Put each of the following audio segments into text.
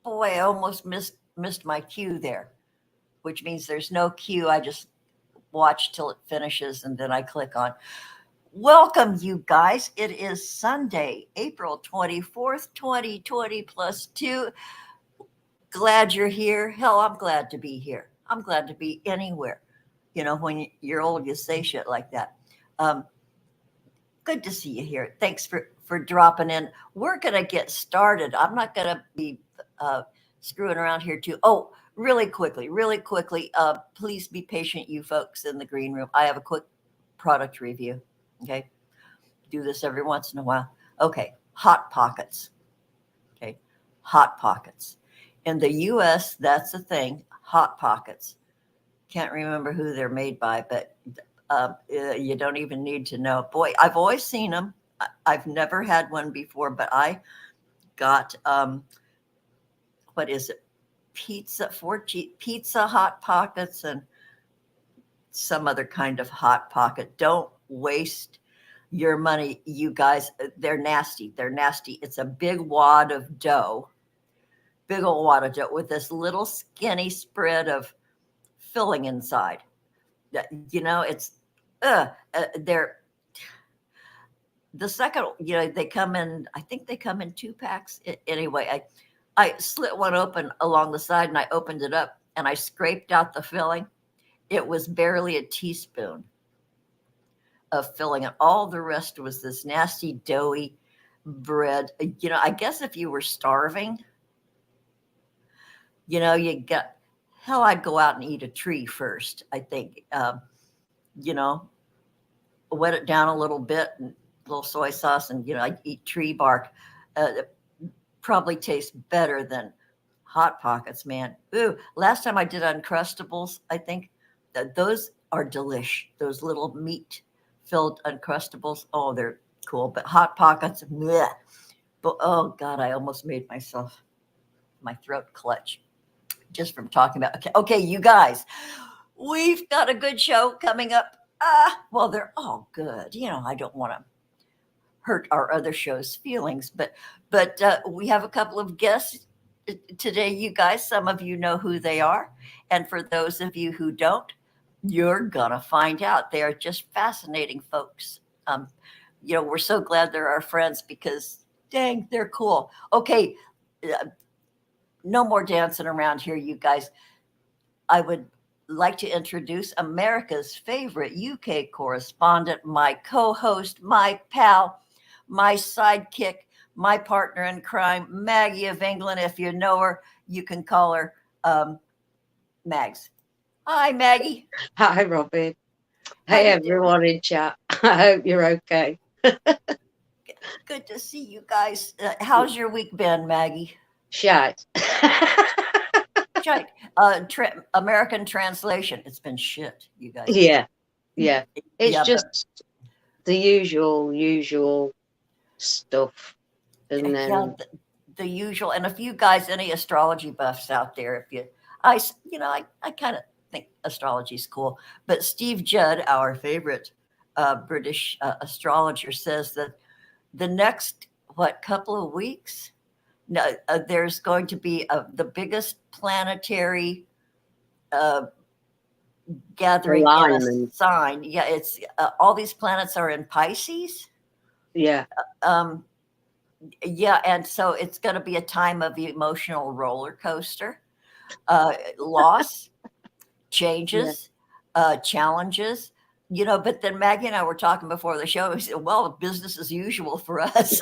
Boy, I almost missed my cue there, which means there's no cue. I just watch till it finishes and then I click on. Welcome, you guys. It is Sunday, April 24th, 2020 plus two. Glad you're here. Hell, I'm glad to be here. I'm glad to be anywhere. You know, when you're old, you say shit like that. Um, Good to see you here. Thanks for dropping in. We're gonna get started. I'm not gonna be uh, screwing around here too. Oh, really quickly. Please be patient, you folks in the green room. I have a quick product review. Okay, do this every once in a while. Okay, hot pockets. Okay, hot pockets. In the U.S., that's the thing. Hot pockets. Can't remember who they're made by, but you don't even need to know. Boy, I've always seen them. I've never had one before, but I got what is it? Pizza hot pockets and some other kind of hot pocket. Don't waste your money, you guys. They're nasty. They're nasty. It's a big wad of dough, big old wad of dough with this little skinny spread of filling inside. It's they're the second. They come in. I think they come in 2 packs. Anyway, I slit one open along the side and I opened it up and I scraped out the filling. It was barely a teaspoon of filling, and all the rest was this nasty doughy bread. I guess if you were starving, you got hell. I'd go out and eat a tree first. I think. You know, Wet it down a little bit and a little soy sauce, and I eat tree bark. It probably tastes better than hot pockets, man. Ooh, last time I did Uncrustables, I think that those are delish. Those little meat filled Uncrustables. Oh, they're cool. But hot pockets, bleh. But oh god, I almost made my throat clutch just from talking about. Okay, you guys, we've got a good show coming up. Well, they're all good. I don't want to hurt our other show's feelings, but we have a couple of guests today, you guys. Some of you know who they are, and for those of you who don't, you're gonna find out. They are just fascinating folks. We're so glad they're our friends because, dang, they're cool. Okay, no more dancing around here, you guys. I would like to introduce America's favorite UK correspondent, my co-host, my pal, my sidekick, my partner in crime, Maggie-of-England. If you know her, you can call her Mags. Hi, Maggie. Hi, Robin. How Hey, you doing? everyone in chat. I hope you're okay. Good to see you guys. How's your week been, Maggie? Shite. Shite. American translation. It's been shit, you guys. Yeah, yeah. It's Yeah, but just the usual stuff. And yeah, then, the usual. And if you guys, any astrology buffs out there, if you, I, s- I kind of think astrology is cool. But Steve Judd, our favorite British astrologer, says that the next couple of weeks, no, there's going to be the biggest planetary uh, gathering in a alignment. sign. Yeah, it's all these planets are in Pisces. Yeah, Um, yeah, and so it's going to be a time of emotional roller coaster, loss, yeah. changes, challenges. But then Maggie and I were talking before the show. We said, "Well, business as usual for us,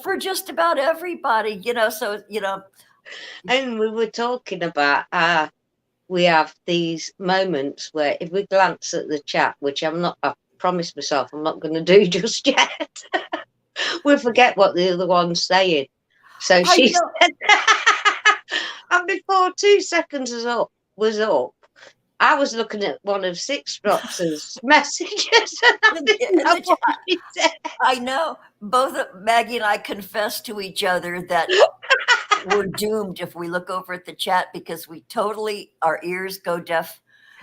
for just about everybody." So And we were talking about we have these moments where if we glance at the chat, which I promised myself I'm not going to do just yet, we forget what the other one's saying. So I she know. said, and before 2 seconds was up, I was looking at one of Six Drops's messages and I didn't know what she said. I know. Both Maggie and I confessed to each other that we're doomed if we look over at the chat because our ears go deaf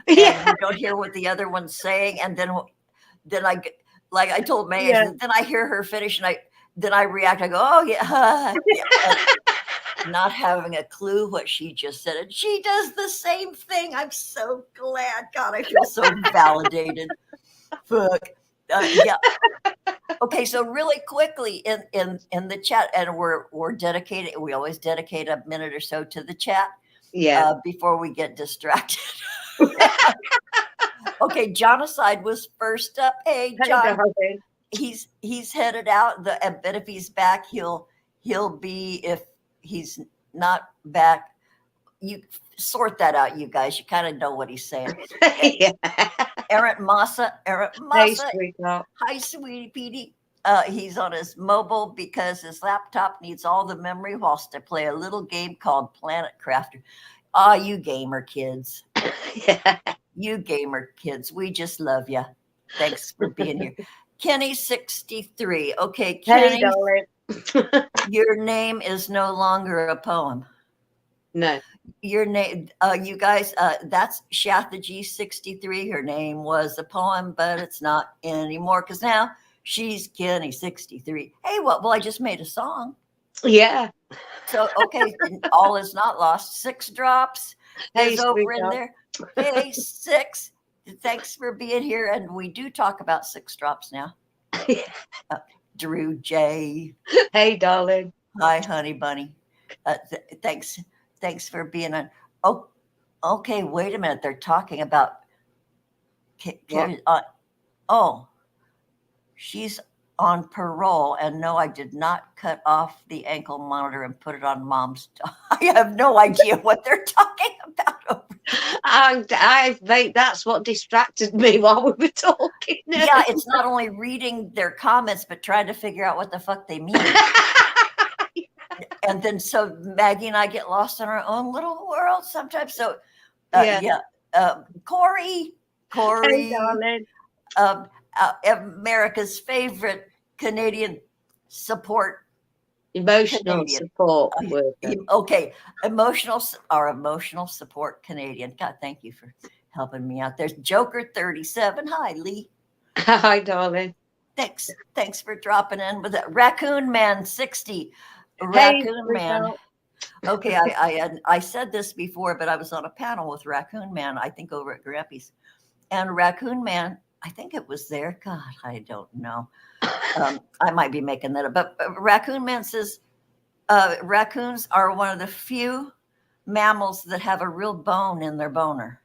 and Yeah, we don't hear what the other one's saying. And then like I told May, I yeah, said, then I hear her finish then I react. I go, oh yeah, yeah. Not having a clue what she just said. And she does the same thing. I'm so glad. God, I feel so validated. Fuck. Yeah. Okay, so really quickly in the chat, and we're dedicated. We always dedicate a minute or so to the chat. Yeah. Before we get distracted. Okay, Jonocide was first up. Hey, John. He's headed out. But if he's back, he'll be. If he's not back, you sort that out, you guys. You kind of know what he's saying. Yeah. Aaron Massa. Hey, sweetheart. Hi, sweetie Petey. He's on his mobile because his laptop needs all the memory whilst I play a little game called Planet Crafter. Ah, you gamer kids. Yeah. You gamer kids. We just love you. Thanks for being here. Kenny 63. Okay, Kenny. Hey, Your name is no longer a poem. No. Your name, you guys, that's Shathaji 63. Her name was a poem, but it's not anymore because now she's Kenny 63. Hey, well, I just made a song. Yeah. So, okay, all is not lost. 6 drops is over in there. Hey, 6. Thanks for being here. And we do talk about 6 drops now. Drew J. Hey, darling. Hi, honey bunny. Thanks for being on. Oh, okay. Wait a minute. They're talking about. Oh, she's on parole, and no, I did not cut off the ankle monitor and put it on mom's. I have no idea what they're talking about. That's what distracted me while we were talking. Yeah, it's not only reading their comments, but trying to figure out what the fuck they mean. And then so Maggie and I get lost in our own little world sometimes. So yeah. Corey, hey, darling. America's favorite Canadian support. Emotional Canadian. support. Okay, emotional support Canadian. God, thank you for helping me out. There's Joker 37. Hi, Lee. Hi, darling. Thanks for dropping in with that. Raccoon Man 60. Raccoon Man. Okay, I said this before, but I was on a panel with Raccoon Man, I think over at Grampy's. And Raccoon Man, I think it was there. God, I don't know. I might be making that up. But Raccoon Man says raccoons are one of the few mammals that have a real bone in their boner.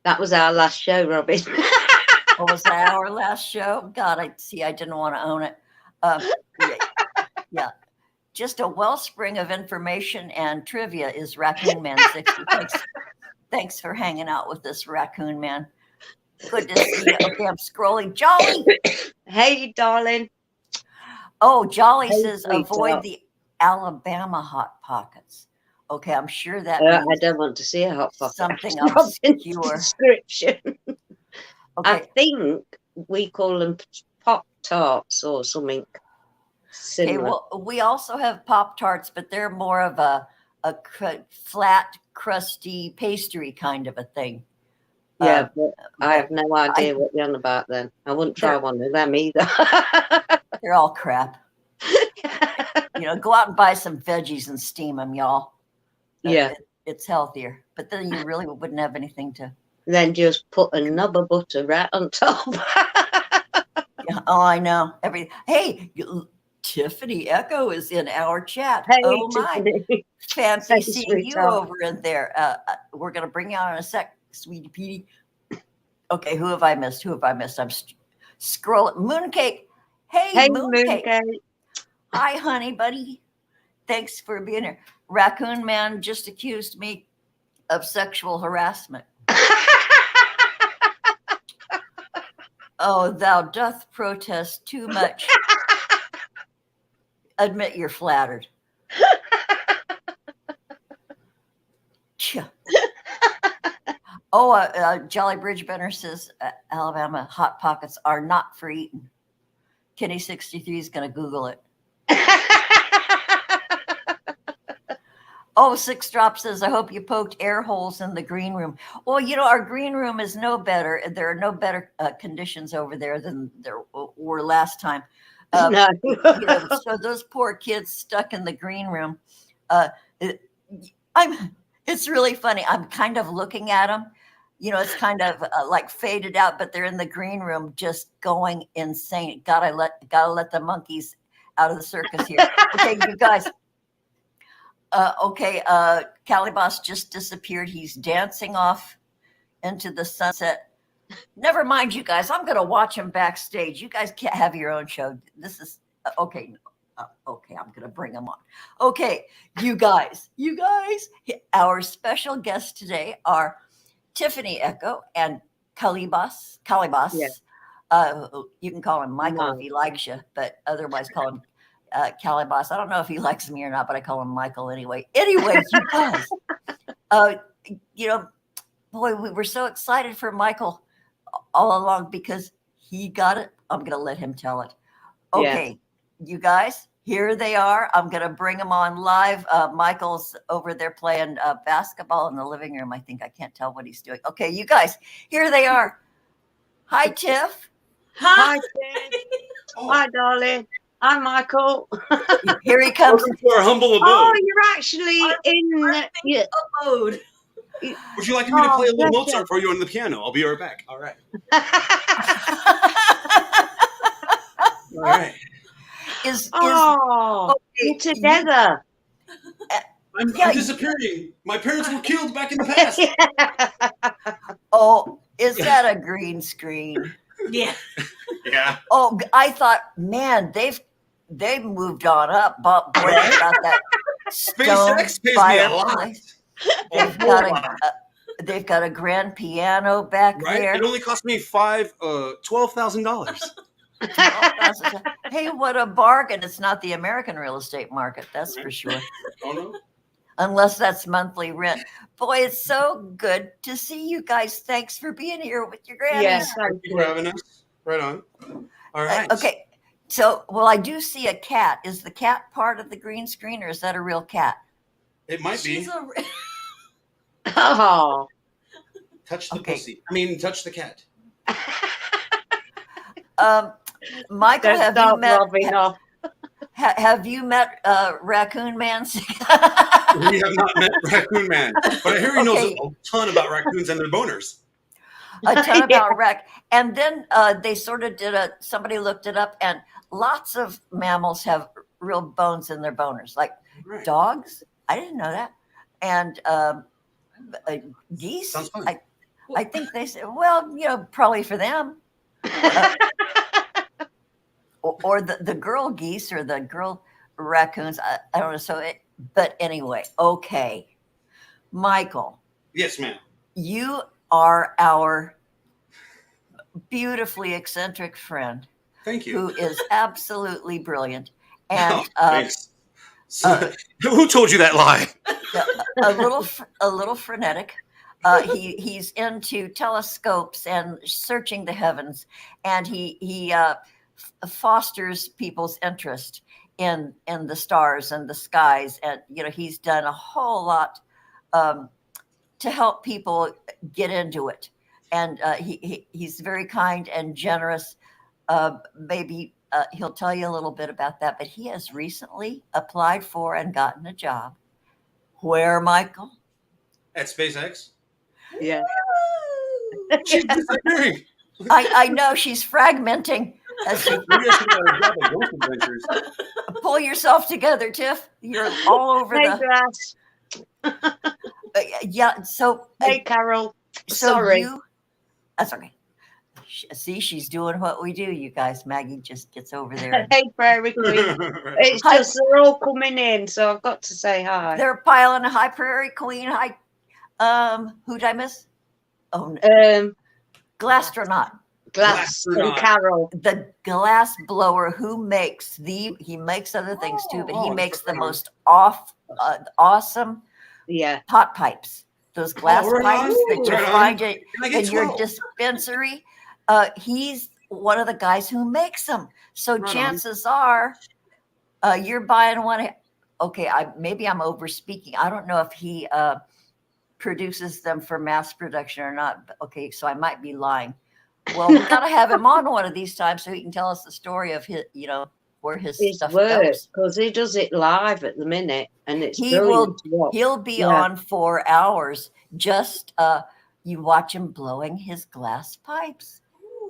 That was our last show, Robin. What was that, our last show? God, I didn't want to own it. Yeah. Just a wellspring of information and trivia is Raccoon Man 60. Thanks for hanging out with us, Raccoon Man. Good to see you. Okay, I'm scrolling. Jolly. Hey, darling. Oh, Jolly says avoid the Alabama Hot Pockets. Okay, I'm sure that means I don't want to see a hot pocket. Something obscure. Description. Okay. I think we call them Pop-Tarts or something similar. Okay, well, we also have Pop-Tarts, but they're more of a flat, crusty pastry kind of a thing. Yeah, but I have no idea what you're on about then. I wouldn't try one of them either. They're all crap. Go out and buy some veggies and steam them, y'all. Yeah. It's healthier. But then you really wouldn't have anything to. Then just put a knob of butter right on top. Yeah, oh, I know. Hey, Tiffany Echo is in our chat. Hey, oh, Tiffany. My. Fancy seeing you over in there. We're going to bring you on in a sec. Sweetie Petey. Okay, who have I missed? I'm scrolling. Mooncake. Hey, Mooncake. Hi, honey buddy. Thanks for being here. Raccoon Man just accused me of sexual harassment. Oh, thou doth protest too much. Admit you're flattered. Oh, Jolly Bridgebender says Alabama Hot Pockets are not for eating. Kenny 63 is going to Google it. Oh, 6 Drop says, I hope you poked air holes in the green room. Well, our green room is no better. There are no better conditions over there than there were last time. No. So those poor kids stuck in the green room. Uh, it, it's really funny. I'm kind of looking at them. It's kind of like faded out, but they're in the green room just going insane. Gotta let the monkeys out of the circus here. Okay, you guys. Calybos just disappeared. He's dancing off into the sunset. Never mind, you guys. I'm going to watch him backstage. You guys can't have your own show. This is okay. Okay, I'm going to bring him on. Okay, you guys. Our special guests today are Tiffany Echo and Calybos. Yeah. You can call him Michael if he likes you, but otherwise call him Calybos. I don't know if he likes me or not, but I call him Michael anyway. Anyway, you guys, boy, we were so excited for Michael all along because he got it. I'm going to let him tell it. Okay, you guys, here they are. I'm going to bring them on live. Michael's over there playing basketball in the living room. I think I can't tell what he's doing. Okay, you guys, here they are. Hi, Tiff. Hi, Tiff. Hi, darling. Hi, Michael. Here he comes. Welcome to our humble abode. Oh, you're actually in abode. Would you like me to play a little Mozart for you on the piano? I'll be right back. All right. All right. You're together. I'm disappearing. My parents were killed back in the past. Oh, is that a green screen? Yeah. Oh, I thought, man, they've moved on up. But boy, they've got that SpaceX pays me a lot. They've got a grand piano back there. It only cost me $12,000. Hey, what a bargain! It's not the American real estate market, that's for sure. Oh no. Unless that's monthly rent. Boy, it's so good to see you guys. Thanks for being here with your grannies. Yes, thank you for having us. Right on. All right. Okay. So, I do see a cat. Is the cat part of the green screen, or is that a real cat? It might be. Oh. Touch the pussy. I mean, touch the cat. Michael, have you met Raccoon Man? We have not met Raccoon Man, but I hear he knows a ton about raccoons and their boners. A ton about and then they sort of somebody looked it up, and lots of mammals have real bones in their boners, like dogs. I didn't know that. And geese. Sounds fun. I think they said, well, probably for them. Or the girl geese or the girl raccoons. I don't know. But anyway, okay. Michael. Yes, ma'am. You are our beautifully eccentric friend. Thank you. Who is absolutely brilliant. And thanks. Who told you that lie? A little frenetic. He's into telescopes and searching the heavens, and he fosters people's interest in the stars and the skies, and he's done a whole lot to help people get into it, and he's very kind and generous. Maybe he'll tell you a little bit about that, but he has recently applied for and gotten a job. Where, Michael? At SpaceX. Yeah. She's disappearing. I know, she's fragmenting. Pull yourself together, Tiff. You're all over yeah. So hey, Carol. So sorry. That's okay. See, she's doing what we do, you guys. Maggie just gets over there. Hey, Prairie Queen. It's just they're all coming in, so I've got to say hi. They're piling a hi, Prairie Queen. Hi. Who did I miss? Oh, Glastronaut. Glass and Carol. The glass blower who makes he makes other things too, but he makes the most awesome pot pipes. Those glass pipes that you find in your dispensary. He's one of the guys who makes them. So chances are you're buying one. Okay, maybe I'm over speaking. I don't know if he produces them for mass production or not. Okay, so I might be lying. Well, we got to have him on one of these times so he can tell us the story of his, where his his stuff work, goes? because he does it live at the minute, and it's He brilliant will. to watch. He'll be Yeah. on for hours. Just you watch him blowing his glass pipes,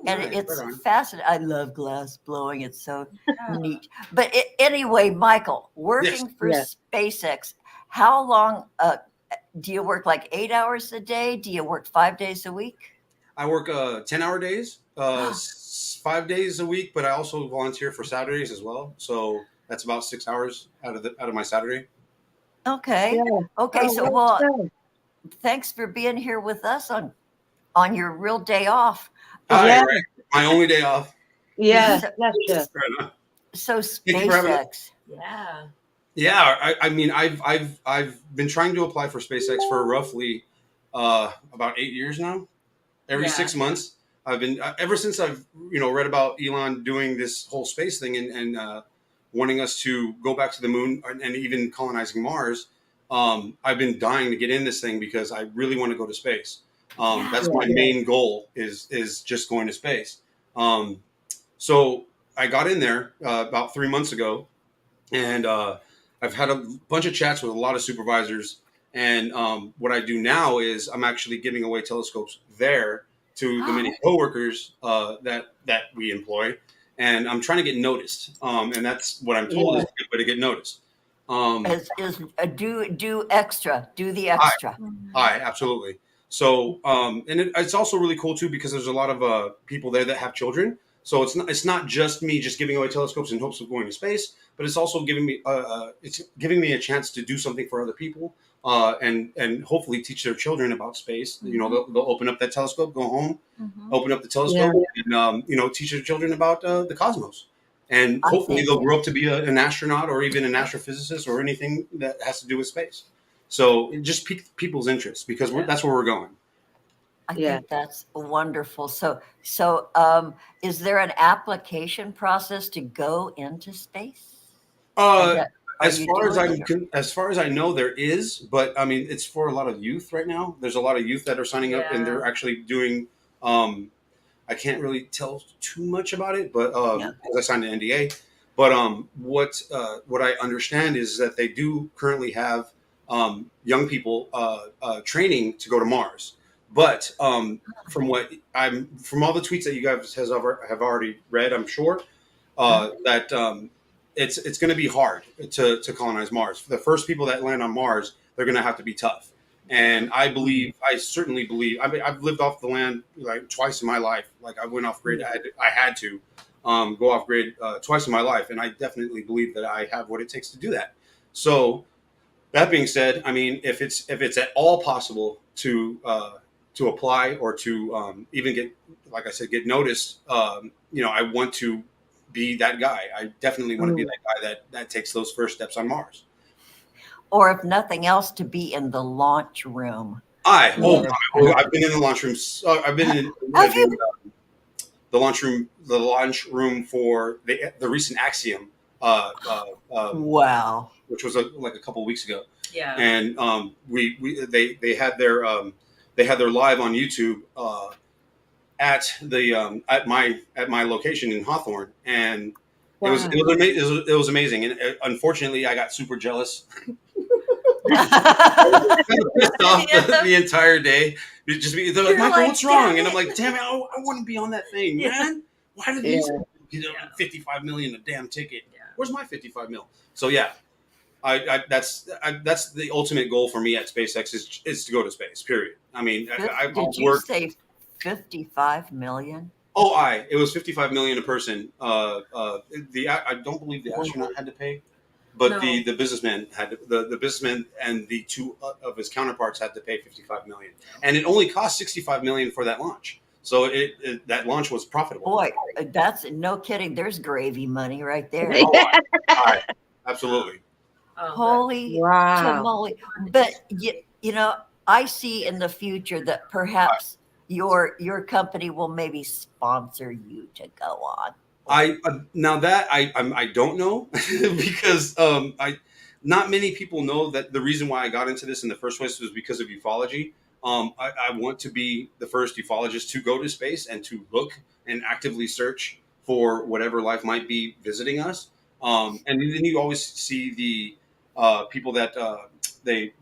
and Nice, it's right on. fascinating. I love glass blowing. It's so neat. But anyway, Michael, working for Yeah. SpaceX, how long do you work? Like 8 hours a day? Do you work 5 days a week? I work 10-hour days, 5 days a week, but I also volunteer for Saturdays as well. So that's about 6 hours out of my Saturday. Okay. Yeah. Okay. Oh, So, well well, done. thanks for being here with us on your real day off. Hi, Yeah. right? My only day off. Yeah, So, pleasure. Right on. so Thank you for having us. SpaceX. Yeah. Yeah, I mean, I've been trying to apply for SpaceX for roughly about 8 years now. Every Yeah. 6 months, I've been ever since I've read about Elon doing this whole space thing and wanting us to go back to the moon and even colonizing Mars. I've been dying to get in this thing because I really want to go to space. That's my main goal is just going to space. So I got in there about 3 months ago, and I've had a bunch of chats with a lot of supervisors. And what I do now is I'm actually giving away telescopes there to the many coworkers that we employ, and I'm trying to get noticed. And that's what I'm told is a good way to get noticed. Do extra. Do the extra. Hi, absolutely. So, and it's also really cool too because there's a lot of people there that have children. So it's not just me just giving away telescopes in hopes of going to space, but it's also giving me a chance to do something for other people and hopefully teach their children about space. Mm-hmm. They'll open up that telescope, go home, Mm-hmm. open up the telescope, and teach their children about the cosmos. And hopefully they'll grow up to be an astronaut or even an astrophysicist or anything that has to do with space. So it just piques people's interest because that's where we're going. I think that's wonderful. So, is there an application process to go into space? As far as I know, there is, but I mean, it's for a lot of youth right now. There's a lot of youth that are signing up, and they're actually doing. I can't really tell too much about it, but because I signed an NDA. But what I understand is that they do currently have young people training to go to Mars. But from all the tweets that you guys have already read, I'm sure that it's going to be hard to colonize Mars. For the first people that land on Mars, they're going to have to be tough. And I certainly believe. I mean, I've lived off the land like twice in my life. Like I went off grid. I had to go off grid twice in my life, and I definitely believe that I have what it takes to do that. So that being said, I mean, if it's at all possible to apply or to even get, like I said, get noticed, I want to be that guy. I definitely want to be that guy that takes those first steps on Mars. Or if nothing else, to be in the launch room. I've been in the launch room. I've been in the launch room for the recent Axiom. Wow. Which was like a couple of weeks ago. Yeah. And they had their live on YouTube at my location in Hawthorne, and it was amazing. And unfortunately, I got super jealous. I was kind of pissed off the entire day. They're like, Michael, what's wrong? And I'm like, damn it, I want to be on that thing, man. Why do these people get $55 million a damn ticket? Yeah. Where's my $55 million? So yeah, that's the ultimate goal for me at SpaceX is to go to space. Period. I mean, Did you say 55 million? It was 55 million a person. I don't believe the astronaut had to pay, but the businessman had to, the businessman and the two of his counterparts had to pay 55 million, and it only cost 65 million for that launch. So that launch was profitable. Boy, that's no kidding. There's gravy money right there. Absolutely. Holy tamale. But I see in the future that perhaps your company will maybe sponsor you to go on. I don't know because not many people know that the reason why I got into this in the first place was because of ufology. I want to be the first ufologist to go to space and to look and actively search for whatever life might be visiting us. And then you always see the people that they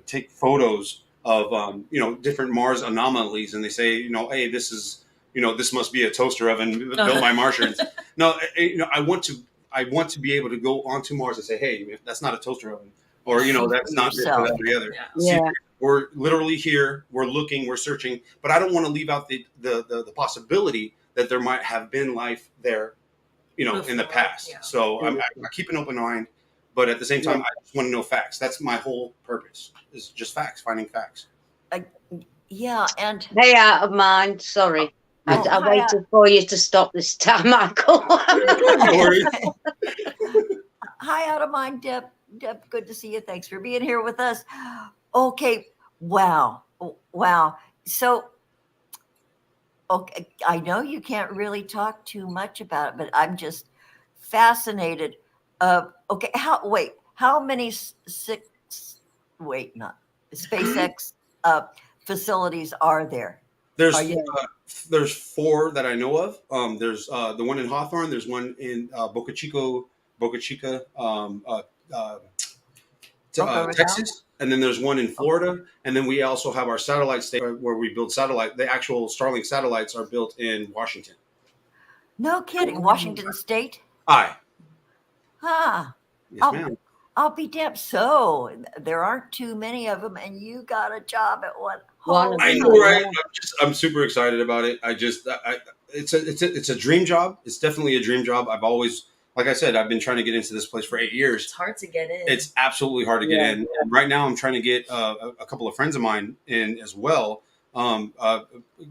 take photos of different Mars anomalies, and they say, hey, this is this must be a toaster oven built by Martians. No, I want to be able to go onto Mars and say, hey, that's not a toaster oven, or that's not this or that or the other. Yeah. We're literally here. We're looking. We're searching. But I don't want to leave out the possibility that there might have been life there, in the past. Yeah. So I keep an open mind, but at the same time, I just want to know facts. That's my whole purpose. Is just facts, finding facts. Yeah, and Hey, out of mind. Sorry, I waited for you to stop this time, Michael. No worries. Hi, out of mind, Deb. Deb, good to see you. Thanks for being here with us. Okay, wow. So, okay, I know you can't really talk too much about it, but I'm just fascinated. Okay, how many SpaceX facilities are there? There's 4 that I know of. There's the one in Hawthorne. There's one in Boca Chica, Texas, and then there's one in Florida, and then we also have our satellite station where we build satellite. The actual Starlink satellites are built in Washington. No kidding, Washington State. Aye. Huh. Yes, ma'am. I'll be damned. So there aren't too many of them, and you got a job at one. I know, right? I'm super excited about it. It's a dream job. It's definitely a dream job. I've always, like I said, I've been trying to get into this place for 8 years. It's hard to get in. It's absolutely hard to get in. And right now, I'm trying to get a couple of friends of mine in as well. A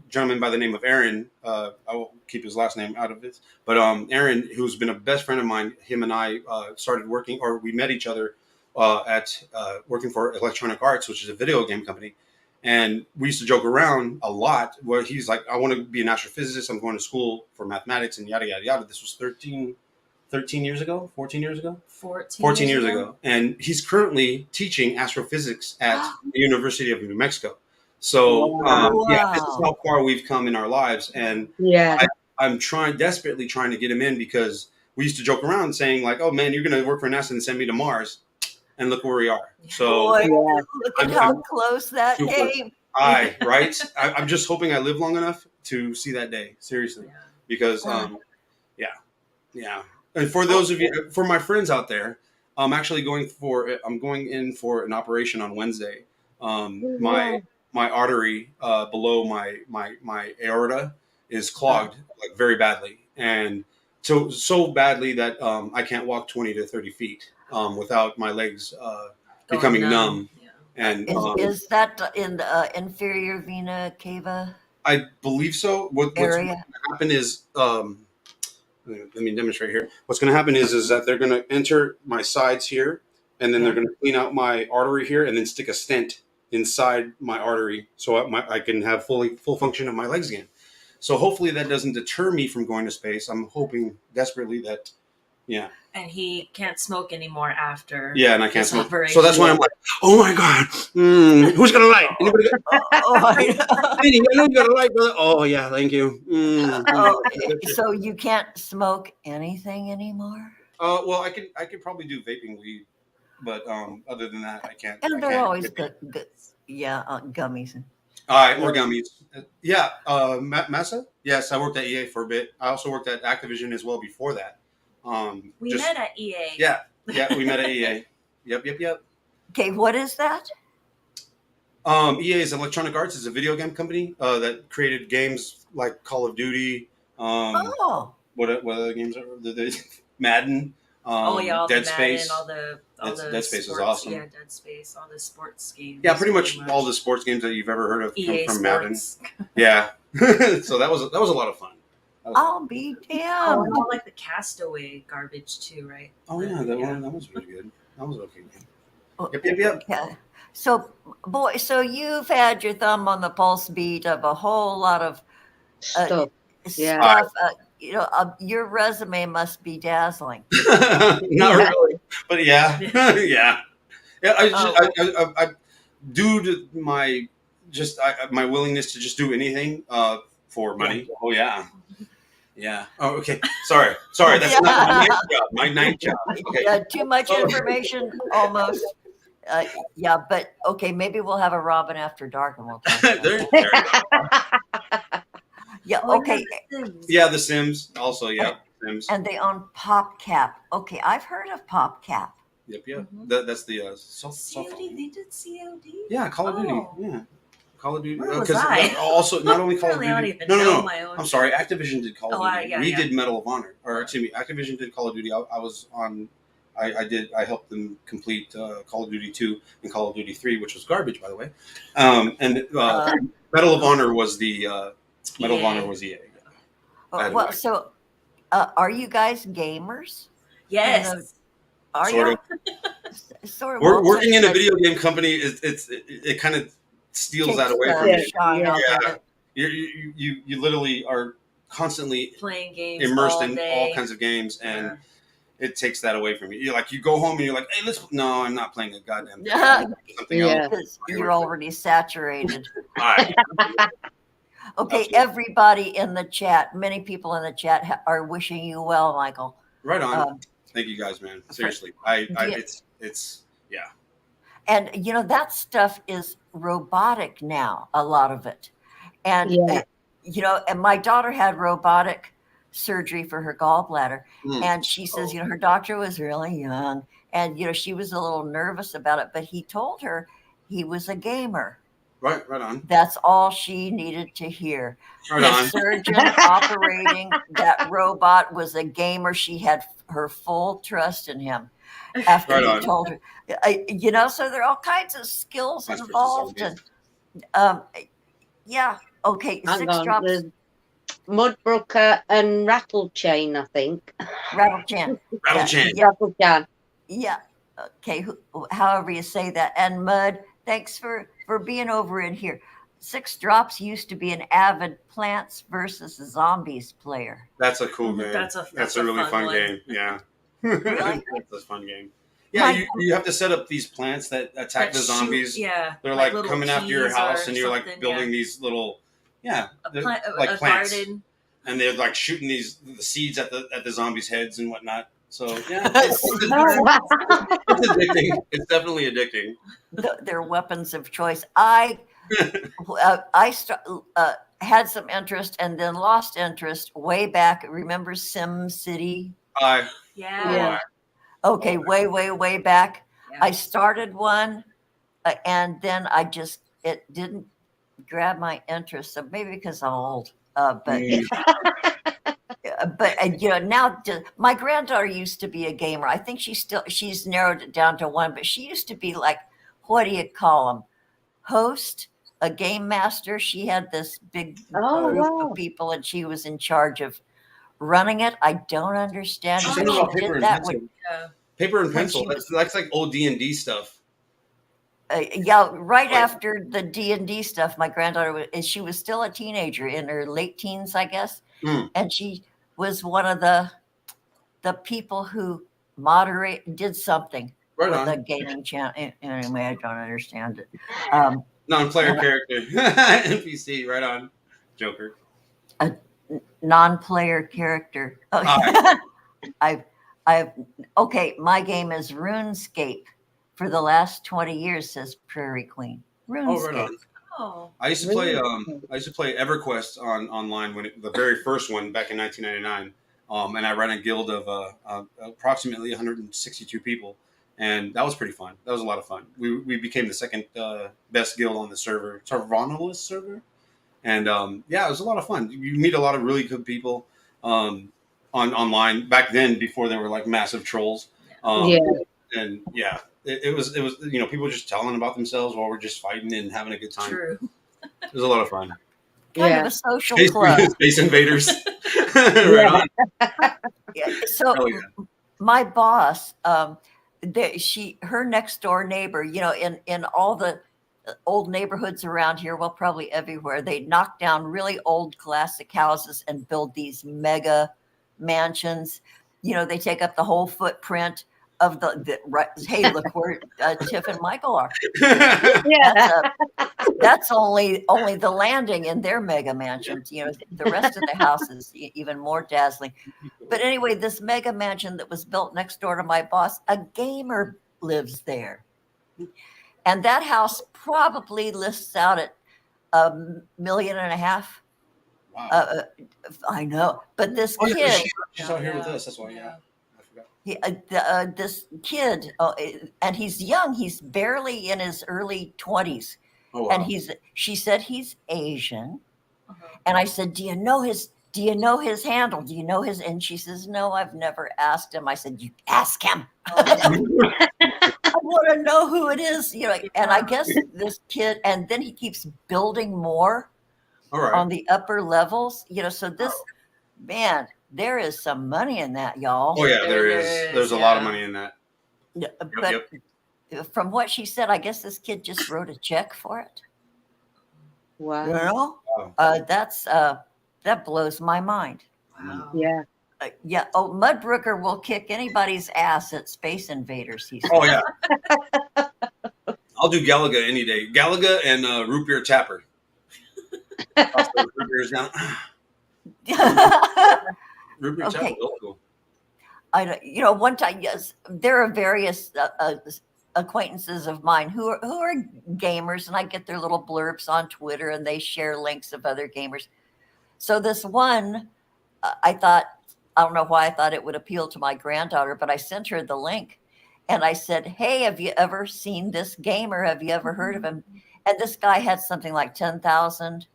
gentleman by the name of Aaron. I will keep his last name out of it. But Aaron, who's been a best friend of mine, him and I started working, or we met each other at working for Electronic Arts, which is a video game company. And we used to joke around a lot where he's like, I want to be an astrophysicist. I'm going to school for mathematics and yada, yada, yada. This was 13 years ago, 14 years ago? 14 years ago. And he's currently teaching astrophysics at the University of New Mexico. So, this is how far we've come in our lives. And I'm desperately trying to get him in, because we used to joke around saying like, oh man, you're going to work for NASA and send me to Mars. And look where we are. So look at how close that came. Right? I'm just hoping I live long enough to see that day. Seriously. Because, yeah. And for those of you, for my friends out there, I'm going in for an operation on Wednesday. My artery below my aorta is clogged like very badly, and so badly that I can't walk 20 to 30 feet without my legs becoming numb. Yeah. And is that in the inferior vena cava? I believe so. What's going to happen is, let me demonstrate here. What's going to happen is that they're going to enter my sides here, and then they're going to clean out my artery here, and then stick a stent inside my artery so I can have full function of my legs again. So hopefully that doesn't deter me from going to space. I'm hoping desperately that, And he can't smoke anymore after. Yeah, and I can't smoke. Operation. So that's why I'm like, oh my God, who's got a light? Anybody I know you got a light, brother. Oh yeah, thank you. So you can't smoke anything anymore? Well, I could probably do vaping weed, but other than that, I can't. And they're always good. Gummies. Or gummies. Massa? Yes, I worked at EA for a bit. I also worked at Activision as well before that. We met at EA. Yeah, we met at EA. Yep. Okay, what is that? EA is Electronic Arts. It's a video game company that created games like Call of Duty. What other games are there? Madden. Dead Space. All the Dead Space sports, is awesome. Yeah, Dead Space, all the sports games. Yeah, pretty much all the sports games that you've ever heard of come from Madden. Sports. Yeah, so that was a lot of fun. I'll be damned. All like the Castaway garbage too, right? Oh yeah, that was really good. That was okay. Yep. Okay. So, boy, you've had your thumb on the pulse beat of a whole lot of stuff. Your resume must be dazzling. Not really, but yeah. I due to my willingness to just do anything for money. Oh yeah. Yeah. Oh, okay. Sorry. That's not my night job. My night job. Okay. Yeah, too much Oh. information, almost. Yeah, but okay, maybe we'll have a Robin After Dark and we'll talk about there, that. there you go. Yeah, Oh, okay. yeah, The Sims. Yeah, The Sims. Also, yeah. Sims. And they own PopCap. Okay, I've heard of PopCap. Yep. Mhm. That's the cell COD. phone. They did COD. Yeah, Call of Duty. Oh. Yeah. Call of Duty. Where was 'Cause I? also not only Call of Apparently I don't Duty. even No. know my own. I'm sorry. Activision did Call of Oh, Duty. yeah, We yeah. did Medal of Honor, or excuse me, Activision did Call of Duty. I was on. I helped them complete Call of Duty 2 and Call of Duty 3, which was garbage, by the way. And Medal of Honor was the Medal of EA. Honor was EA. By the Well, way. so are you guys gamers? Yes. Are Sort you? of. Sort of. Working in a video game company it kind of steals that away from you. Shine off of Yeah. it. You literally are constantly Playing games immersed all in day. all kinds of games, and it takes that away from you. You're like, you go home and you're like, hey, no, I'm not playing a goddamn game. Something Yeah. else. Because you're already saturated. All right. Okay, Absolutely. everybody in the chat, many people in the chat are wishing you well, Michael. Right on. Um, Thank you guys, man. Seriously, it's yeah. And that stuff is robotic now, a lot of it. And Yeah. and my daughter had robotic surgery for her gallbladder, Mm. and she says, her doctor was really young, and she was a little nervous about it, but he told her he was a gamer. Right on. That's all she needed to hear. Right The on. surgeon operating that robot was a gamer. She had her full trust in him after Right he on. told her. So there are all kinds of skills That's involved. just And yeah, okay, Hang 6 on, drops, there's Mudbrooker and Rattlechain, I think. rattle chan. Rattle Chan. Yeah, Rattlechain. yeah. Okay, however you say that. And Mud, thanks for being over in here. 6 drops used to be an avid Plants versus Zombies player. That's a cool game. That's a a really fun fun one. game. Yeah. Really? That's a fun game. Yeah, My- you have to set up these plants that attack the That shoot- zombies. Yeah. They're like little coming after your peas house, or and you're like something, building these little, a they're plant, like a plants, garden. and they're like shooting the seeds at the zombies' heads and whatnot. So yeah, Yes. it's addicting. It's definitely addicting. Their weapons of choice. I had some interest and then lost interest way back. Remember Sim City? I Yeah. Okay, way back. Yeah. I started one, and then it didn't grab my interest. So maybe because I'm old. But now my granddaughter used to be a gamer. I think she's narrowed it down to one, but she used to be like, what do you call them? Host, a game master. She had this big group of people, and she was in charge of running it. I don't understand She's how talking about she paper did and that. pencil. Yeah. Paper and When pencil. she That's like old D&D stuff. Right after the D&D stuff, my granddaughter she was still a teenager in her late teens, I guess, and she was one of the people who did something Right with on. the gaming channel. Anyway, I don't understand it. Non-player character. NPC. Right on. Joker. Non-player character. Oh, I've okay. My game is RuneScape. For the last 20 years, says Prairie Queen. RuneScape. Oh, right on. Oh. I used to play. I used to play EverQuest online the very first one back in 1999. And I ran a guild of approximately 162 people, and that was pretty fun. That was a lot of fun. We became the second best guild on the server, Survivalist server, and it was a lot of fun. You meet a lot of really good people online back then before there were like massive trolls. And yeah. It was people just telling about themselves while we're just fighting and having a good time. True. It was a lot of fun. Kind of a social Space, club. Space Invaders. Right on. Yeah, so my boss, her next door neighbor, in all the old neighborhoods around here, well, probably everywhere, they knock down really old classic houses and build these mega mansions. They take up the whole footprint right. Hey, look where Tiff and Michael are. Yeah. That's only the landing in their mega mansions. You know, the rest of the house is even more dazzling. But anyway, this mega mansion that was built next door to my boss, a gamer lives there, and that house probably lists out at $1.5 million. Wow. I know, but this Oh, yeah, kid. she's out here with us. That's why. Yeah. I forgot. This kid, and he's young. He's barely in his early 20s, Oh, wow. and she said he's Asian, Uh-huh. and I said, do you know his handle? Do you know his? And she says, no, I've never asked him. I said, you ask him. I want to know who it is, you know. And I guess this kid, and then he keeps building more All right. on the upper levels, you know. So this man, there is some money in that, y'all. Oh yeah, there There is. is, There's a lot of yeah. money in that. Yeah, but from what she said, I guess this kid just wrote a check for it. You Wow. know, Wow. that blows my mind. Wow. Yeah. Yeah. Oh, Mudbrooker will kick anybody's ass at Space Invaders. He said. Oh yeah. I'll do Galaga any day. Galaga and root beer tapper. Toss those root beers down. Root beer tapper. Okay. Oh, cool. You know, one time, yes, there are various acquaintances of mine who are gamers, and I get their little blurbs on Twitter, and they share links of other gamers. So this one, I don't know why I thought it would appeal to my granddaughter, but I sent her the link, and I said, "Hey, have you ever seen this gamer? Have you ever heard of him?" And this guy had something like 10,000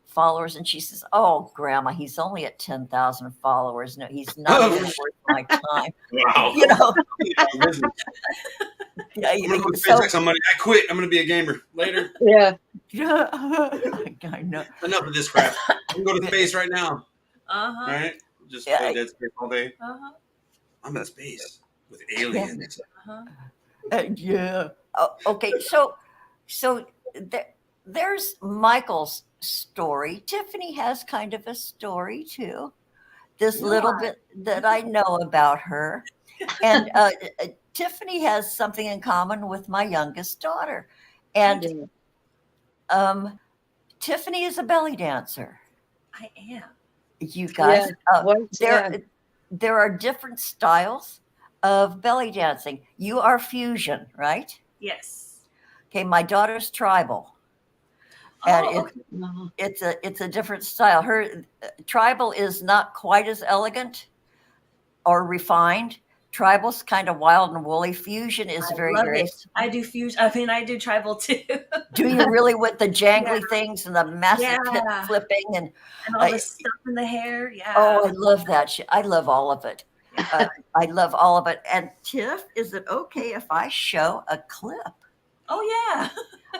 followers, and she says, "Oh, Grandma, he's only at 10,000 followers. No, he's not even worth my time." Wow. You know. I'm gonna go to SpaceX on Monday. I quit. I'm gonna be a gamer later. Yeah. I know. Enough of this crap. I'm gonna go to space right now. Uh-huh. All right. Just Yeah, play Dead Space all day. Uh-huh. I'm in space with aliens. Uh-huh. Yeah. Oh, okay. So there's Michael's story. Tiffany has kind of a story too. This little bit that I know about her, and Tiffany has something in common with my youngest daughter, and Tiffany is a belly dancer. I am. You guys, Yeah. there are different styles of belly dancing. You are fusion, right? Yes. Okay, my daughter's tribal, and Oh, okay. it's a different style. Her tribal is not quite as elegant or refined. Tribal's kind of wild and woolly. Fusion is I very love graceful. it. I do fusion. I mean, I do tribal too. Do you really, with the jangly Yeah. things and the massive hip Yeah. flipping and And all the stuff in the hair. Yeah. oh, I love that shit. I love all of it. Yeah. I love all of it. And Tiff, is it okay if I show a clip Oh, yeah.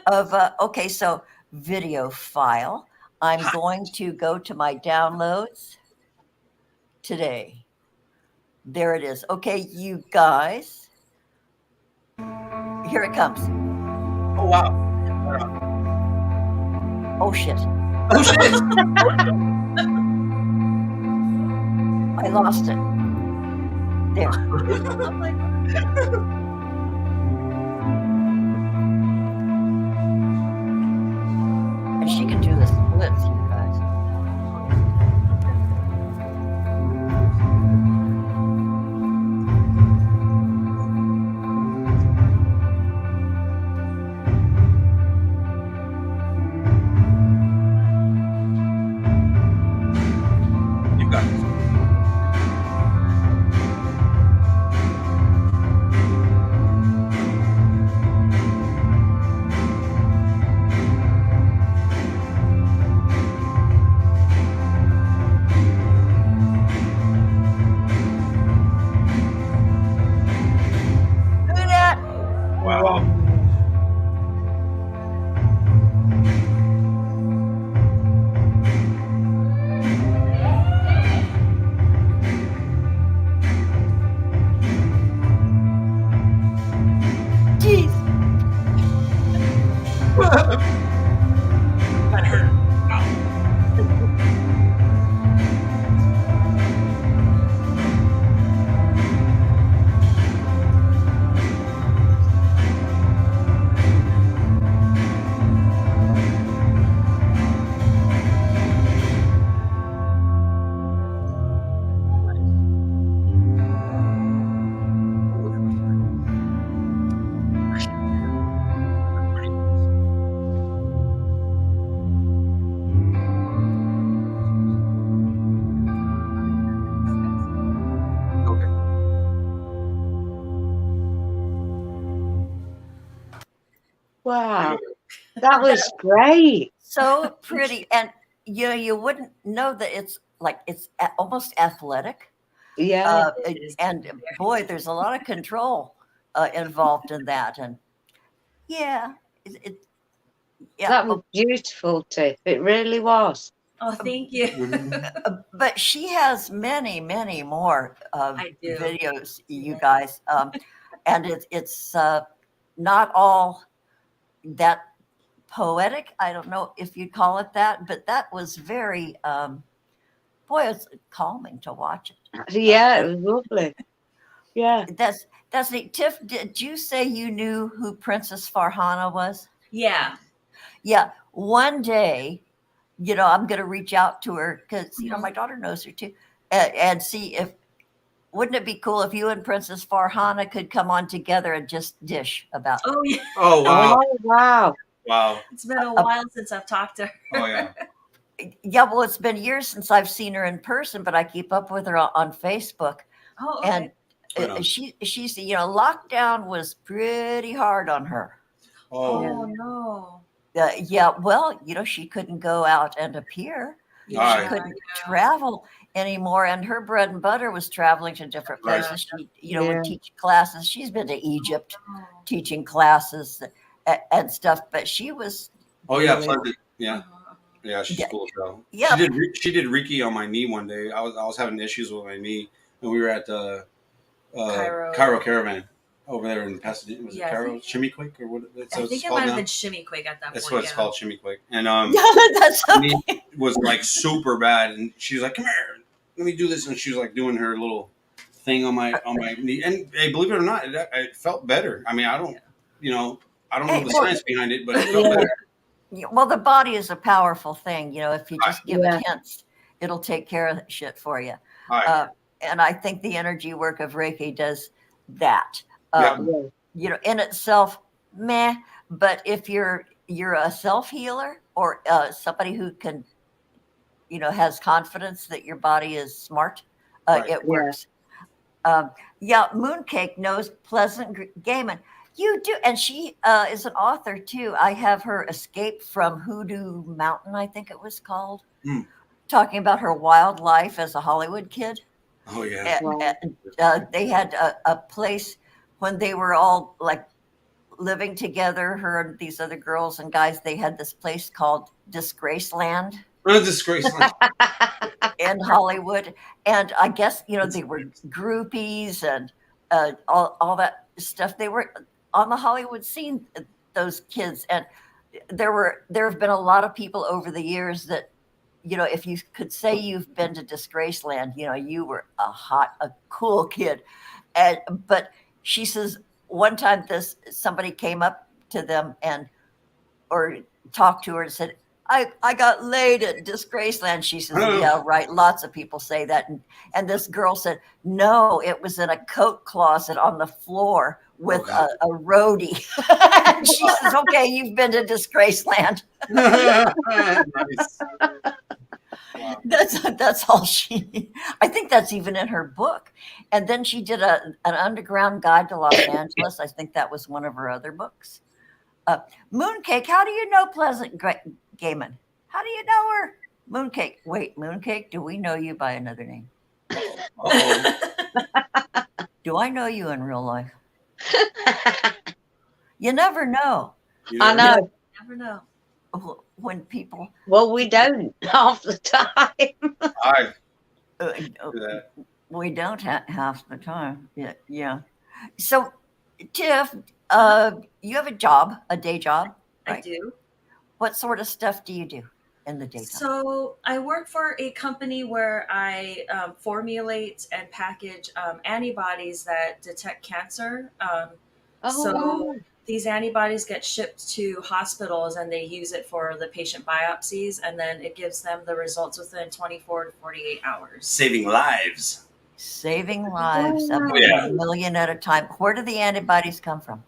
of okay, so video file. I'm going to go to my downloads today. There it is. Okay, you guys. Here it comes. Oh wow. Oh shit. Oh shit. I lost it. There. Oh my God. And she can do the splits, you guys. You've got this. Do that. Wow. Jeez. That hurt. Ow. Wow. That was great. So pretty. And you wouldn't know that it's like it's almost athletic. Yeah. It is And boy, there's a lot of control involved in that. And yeah, yeah. That was beautiful, Tiff. It really was. Oh, thank you. But she has many, many more I do. videos, you Yeah. guys, and it's not all that poetic. I don't know if you'd call it that, but that was very, boy, it's calming to watch it. Yeah, it was lovely. Yeah. That's neat. Tiff, did you say you knew who Princess Farhana was? Yeah. Yeah, one day, I'm going to reach out to her because my daughter knows her too, and see if wouldn't it be cool if you and Princess Farhana could come on together and just dish about. Oh, yeah. Oh wow, Oh, wow. wow. It's been a while since I've talked to her. Oh yeah. Yeah, well, it's been years since I've seen her in person, but I keep up with her on Facebook, Oh, okay. and she's lockdown was pretty hard on her. Oh. Oh, no. Yeah, well, she couldn't go out and appear. Yeah, She couldn't travel anymore, and her bread and butter was traveling to different Right. places. She, would teach classes. She's been to Egypt teaching classes and stuff, but she was. Oh yeah, really- Pleasant. Yeah. Uh-huh. Yeah, she's Yeah. cool as hell. Yeah. She did Reiki on my knee one day. I was having issues with my knee, and we were at the Cairo Caravan over there in Pasadena. Was it Yeah, I Cairo think- Shimmy-Quake or what? That's I what think it's it called might now. have been Shimmy Quake at that That's point. what it's called, Shimmy-Quake. And That's knee was like super bad, and she was like, "Come here, let me do this," and she was like doing her little thing on my knee. And hey, believe it or not, it felt better. I mean, I don't know the science behind it, but it felt better. Well, the body is a powerful thing. If you just give Yeah. it hints, it'll take care of shit for you. All right. And I think the energy work of Reiki does that. Yeah. In itself, meh. But if you're a self healer or somebody who can, has confidence that your body is smart, Right. it works. Mooncake knows Pleasant Gaiman. You do, and she is an author too. I have her Escape from Hoodoo Mountain, I think it was called, talking about her wild life as a Hollywood kid. Oh yeah. They had a place when they were all like living together, her and these other girls and guys. They had this place called Disgraceland Disgraceful. in Hollywood, and I guess they were groupies and all that stuff. They were on the Hollywood scene, those kids, and there have been a lot of people over the years that if you could say you've been to Disgraceland, you were a cool kid. But she says one time somebody came up to them or talked to her and said, I got laid at Disgraceland. She says, yeah, right. Lots of people say that. And this girl said, no, it was in a coat closet on the floor with a roadie. And she says, okay, you've been to Disgraceland. Nice. Wow. That's all I think that's even in her book. And then she did an underground guide to Los Angeles. I think that was one of her other books. Mooncake, how do you know Pleasant Gaiman? How do you know her? Mooncake. Wait, Mooncake, do we know you by another name? Uh-oh. Do I know you in real life? You never know. I know. Never know. When people. Well, we don't half the time. I Uh, do that. we don't half the time. Yeah. So, Tiff, you have a day job, right? I do. What sort of stuff do you do in the daytime? So I work for a company where I formulate and package antibodies that detect cancer. So these antibodies get shipped to hospitals and they use it for the patient biopsies, and then it gives them the results within 24 to 48 hours. Saving lives. Saving lives, up to Yeah. a million at a time. Where do the antibodies come from?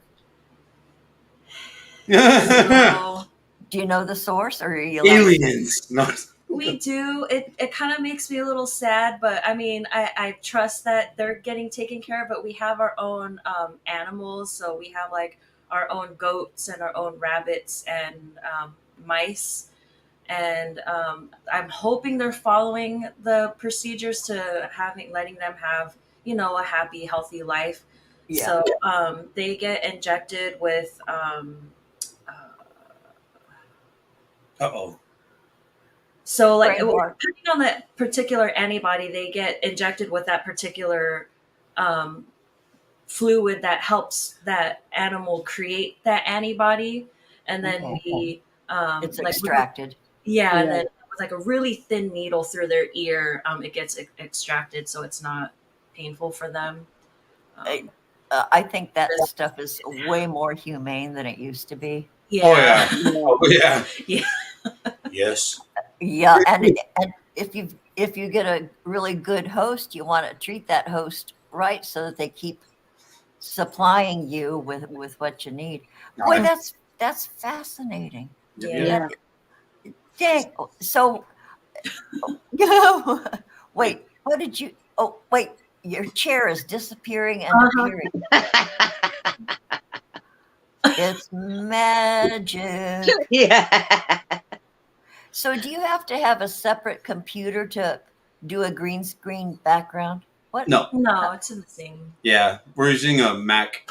So Do you know the source, or are you Aliens. No. we do. It kind of makes me a little sad, but I mean, I trust that they're getting taken care of, but we have our own animals. So we have like our own goats and our own rabbits and mice. And I'm hoping they're following the procedures to letting them have, a happy, healthy life. Yeah. So they get injected with Uh-oh. so like Brain bark. depending on that particular antibody, they get injected with that particular um, fluid that helps that animal create that antibody, and then Okay. we It's like extracted. yeah, and Yeah. then with like a really thin needle through their ear, it gets extracted, so it's not painful for them. Um, I think that stuff is way more humane than it used to be. yeah, Oh yeah. Yeah. Oh yeah. Yeah. Yes. Yeah, and if you get a really good host, you want to treat that host right so that they keep supplying you with what you need. Boy, Yeah. that's fascinating. Yeah. Dang. So, wait, what did you? Oh, wait, your chair is disappearing and appearing. It's magic. Yeah. So, do you have to have a separate computer to do a green screen background? What? No. No, it's in the same. Yeah, we're using a Mac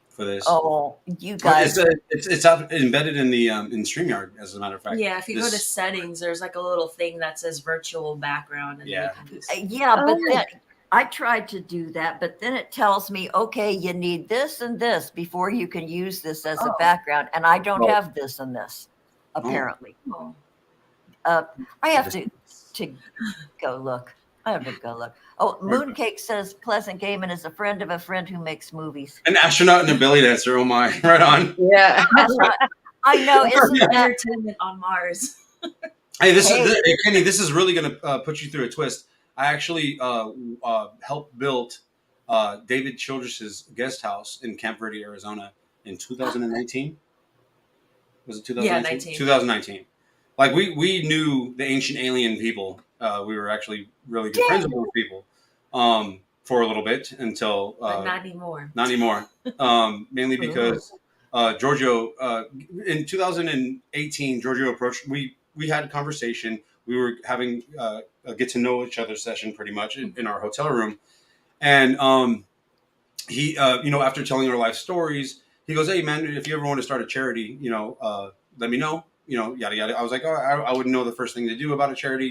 for this. Oh, you But guys. it's embedded in the in StreamYard, as a matter of fact. Yeah, if you go to This- settings, there's like a little thing that says virtual background. And Yeah. you can just, Yeah, but Oh. then I tried to do that, but then it tells me, okay, you need this and this before you can use this as a Oh. background, and I don't Oh. have this and this, apparently. oh, I have to go look. I have to go look. Oh, Mooncake says Pleasant Gaiman is a friend of a friend who makes movies. An astronaut and a belly dancer. Oh my! Right on. Yeah. I know, isn't that? entertainment on Mars. Hey, Hey. Kenny, this is really going to put you through a twist. I actually helped build David Childress's guest house in Camp Verde, Arizona, in 2019. Was it 2019? Yeah, 19. 2019. Like we knew the ancient alien people. We were actually really good friends with those people for a little bit until But not anymore. not anymore. Mainly because Giorgio in 2018, Giorgio approached. We had a conversation. We were having a get to know each other session, pretty much in our hotel room, and he, after telling our life stories, he goes, "Hey, man, if you ever want to start a charity, let me know." Yada yada. I was like, "Oh, I wouldn't know the first thing to do about a charity."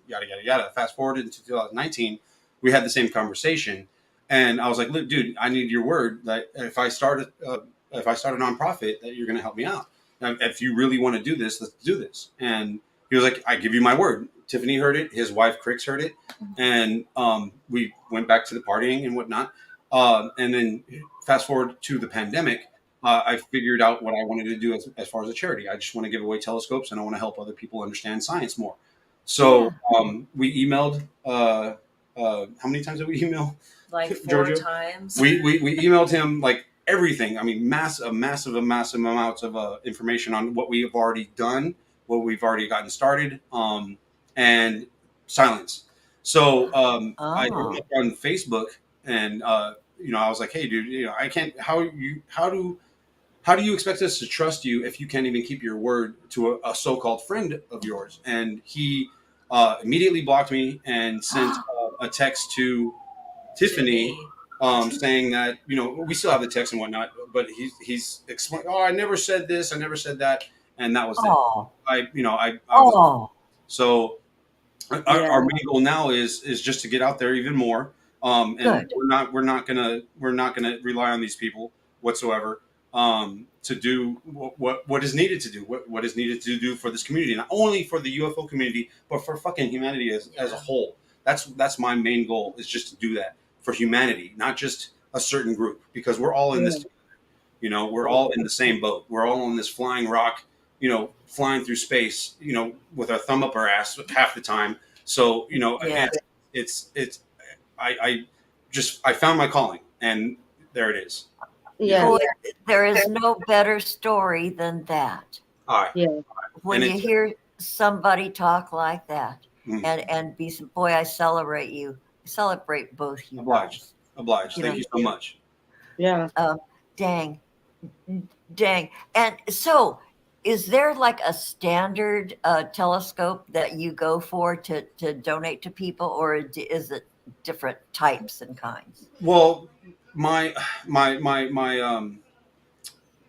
Yada yada yada. Fast forward into 2019, we had the same conversation, and I was like, "Look, dude, I need your word that if I start a nonprofit, that you're going to help me out. Now, if you really want to do this, let's do this." And he was like, "I give you my word." Tiffany heard it. His wife Crix heard it, and we went back to the partying and whatnot. And then fast forward to the pandemic. I figured out what I wanted to do as far as a charity. I just want to give away telescopes, and I want to help other people understand science more. So we emailed. How many times did we email? Like 4 Giorgio? times. We emailed him like everything. I mean, massive amounts of information on what we have already done, what we've already gotten started, and silence. So I hit him up on Facebook, and I was like, "Hey, dude, I can't. How do you expect us to trust you if you can't even keep your word to a so-called friend of yours?" And he immediately blocked me and sent a text to Tiffany saying that we still have the text and whatnot, but he's explained. "Oh, I never said this. I never said that," and that was it. I was, so our main goal now is just to get out there even more. And Good. we're not gonna rely on these people whatsoever. To do what is needed to do, what is needed to do for this community, not only for the UFO community, but for fucking humanity as a whole. That's my main goal, is just to do that for humanity, not just a certain group, because we're all in this. We're all in the same boat. We're all on this flying rock, flying through space, with our thumb up our ass half the time. So, I found my calling, and there it is. Yeah. Boy, there is no better story than that. All right. Yeah. When you hear somebody talk like that, Mm. and be, boy, I celebrate you. I celebrate both you. Obliged. guys. Thank you so much. Yeah. Dang. Dang. And so, is there like a standard telescope that you go for to donate to people, or is it different types and kinds? Well, my my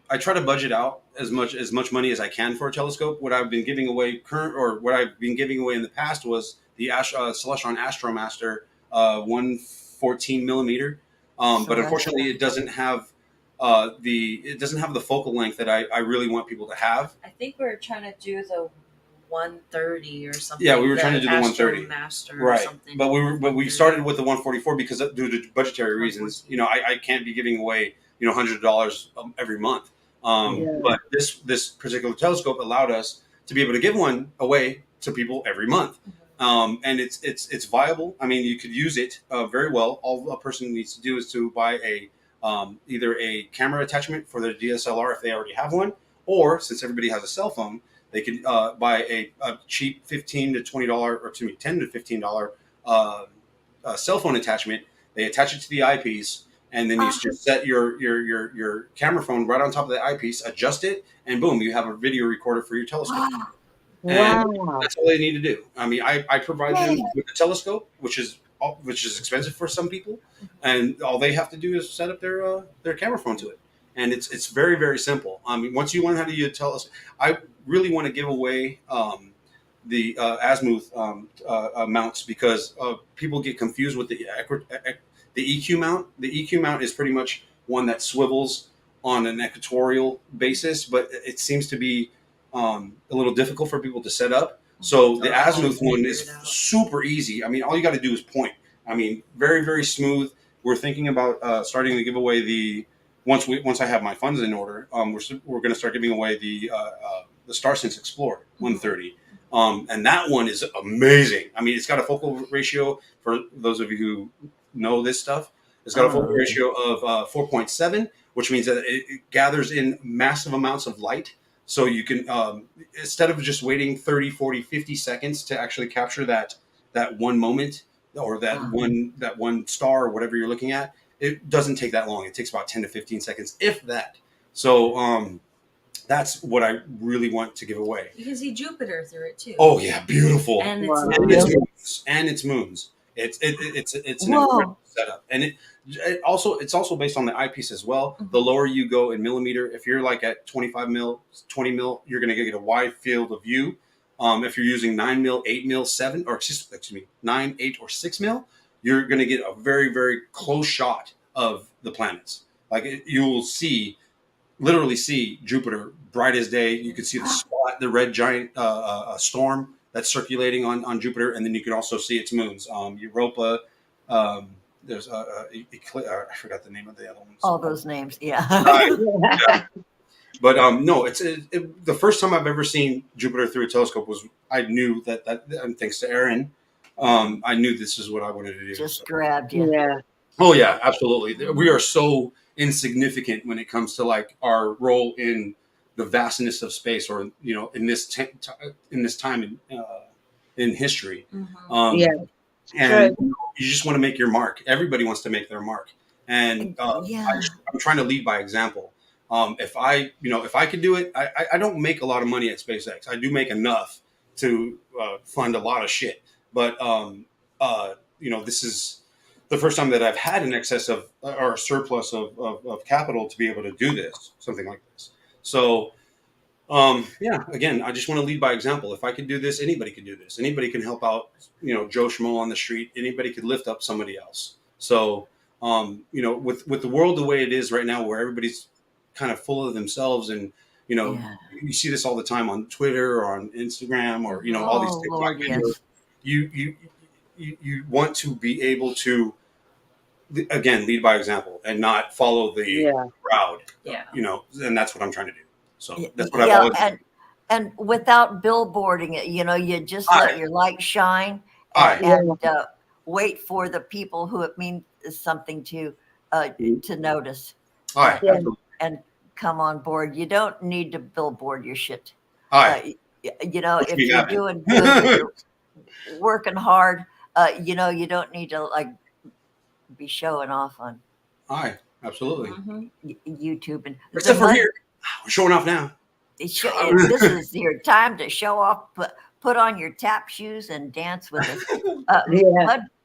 I try to budget out as much money as I can for a telescope. What I've been giving away what I've been giving away in the past was the Celestron Astromaster 114 millimeter. But unfortunately, it doesn't have the focal length that I really want people to have. I think we were trying to do the 130 or something. Yeah, we were trying to do the 130, Master right? Or something. But we started with the 144 because due to budgetary reasons, I can't be giving away $100 every month. But this particular telescope allowed us to be able to give one away to people every month, and it's viable. I mean, you could use it very well. All a person needs to do is to buy either a camera attachment for their DSLR if they already have one, or since everybody has a cell phone, they could buy a cheap $15 to $20 or to me $10 to $15 cell phone attachment. They attach it to the eyepiece. And then you just set your camera phone right on top of the eyepiece, adjust it, and boom, you have a video recorder for your telescope. And that's all they need to do. I mean, I provide them with a telescope, which is expensive for some people, and all they have to do is set up their camera phone to it, and it's very, very simple. I mean, once you learn how to use a telescope, I really want to give away the azimuth mounts because people get confused with the EQ mount. The EQ mount is pretty much one that swivels on an equatorial basis, but it seems to be a little difficult for people to set up. So the azimuth one is super easy. I mean, all you got to do is point. I mean, very, very smooth. We're thinking about starting to give away once I have my funds in order. We're going to start giving away the StarSense Explorer 130. And that one is amazing. I mean, it's got a focal ratio, for those of you who know this stuff. It's got a focal ratio of 4.7, which means that it gathers in massive amounts of light. So you can, instead of just waiting 30, 40, 50 seconds to actually capture that one moment or that one star or whatever you're looking at, it doesn't take that long. It takes about 10 to 15 seconds, if that. So that's what I really want to give away. You can see Jupiter through it too. Oh yeah, beautiful. And its moons. It's an incredible setup, and it's also based on the eyepiece as well. The lower you go in millimeter, if you're like at 25 mil, 20 mil, you're going to get a wide field of view. If you're using 9 mil, 8 mil, 7, or excuse me, 9, 8, or 6 mil, you're going to get a very, very close shot of the planets. Like you will literally see Jupiter bright as day. You can see the spot, the red giant storm that's circulating on Jupiter, and then you can also see its moons. Europa. There's I forgot the name of the other ones. All those names, yeah. Yeah. But no, the first time I've ever seen Jupiter through a telescope was I knew that and thanks to Aaron, I knew this is what I wanted to do. Just grabbed you. Yeah. Oh yeah, absolutely. We are so insignificant when it comes to like our role in the vastness of space, or in this time in history. And you just want to make your mark. Everybody wants to make their mark, and I'm trying to lead by example. If I could do it, I don't make a lot of money at SpaceX. I do make enough to fund a lot of shit, but this is the first time that I've had an excess of or a surplus of capital to be able to do something like this. So, again, I just want to lead by example. If I could do this, anybody could do this. Anybody can help out, Joe Schmo on the street. Anybody could lift up somebody else. So, with the world the way it is right now, where everybody's kind of full of themselves, and you see this all the time on Twitter or on Instagram or all these TikTok videos. You want to be able to, again, lead by example and not follow the crowd. Yeah. And that's what I'm trying to do. So that's what I've always done. And without billboarding it, you just let your light shine and wait for the people who it means something to notice. And come on board. You don't need to billboard your shit. If you're doing good, if you're working hard, you don't need to like be showing off on Absolutely. YouTube and Except for here, we're showing off now. this is your time to show off. Put on your tap shoes and dance with us.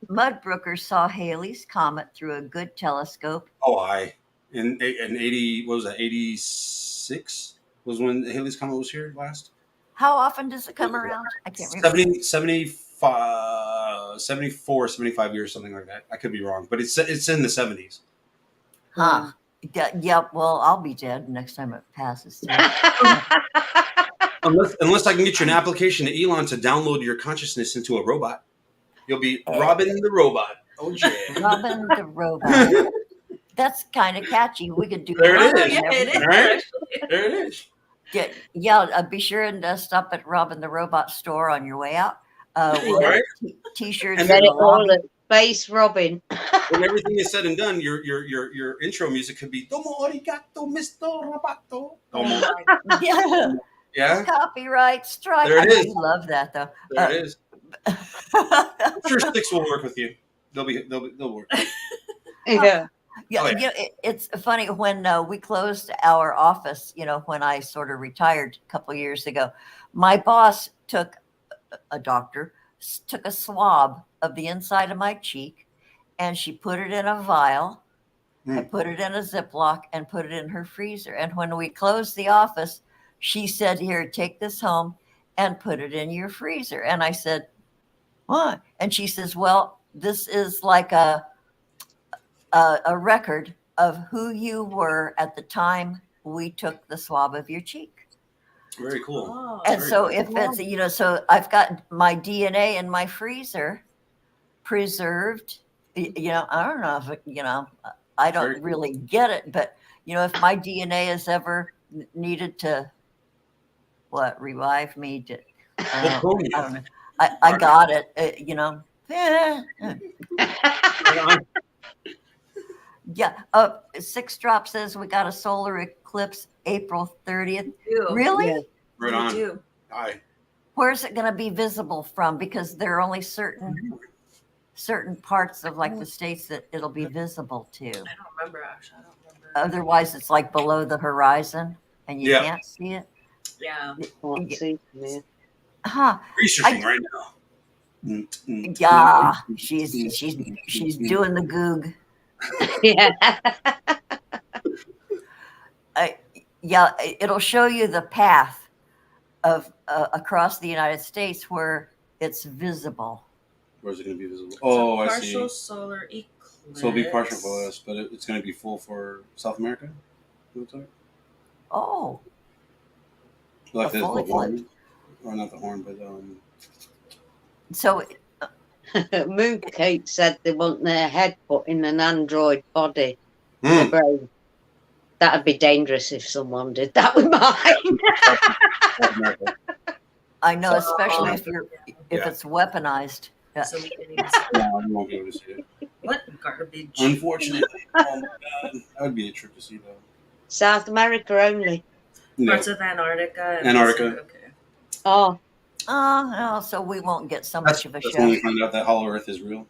Mudbrooker saw Halley's Comet through a good telescope. Oh, in 80, what was that? 86 was when Halley's Comet was here last. How often does it come around? I can't remember. 74, 75 years, something like that. I could be wrong, but it's in the 70s. Huh. Yeah, well, I'll be dead next time it passes through. Unless I can get you an application to Elon to download your consciousness into a robot. You'll be Robin the Robot. Oh, yeah. Robin the Robot. That's kind of catchy. We could do There that. it is. Yeah, it is. Right? There it is. Be sure and stop at Robin the Robot store on your way out. We'll Right. have t-shirts. And Let in it the lobby. all at Space Robin. When everything is said and done, your intro music could be Domo arigato, Mr. Roboto. Domo. Yeah. Yeah, Copyright strike. There it is. I love that though. there it is. I'm sure Sticks will work with you. They'll work. Yeah. Yeah, Oh, yeah. you know, it's funny when we closed our office, when I sort of retired a couple of years ago, my boss took a doctor, took a swab of the inside of my cheek and she put it in a vial and put it in a Ziploc and put it in her freezer. And when we closed the office, she said, "Here, take this home and put it in your freezer." And I said, "What?" And she says, "Well, this is like a record of who you were at the time we took the swab of your cheek." Very cool. Oh, And Very so cool. if it's, so I've got my DNA in my freezer preserved, I don't know if, I don't Very cool. really get it, but, if my DNA is ever needed to, revive me to, I don't know. I got it, Yeah. 6 Drop says we got a solar eclipse April 30th. do. Really? Yeah. Right We on. do. Aye. Where's it going to be visible from? Because there are only certain parts of like the states that it'll be visible to. I don't remember actually. I don't remember. Otherwise, it's like below the horizon and you Yeah. can't see it. Yeah. Can't see from here. Huh? Researching right now. Yeah. She's doing the goog. Yeah. Yeah. It'll show you the path of across the United States where it's visible. Where's it going to be visible? Oh, I see. Partial solar eclipse. So it'll be partial for us, but it's going to be full for South America? Looks like. Oh. Like A the full horn. eclipse. Or not the horn, but So Mooncake said they want their head put in an android body. Hmm. The brain. That'd be dangerous if someone did that with mine. South America. I know, So, especially if Yeah. it's weaponized. Yeah. So we can even No, we won't be able to see it. what garbage? Unfortunately. Oh my God. That would be a trip to see, though. South America only. No. Parts of Antarctica. And Antarctica. Pacific, okay. Oh, No, so we won't get so That's much of a when we show. find out that Hollow Earth is real.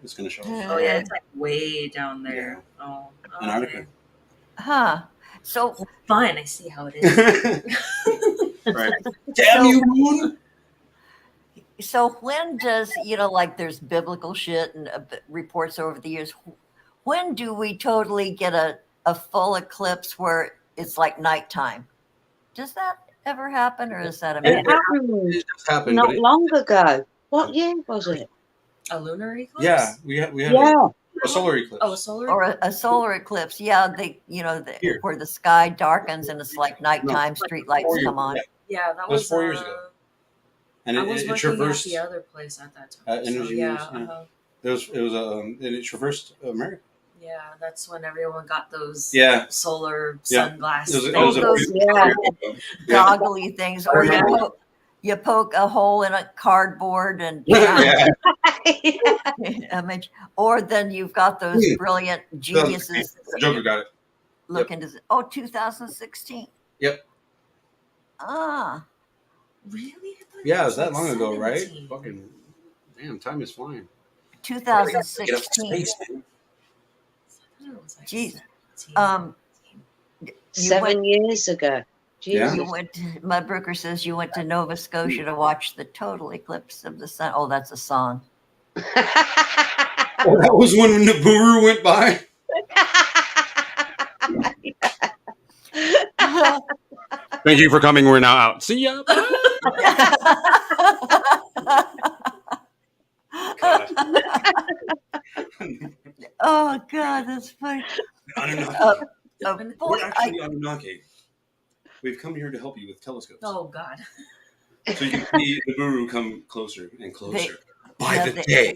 It's going to show us. Oh yeah, it's like way down there. Oh, okay. Antarctica. Huh. So Fine, I see how it is. Right. Damn you, Moon! So when does, like there's biblical shit and reports over the years, when do we totally get a full eclipse where it's like nighttime? Does that ever happen or is that a it myth? happened It just happened. not But long ago. What year was it? A lunar eclipse? yeah, we had Yeah. a solar eclipse. Oh, a solar Or a solar eclipse? Yeah, Here. where the sky darkens and it's like nighttime, street lights 4 years- come on. yeah. Yeah, that was was 4 years ago. And I it, was it working traversed. at the other place at that time. At so, Energy yeah, News, yeah. And it traversed America. yeah, that's when everyone got those Yeah. solar Yeah. sunglasses. It was a those- Yeah. Goggly things, or you poke a hole in a cardboard and yeah. image, or then you've got those brilliant geniuses Joker got it. look into 2016. Yep. Ah, Really? I thought Yeah, it it was that long ago, right? 17. Fucking damn, time is flying. 2016. Get up to space, man. I thought it was I Jeez. 17? You 7 years ago. Yeah. Jesus. You went. Mudbrooker says you went to Nova Scotia to watch the total eclipse of the sun. Oh, that's a song. Oh, that was when Nibiru went by. Thank you for coming. We're now out. See ya. Oh God, that's funny. Anunnaki. Boy, We're actually Anunnaki. We've come here to help you with telescopes. Oh God. So you can see the Nibiru come closer and closer. By yeah, the day,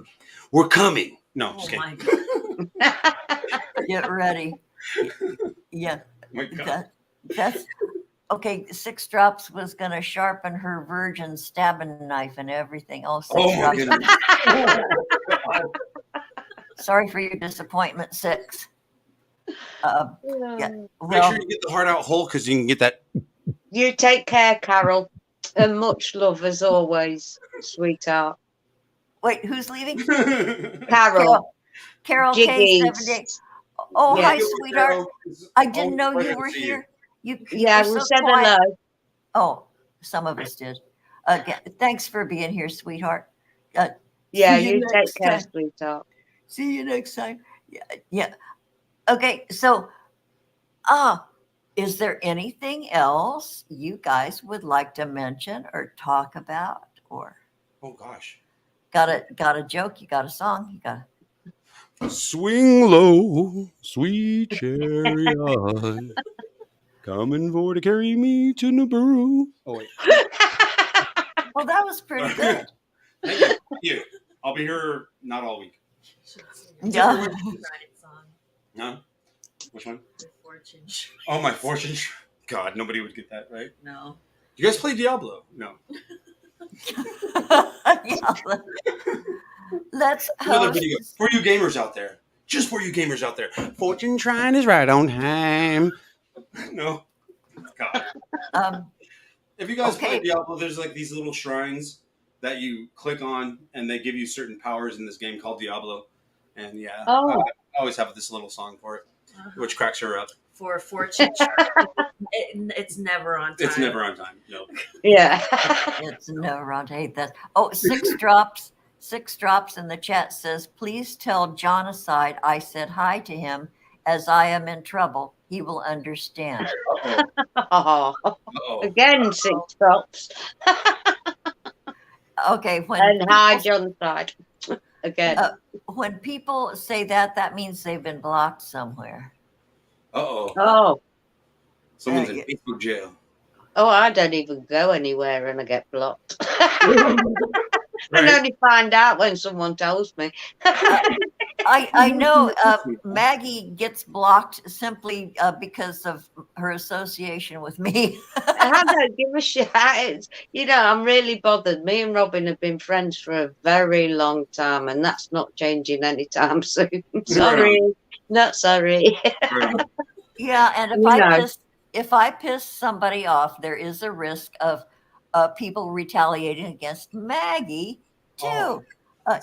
we're coming. No, Oh just kidding. my God. get ready. Yeah, My God. that's okay. Six Drops was gonna sharpen her virgin stabbing knife and everything. Oh, Six Oh my Drops. goodness. Sorry for your disappointment, Six. Yeah, Make well, sure you get the heart out whole because you can get that. You take care, Carol. And much love as always, sweetheart. wait, who's leaving? Carol. Carol Jiggies. K78. Oh, Yeah. hi, sweetheart. I didn't know you were here. You Yeah, were we so said quiet. hello. Oh, some of us did. Thanks for being here, sweetheart. Yeah, See you take next care, time. sweetheart. See you next time. Yeah. Okay, so is there anything else you guys would like to mention or talk about? Or Oh gosh. got a joke, you got a song, you got Swing low, sweet chariot, coming for to carry me to Nibiru. Oh wait. well, that was pretty good. Thank you. Thank you. I'll be here not all week. Yeah. Credit song. No? Which one? Your fortune. Oh, my fortune. God, nobody would get that, right? No. You guys play Diablo? No. Yeah, let's Another host. video for you gamers out there. Just for you gamers out there. Fortune trying is right on time. No. God. If you guys play Okay. Diablo, there's like these little shrines that you click on, and they give you certain powers in this game called Diablo. And yeah, Oh. I always have this little song for it, which cracks her up. For a fortune. It's never on time. It's never on time. No. Yeah. It's never on. Hate that. Oh, Six Drops. Six Drops in the chat says, please tell Jonocide I said hi to him as I am in trouble. He will understand. Uh-oh. Oh, Uh-oh. again, 6 drops. Okay, And hi, John side. Again. when people say that, that means they've been blocked somewhere. Uh-oh. Oh. Someone's in Facebook jail. Oh, I don't even go anywhere and I get blocked. Right. I only find out when someone tells me. I know Maggie gets blocked simply because of her association with me. I don't give a shit. I'm really bothered. Me and Robin have been friends for a very long time, and that's not changing anytime soon. Sorry, not sorry. Yeah, and if I piss somebody off, there is a risk of people retaliating against Maggie too. Oh.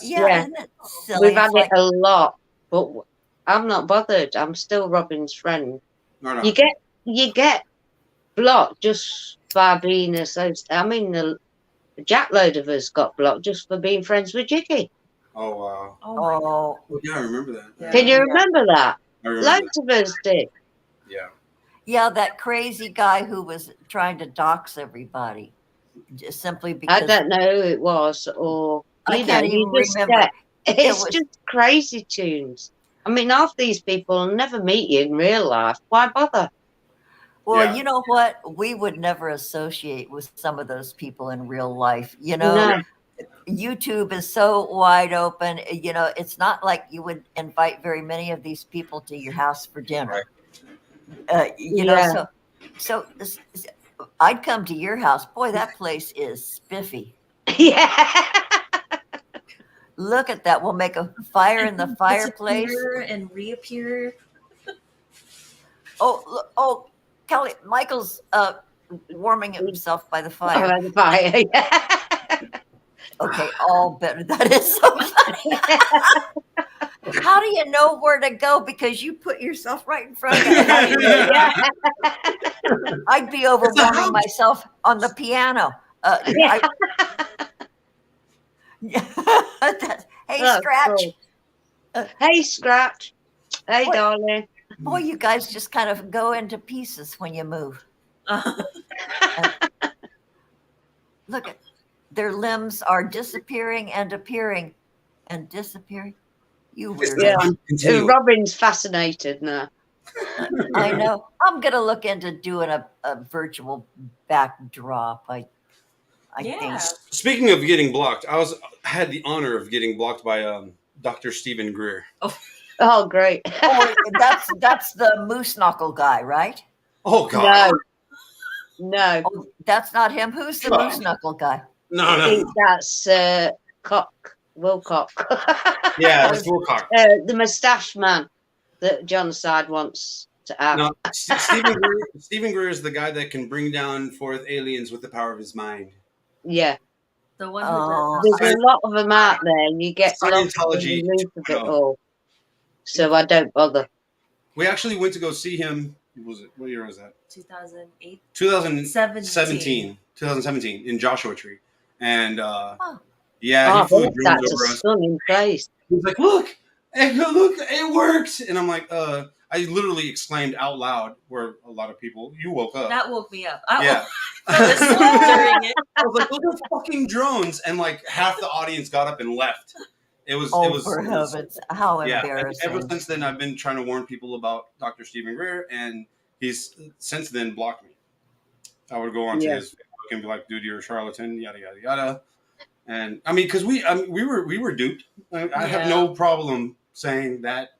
Yeah, isn't it silly? We've had it a lot, but I'm not bothered. I'm still Robin's friend. No. You get blocked just by being associated. I mean, a jackload of us got blocked just for being friends with Jiggy. Oh, wow. Oh, Yeah, I remember that. Yeah. Can you remember that? I remember Loads of us did. Yeah. yeah, that crazy guy who was trying to dox everybody, just simply because I don't know who it was, or I can't even remember. It's just crazy tunes. I mean, half these people will never meet you in real life. Why bother? Well, Yeah. you know what? We would never associate with some of those people in real life. You know, No. YouTube is so wide open. You know, it's not like you would invite very many of these people to your house for dinner. You know, so I'd come to your house. Boy, that place is spiffy. Yeah. Look at that. We'll make a fire in the fireplace. Disappear and reappear. Oh, Kelly, Michael's warming himself by the fire. By the fire. Yeah. Okay, all better. That is so funny. How do you know where to go? Because you put yourself right in front of it. I'd be overwhelming myself on the piano. Hey, Oh, Scratch. cool. Hey, Scratch. Hey, What? darling. Boy, you guys just kind of go into pieces when you move. Look at their limbs are disappearing and appearing and disappearing. You weirdo. Yeah. Robin's fascinated now. I know. I'm gonna look into doing a virtual backdrop. I think. Speaking of getting blocked, I had the honor of getting blocked by Dr. Stephen Greer. Oh, great. Oh, that's the moose knuckle guy, right? Oh God. No. Oh, that's not him. Who's the moose knuckle guy? No. That's Wilcock. Yeah, that's Wilcock. The moustache man that John Side wants to have. No, Stephen Greer is the guy that can bring down forth aliens with the power of his mind. Yeah. The one who there's a lot of them out there, and you get lost and you lose a bit all. So I don't bother. We actually went to go see him. What year was that? 2008. 2017 in Joshua Tree, and he flew drones that's over a us. stunning place. He was like, "Look, it worked!" And I'm like, I literally exclaimed out loud, where a lot of people, you woke up. That woke me up. Yeah. I during it. I was like, "Look at fucking drones!" And like half the audience got up and left. It was for heavens, how embarrassing. Ever since then, I've been trying to warn people about Dr. Stephen Greer, and he's since then blocked me. I would go onto his Facebook and be like, "Dude, you're a charlatan," yada yada yada. And I mean, because we were duped. I have no problem saying that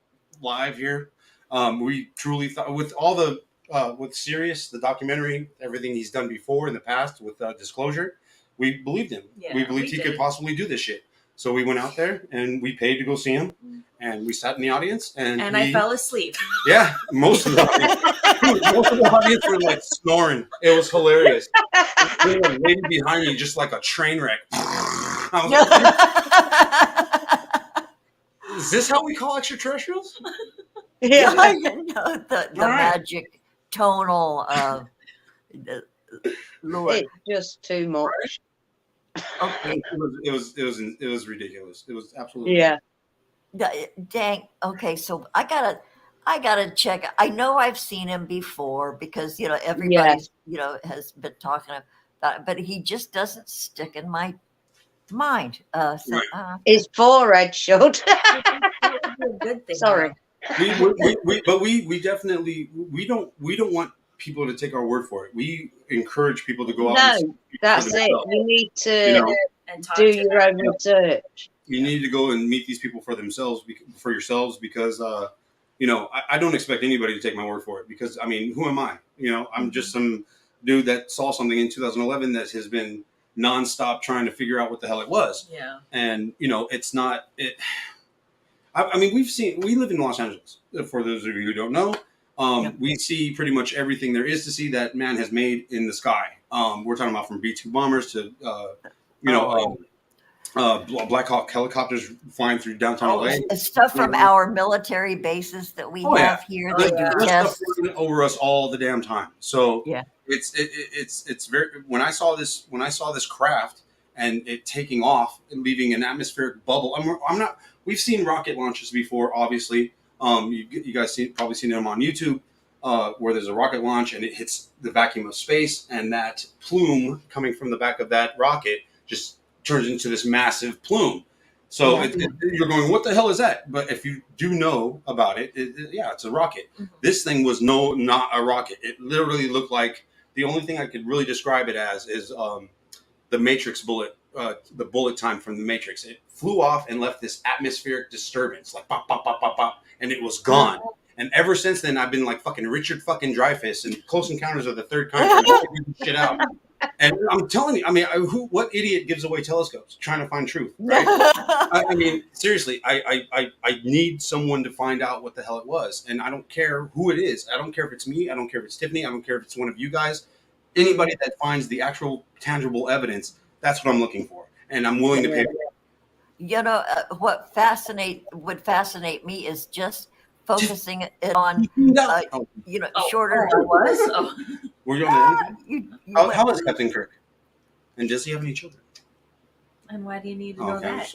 live here. We truly thought with all the with Sirius, the documentary, everything he's done before in the past with Disclosure, we believed him. Yeah, we believed he could possibly do this shit. So we went out there and we paid to go see him, and we sat in the audience and I fell asleep. Yeah, most of the audience were like snoring. It was hilarious. There was a lady behind me, just like a train wreck. I was like, is this how we call extraterrestrials? Yeah, the magic tonal. It's just too much. Okay. It was ridiculous. It was absolutely dang. Okay, so I gotta check. I know I've seen him before because everybody's has been talking about it, but he just doesn't stick in my mind. His forehead should. Good thing. Sorry. We definitely don't want people to take our word for it. We encourage people to go out. No, that's it. You need to do your own research. You need to go and meet these people for yourselves, because I don't expect anybody to take my word for it, because I mean, who am I? I'm just some dude that saw something in 2011 that has been nonstop trying to figure out what the hell it was. Yeah. And it's not it. I mean, we live in Los Angeles. For those of you who don't know. We see pretty much everything there is to see that man has made in the sky. We're talking about from B-2 bombers to, Black Hawk helicopters flying through downtown LA. Stuff from our military bases that we have here. Stuff over us all the damn time. So it's very. When I saw this craft and it taking off and leaving an atmospheric bubble. I'm not. We've seen rocket launches before, obviously. You guys probably seen them on YouTube, where there's a rocket launch and it hits the vacuum of space, and that plume coming from the back of that rocket just turns into this massive plume. So you're going, what the hell is that? But if you do know about it, it's a rocket. Mm-hmm. This thing was not a rocket. It literally looked like, the only thing I could really describe it as is the Matrix bullet, the bullet time from the Matrix. It flew off and left this atmospheric disturbance, like pop, pop, pop, pop, pop, and it was gone. And ever since then, I've been like fucking Richard fucking Dreyfuss and Close Encounters of the Third Kind, shit out. And I'm telling you, I mean, what idiot gives away telescopes trying to find truth? Right? I mean, seriously, I need someone to find out what the hell it was, and I don't care who it is. I don't care if it's me. I don't care if it's Tiffany. I don't care if it's one of you guys. Anybody that finds the actual tangible evidence, that's what I'm looking for, and I'm willing to pay for it. what would fascinate me is just focusing it on, No. shorter. I was. Oh. Were you on anything? You How went- is Captain Kirk? And does he have any children? And why do you need to know that?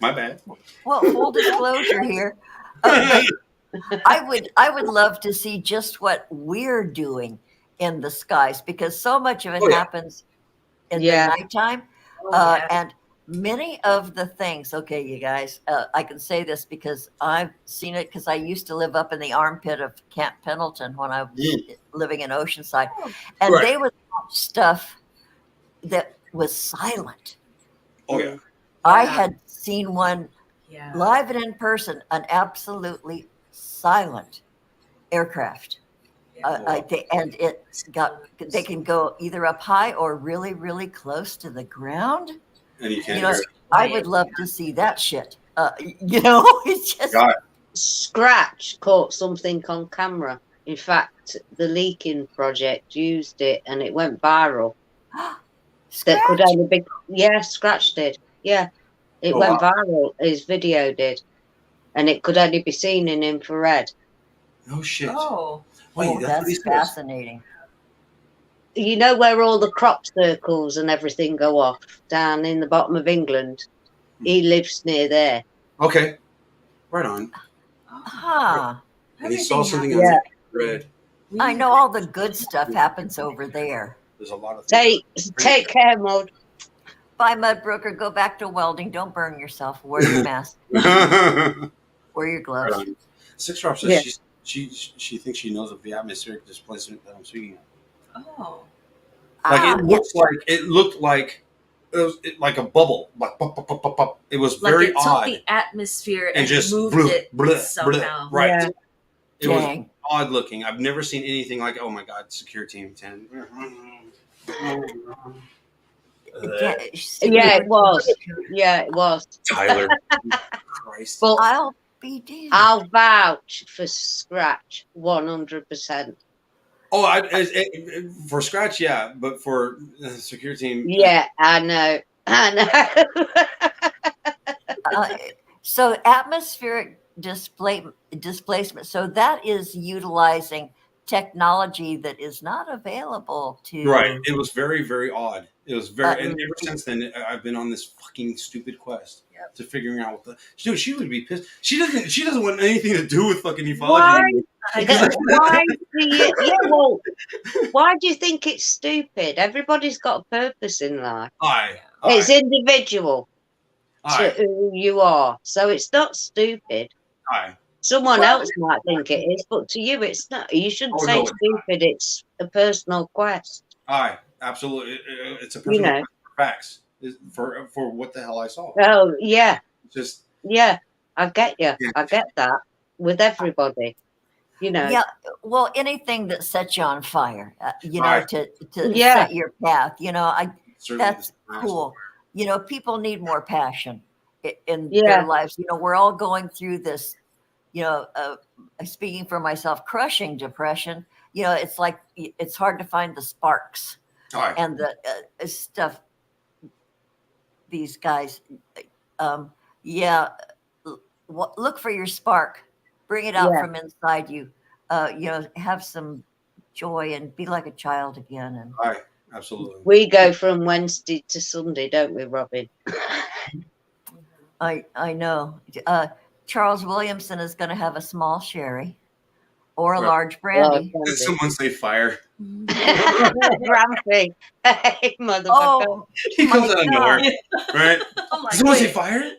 My bad. Well, full disclosure here. But I would love to see just what we're doing in the skies, because so much of it happens in Yeah. the nighttime. Oh, yeah. And many of the things, okay, you guys, I can say this because I've seen it, because I used to live up in the armpit of Camp Pendleton when I was living in Oceanside. And Right. they would watch stuff that was silent. Oh yeah. I Yeah. had seen one Yeah. live and in person, an absolutely silent aircraft. And they can go either up high or really, really close to the ground. And you can't You know, hear it. I would love to see that shit. It's just God. Scratch caught something on camera. In fact, the Leaking Project used it and it went viral. That could scratch. only be, Scratch did. Yeah, it Oh, went wow. viral. His video did. And it could only be seen in infrared. No shit. Oh. Wait, that's what he That's says. fascinating. You know where all the crop circles and everything go off? Down in the bottom of England. He lives near there. Okay. Right on. Huh. And he saw something on Yeah. red. I know all the good stuff happens over there. There's a lot of things. Take care, Maud. Bye, Mudbrooker. Go back to welding. Don't burn yourself. Wear your mask. Right Wear your gloves. on. Six Drop says Yeah. she thinks she knows of the atmospheric displacement that I'm speaking of. Oh. Like Ah, it looked like it was like a bubble. Like pop, pop, pop, pop, pop. It was Like very it took odd the atmosphere and just moved bleh, it bleh, bleh. somehow. Right. Yeah. It was dang. odd looking. I've never seen anything like. Oh my god, Secure Team 10. Yeah, it was. Yeah, it was. Tyler. Christ. But I'll be damned. I'll vouch for Scratch 100%. Oh, for Scratch, yeah, but for Secure Team, Yeah, I know. So atmospheric displacement. So that is utilizing technology that is not available to. right. It was very, very odd. It was very, and Mm. ever since then, I've been on this fucking stupid quest Yep. to figuring out what the dude. She would be pissed. She doesn't want anything to do with fucking Why? ufology. Why do you? Yeah, well, why do you think it's stupid? Everybody's got a purpose in life. It's individual to who you are, so it's not stupid. Someone else might think it is, but to you, it's not. You shouldn't say no, it's not. stupid. It's a personal quest. Absolutely. It's a You personal know. facts for what the hell I saw. Oh yeah, Just yeah. I get you. Yeah. I get that with everybody. You know. Yeah, well, anything that sets you on fire, Right. to Yeah. set your path, certainly that's just- cool. People need more passion in Yeah. their lives. We're all going through this, speaking for myself, crushing depression. It's like it's hard to find the sparks All right. and the stuff. These guys, look for your spark, bring it out Yeah. from inside you. Have some joy and be like a child again. And All right. Absolutely. We go from Wednesday to Sunday, don't we, Robin? I know. Charles Williamson is going to have a small sherry or a Right. large brandy. Oh, Did someone say fire? Rampy. Hey, motherfucker. Oh, He comes out of nowhere, right? I'm like, Did someone say wait. fire?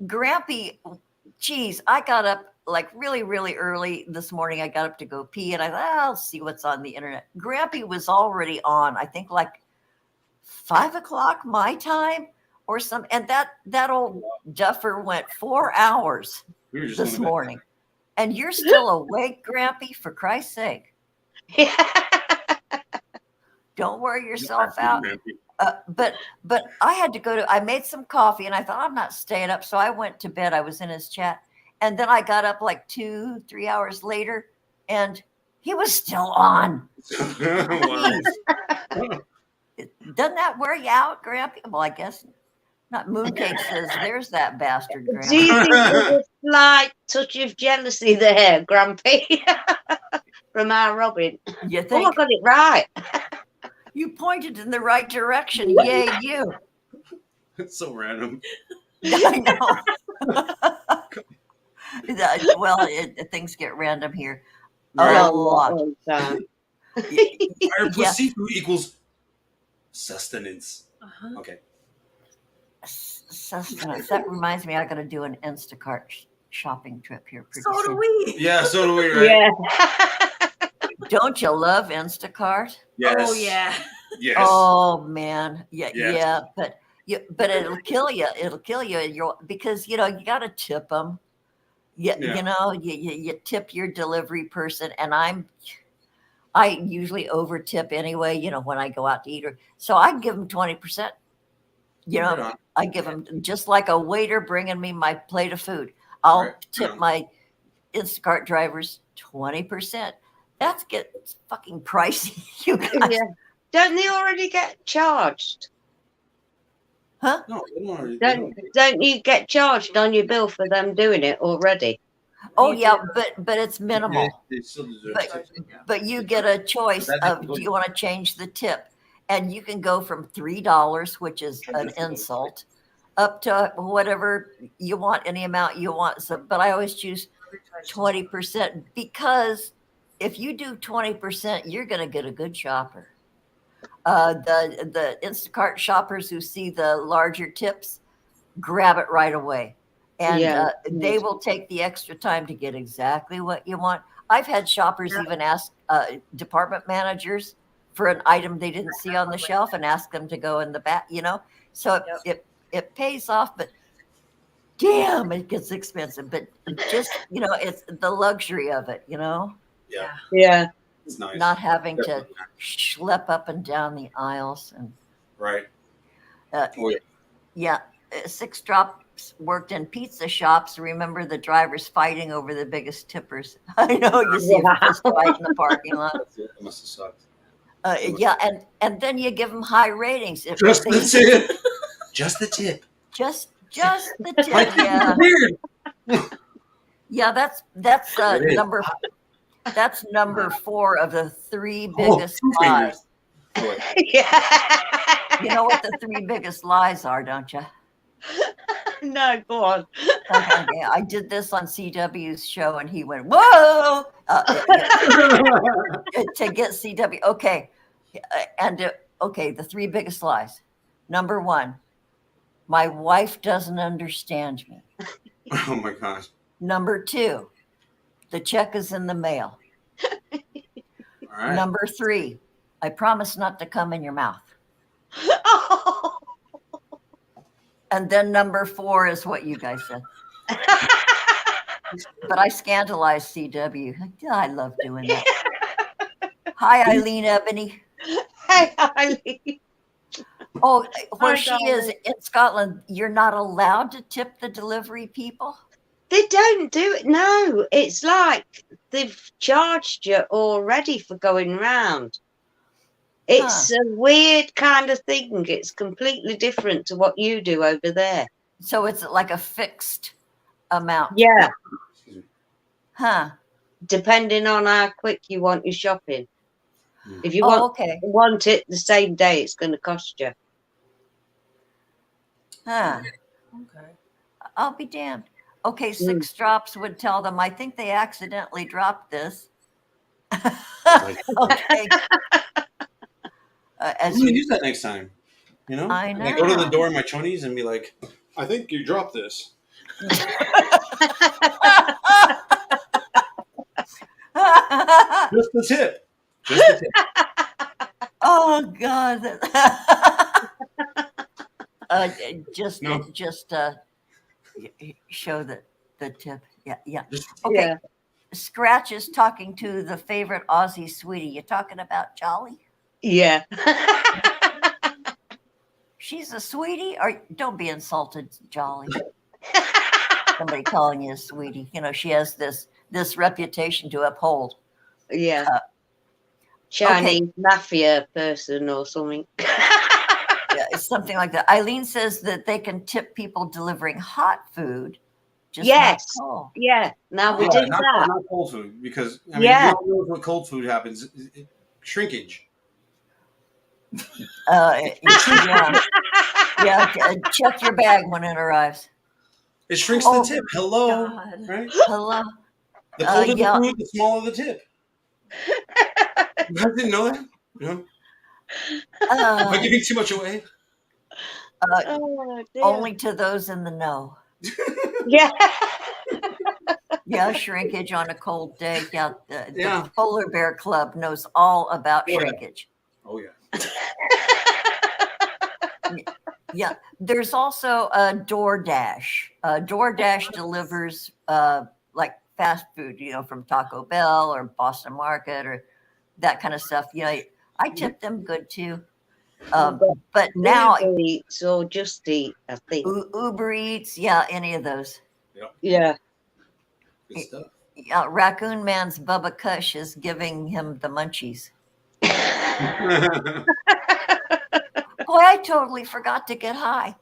Grampy, geez, I got up like really, really early this morning. I got up to go pee, and I thought, I'll see what's on the internet. Grampy was already on, I think, like 5 o'clock my time or some. And that old duffer went 4 hours We were just this going to bed. morning. And you're still awake, Grampy, for Christ's sake. Don't wear yourself out. But I had to I made some coffee, and I thought, I'm not staying up. So I went to bed. I was in his chat. And then I got up like 2-3 hours later, and he was still on. Wow. Doesn't that wear you out, Grampy? Well, I guess not. Mooncake says, "There's that bastard, Do Grampy." you think there's a slight touch of jealousy there, Grampy? From our Robin. You Oh, I think got it right. you pointed in the right direction? Yay, you! It's so random. I know. Well, things get random here. Right. A lot. all the time. Fire plus Yeah. seafood equals sustenance. Uh-huh. Okay. Sustenance. That reminds me, I got to do an Instacart shopping trip here pretty So do soon. we. Yeah, so do we, right? Yeah. Don't you love Instacart? Yes. Oh yeah. Yes. Oh man, yeah, Yes. yeah, but it'll kill you. It'll kill you. Because you got to tip them. Yeah. You tip your delivery person, and I usually over tip anyway. When I go out to eat, so I give them 20%. Right on. I give them just like a waiter bringing me my plate of food. I'll Right. tip my Instacart drivers 20%. That gets fucking pricey, you guys. Yeah. Don't they already get charged? Huh? No, they don't already- Don't you get charged on your bill for them doing it already? Oh You yeah, do. but it's minimal. They still deserve But- tips. But you get a choice That's of good. do you want to change the tip, and you can go from $3, which is an insult, up to whatever you want, any amount you want. So, but I always choose 20% because if you do 20%, you're going to get a good shopper. The Instacart shoppers who see the larger tips grab it right away, and Yeah. they will take the extra time to get exactly what you want. I've had shoppers even ask department managers for an item they didn't see on the shelf and ask them to go in the back. So it pays off, but damn, it gets expensive. But just it's the luxury of it. Yeah, Yeah. it's nice. Not having to Definitely. schlep up and down the aisles and Right. uh, Oh, yeah. yeah. Six Drops worked in pizza shops. Remember the drivers fighting over the biggest tippers? I know you see a fist fight in the parking lot. That's it. That must have sucked. Yeah, and then you give them high ratings. If Just they- the tip. Just the tip. just the tip. Like, Yeah, weird. yeah. That's It is. number. That's number 4 of the 3 Oh, biggest 2 lies. fingers. Boy. Yeah. You know what the 3 biggest lies are, don't you? No, go on. Yeah, I did this on CW's show, and he went, "Whoa!" To get CW. Okay, okay. The 3 biggest lies. Number 1, my wife doesn't understand me. Oh my gosh. Number 2, the check is in the mail. All right. Number 3, I promise not to come in your mouth. Oh. And then number 4 is what you guys said. But I scandalized CW. I love doing that. Hi, Eileen Ebony. Hey, Eileen. Oh, where Hi, she is darling. in Scotland, you're not allowed to tip the delivery people? They don't do it. No, it's like they've charged you already for going round. It's a weird kind of thing. It's completely different to what you do over there. So it's like a fixed amount. Yeah, Huh. depending on how quick you want your shopping. If you Oh, okay. want it the same day, it's going to cost you. Huh. Okay. I'll be damned. Okay, 6 Drops would tell them, I think they accidentally dropped this. Okay. I'm gonna use that next time. I Like, go to the know. door in my chonies and be like, I think you dropped this. Just the tip. Just the tip. Oh God. Just No. show the tip. Yeah. Just, Okay. Yeah. Scratch is talking to the favorite Aussie sweetie. You talking about Jolly? Yeah. She's a sweetie? Or don't be insulted, Jolly. Somebody calling you a sweetie. She has this reputation to uphold. Yeah. Chinese mafia person or something. Yeah, it's something like that. Eileen says that they can tip people delivering hot food, just Yes. not cold. Yeah. Now we Yeah, did not, that. not cold food, because I mean, Yeah. we all know what cold food happens. Shrinkage. Yeah, check your bag when it arrives. It shrinks Oh, the tip. Hello, God. right? Hello. The colder Yeah. the food, the smaller the tip. You guys didn't know that? No. Am I giving too much away? Oh, dear. Only to those in the know. Yeah. Yeah, shrinkage on a cold day. Yeah, the Yeah. Polar Bear Club knows all about Oh, yeah. shrinkage. Oh yeah. Yeah, there's also a DoorDash. DoorDash delivers like fast food, from Taco Bell or Boston Market or that kind of stuff. I tip them good too. But now Uber Eats or Just Eat, I think. Uber Eats, yeah, any of those. Yeah. Good stuff. Yeah, Raccoon Man's Bubba Kush is giving him the munchies. Boy, I totally forgot to get high.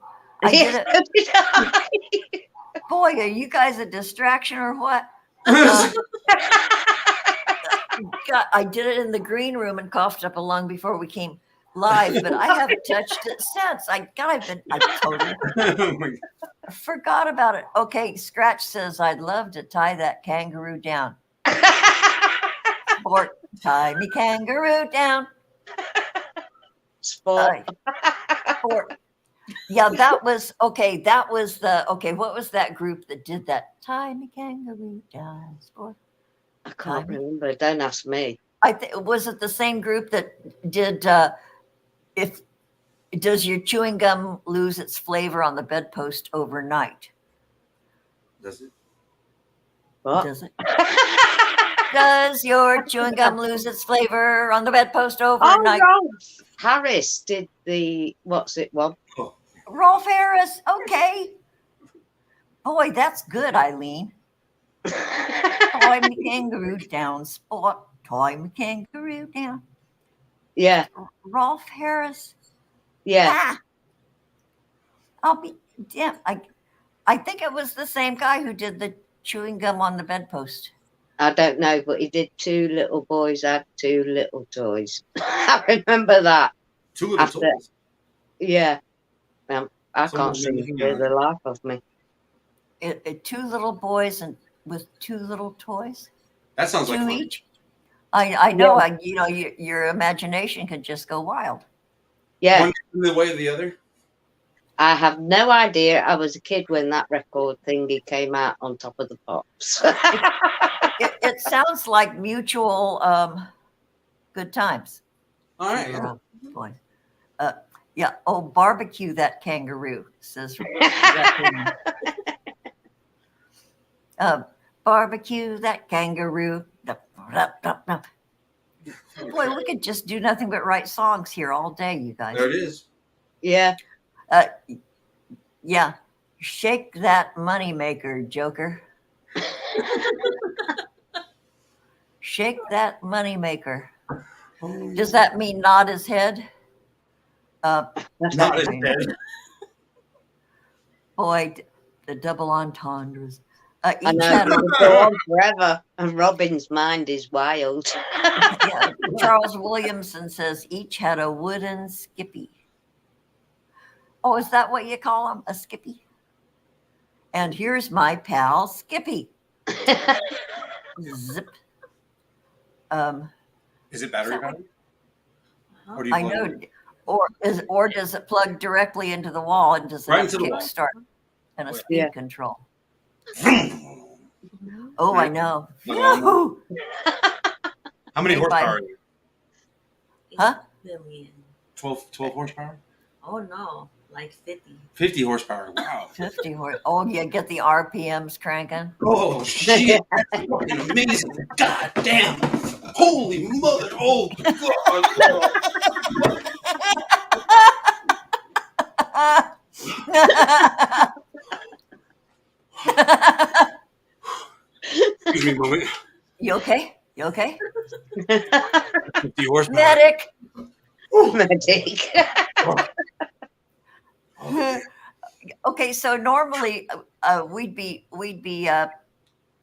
I did it. Boy, are you guys a distraction or what? I did it in the green room and coughed up a lung before we came live, but I haven't touched it since. I totally Oh my God. forgot about it. Okay, Scratch says I'd love to tie that kangaroo down. Sport, tie me kangaroo down. Sport. Sport. Yeah, that was okay. That was what was that group that did that? Tie me kangaroo down. Sport. I can't remember. Don't ask me. Was it the same group that did if does your chewing gum lose its flavor on the bedpost overnight? Does it? What? Does it? Does your chewing gum lose its flavor on the bedpost Oh, overnight? Rolf Harris did the what's it one? Oh. Rolf Harris. Okay. Boy, that's good, Eileen. Toy me kangaroo down, sport. Toy me kangaroo down. Yeah. Rolf Harris. Yeah. Ah, I'll be damn. I think it was the same guy who did the chewing gum on the bedpost. I don't know, but he did Two Little Boys Had Two Little Toys. I remember that. Two little After- toys. Yeah. I Someone can't see made me for the life of me. Two little boys and with two little toys. That sounds like Two fun. each. I know. Yeah. Your imagination could just go wild. Yeah. One in the way of the other. I have no idea. I was a kid when that record thingy came out on Top of the Pops. It sounds like mutual good times. All right. Yeah. Boys. Yeah. Oh, barbecue that kangaroo, says. Barbecue that kangaroo. Boy, we could just do nothing but write songs here all day, you guys. There it is. Yeah. Yeah. Shake that moneymaker, Joker. Shake that moneymaker. Does that mean nod his head? Not his head. Boy, the double entendres. I Each know, had it will go on forever. And Robin's mind is wild. yeah, Charles Williamson says each had a wooden skippy. Oh, is that what you call them? A skippy? And here's my pal Skippy. Zip. Is it battery powered? Or do you I plug know. it Or does it plug directly into the wall and does it Right have into the wall. kickstart and a Oh, speed yeah. control? in? Oh, I Right. know. Like, Yahoo! How many Made by- horsepower? Are you? Huh? 8 billion. 12 horsepower? Oh no, like 50. 50 horsepower. Wow. 50 horse. Oh, yeah, get the RPMs cranking. Oh, shit. That's fucking amazing. God damn. Holy mother. Oh, God. Excuse me a moment. You okay? You okay? 50 horsepower. Medic. Medic. Okay, so normally we'd be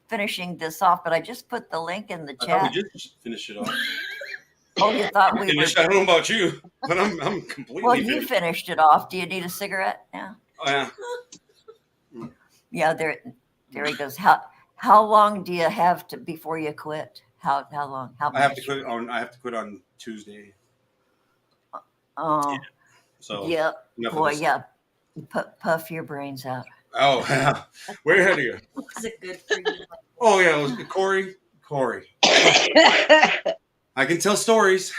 finishing this off, but I just put the link in the I thought we chat. just finished it off. Oh, you thought we were? Finished. I don't know about you, but I'm completely Well, you finished. finished it off. Do you need a cigarette now? Oh, yeah. Yeah, there he goes. How long do you have to before you quit? How long? How I have to much? quit on. I have to quit on Tuesday. Oh, So yeah, enough of boy, this. yeah. Puff your brains out. Oh, yeah. Way ahead of you. Was it good for you? Oh yeah, it was Corey. I can tell stories.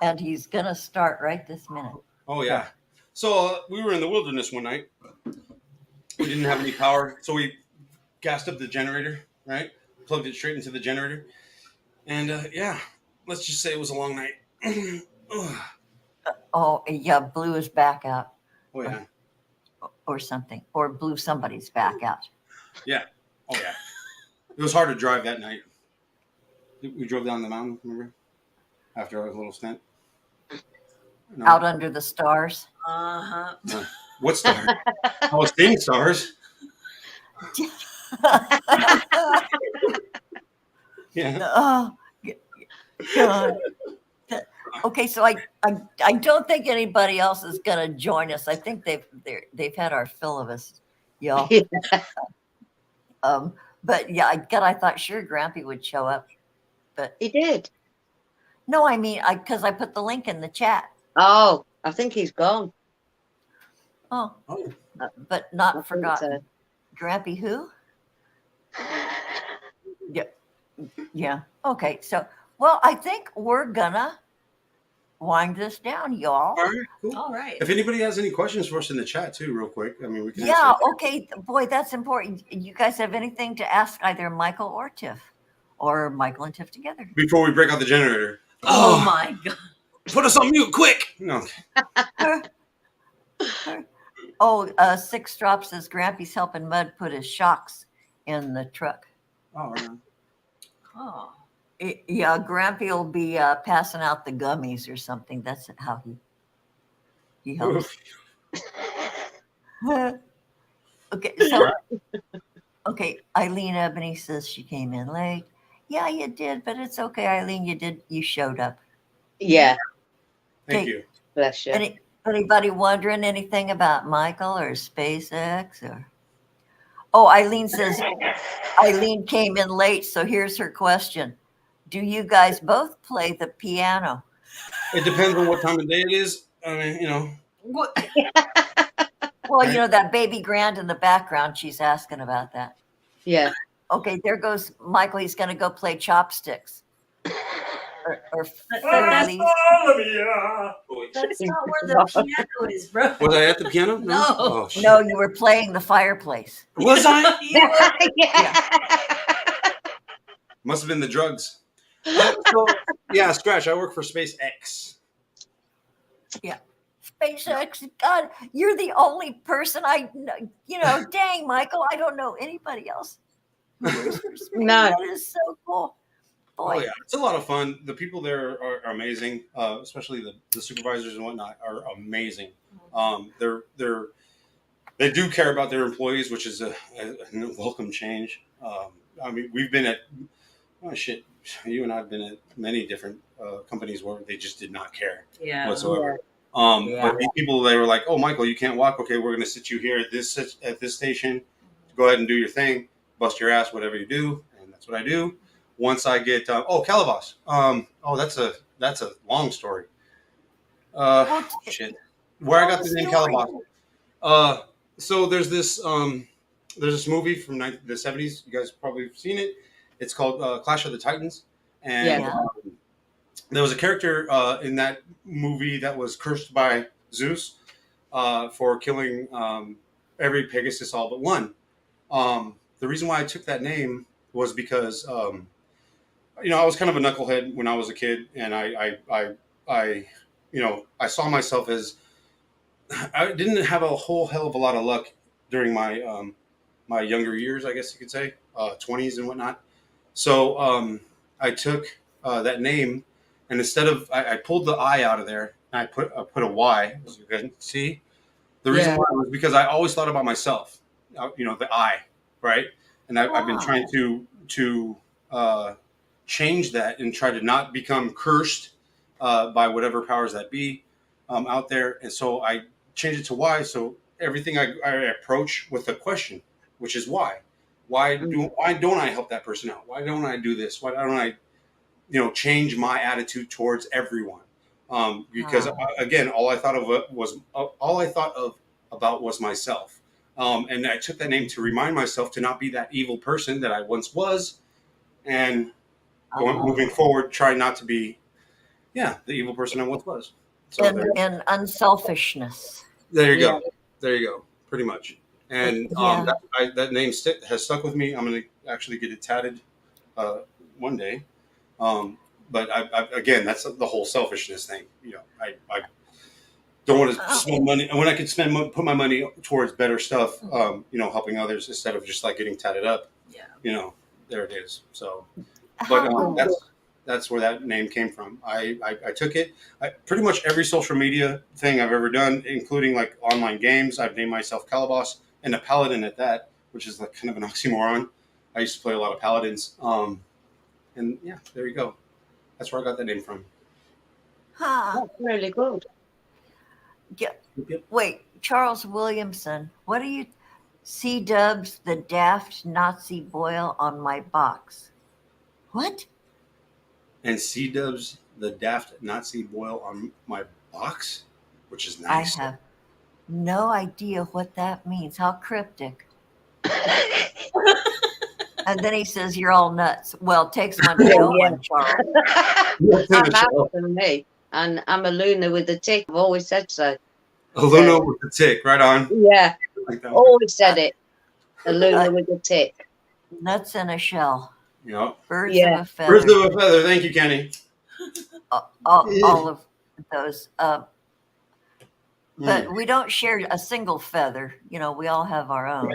And he's gonna start right this minute. Oh yeah. So we were in the wilderness one night. We didn't have any power, so we gassed up the generator. Right, plugged it straight into the generator, and yeah, let's just say it was a long night. Oh, yeah, blew his back out Oh yeah. or something, or blew somebody's back out. Yeah. Oh yeah. It was hard to drive that night. We drove down the mountain, remember? After our little stint. No. Out under the stars. Uh-huh. What stars? I was seeing stars. Yeah. Oh, God. Okay, so I don't think anybody else is gonna join us. I think they've had our fill of us, y'all. But yeah, I thought sure Grampy would show up, but He did. no, I mean, because I put the link in the chat. Oh, I think he's gone. Oh, Oh. but I not think forgotten. Grampy who? Yeah. Okay. So, well, I think we're gonna wind this down, y'all. All right, cool. All right. If anybody has any questions for us in the chat too, real quick, I mean, we can. Yeah. answer. Okay. Boy, that's important. You guys have anything to ask either Michael or Tiff, or Michael and Tiff together? Before we break out the generator. Oh my God. Put us on mute, quick! No. Oh, Six Drop says Grampy's helping Mud put his shocks in the truck. Oh, yeah. Oh. Yeah, Grampy will be passing out the gummies or something. That's how he helps. Okay, so okay, Eileen Ebony says she came in late. Yeah, you did, but it's okay, Eileen. You showed up. Yeah, Thank Okay. you. bless you. Anybody wondering anything about Michael or SpaceX or? Oh, Eileen says Eileen came in late, so here's her question: do you guys both play the piano? It depends on what time of day it is. I mean, you know. What? Well, you know that baby Grand in the background. She's asking about that. Yeah. Okay, there goes Michael. He's going to go play chopsticks. Or That's fiddlies. That's not where the piano is, bro. Was I at the piano? No. Oh, shit. No, you were playing the fireplace. Was I? Yeah. Must have been the drugs. Yeah, Scratch. I work for SpaceX. SpaceX, God, you're the only person I know. Dang, Michael, I don't know anybody else who works for space. No. That is so cool. Boy, Oh yeah, it's a lot of fun. The people there are amazing, especially the supervisors and whatnot are amazing. They do care about their employees, which is a welcome change. I mean, we've been at you and I have been at many different companies where they just did not care whatsoever. But these people, they were like, "Oh, Michael, you can't walk. Okay, we're going to sit you here at this station. Go ahead and do your thing, bust your ass, whatever you do." And that's what I do. Once I get Calybos. That's a long story. Shit. Where I got the name Calybos. So there's this movie from the 70s. You guys probably have seen it. It's called Clash of the Titans. And there was a character in that movie that was cursed by Zeus for killing every Pegasus all but one. The reason why I took that name was because I was kind of a knucklehead when I was a kid, and I saw myself as I didn't have a whole hell of a lot of luck during my my younger years, I guess you could say, 20s and whatnot. So I took that name, and instead of I pulled the I out of there, and I put a Y, as you can see. The reason why was because I always thought about myself, the I, right? And I've been trying to change that and try to not become cursed by whatever powers that be out there. And so I changed it to why. So everything I approach with a question, which is why. Why don't I help that person out? Why don't I do this? Why don't I, change my attitude towards everyone? Because again, all I thought of about was myself. And I took that name to remind myself to not be that evil person that I once was, and moving forward, try not to be, the evil person I once was. So and unselfishness. there you go. There you go. Pretty much. And that name has stuck with me. I'm going to actually get it tatted one day. But again, that's the whole selfishness thing. I don't want to spend money when I could put my money towards better stuff. Helping others instead of just like getting tatted up. Yeah. There it is. So, but that's where that name came from. I took it. Pretty much every social media thing I've ever done, including like online games, I've named myself Calybos and a paladin at that, which is like kind of an oxymoron. I used to play a lot of paladins. And yeah, there you go. That's where I got that name from. That's really good. Yeah. Wait, Charles Williamson, what do you see dubs the daft Nazi boil on my box? What? And C-dubs the daft Nazi boil on my box, which is nice. I have no idea what that means. How cryptic. And then he says, "You're all nuts." Well, it takes one to know one, Charles. That's for me. And I'm a Luna with a tick. I've always said so. A Luna with a tick, right on. Yeah, Like that. always said it. A Luna with a tick. Nuts in a shell. Yep. Birds of a feather. Birds of a feather. Thank you, Kenny. All of those. But we don't share a single feather. We all have our own.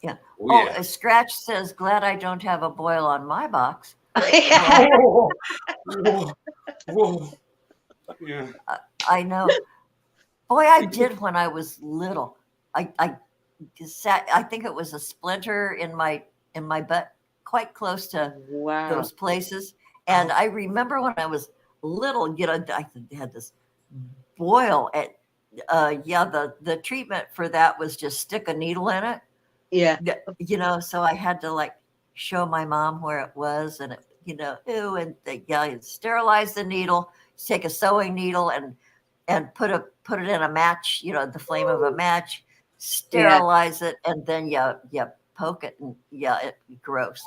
Yeah. Scratch says, "Glad I don't have a boil on my box." Whoa. Yeah. I know. Boy, I did when I was little. I think it was a splinter in my butt, quite close to those places. And I remember when I was little, I had this boil at the treatment for that was just stick a needle in it. Yeah. So I had to like show my mom where it was, and and sterilize the needle, take a sewing needle and put it in a match, the flame of a match, sterilize it, and then you poke it, and it's gross.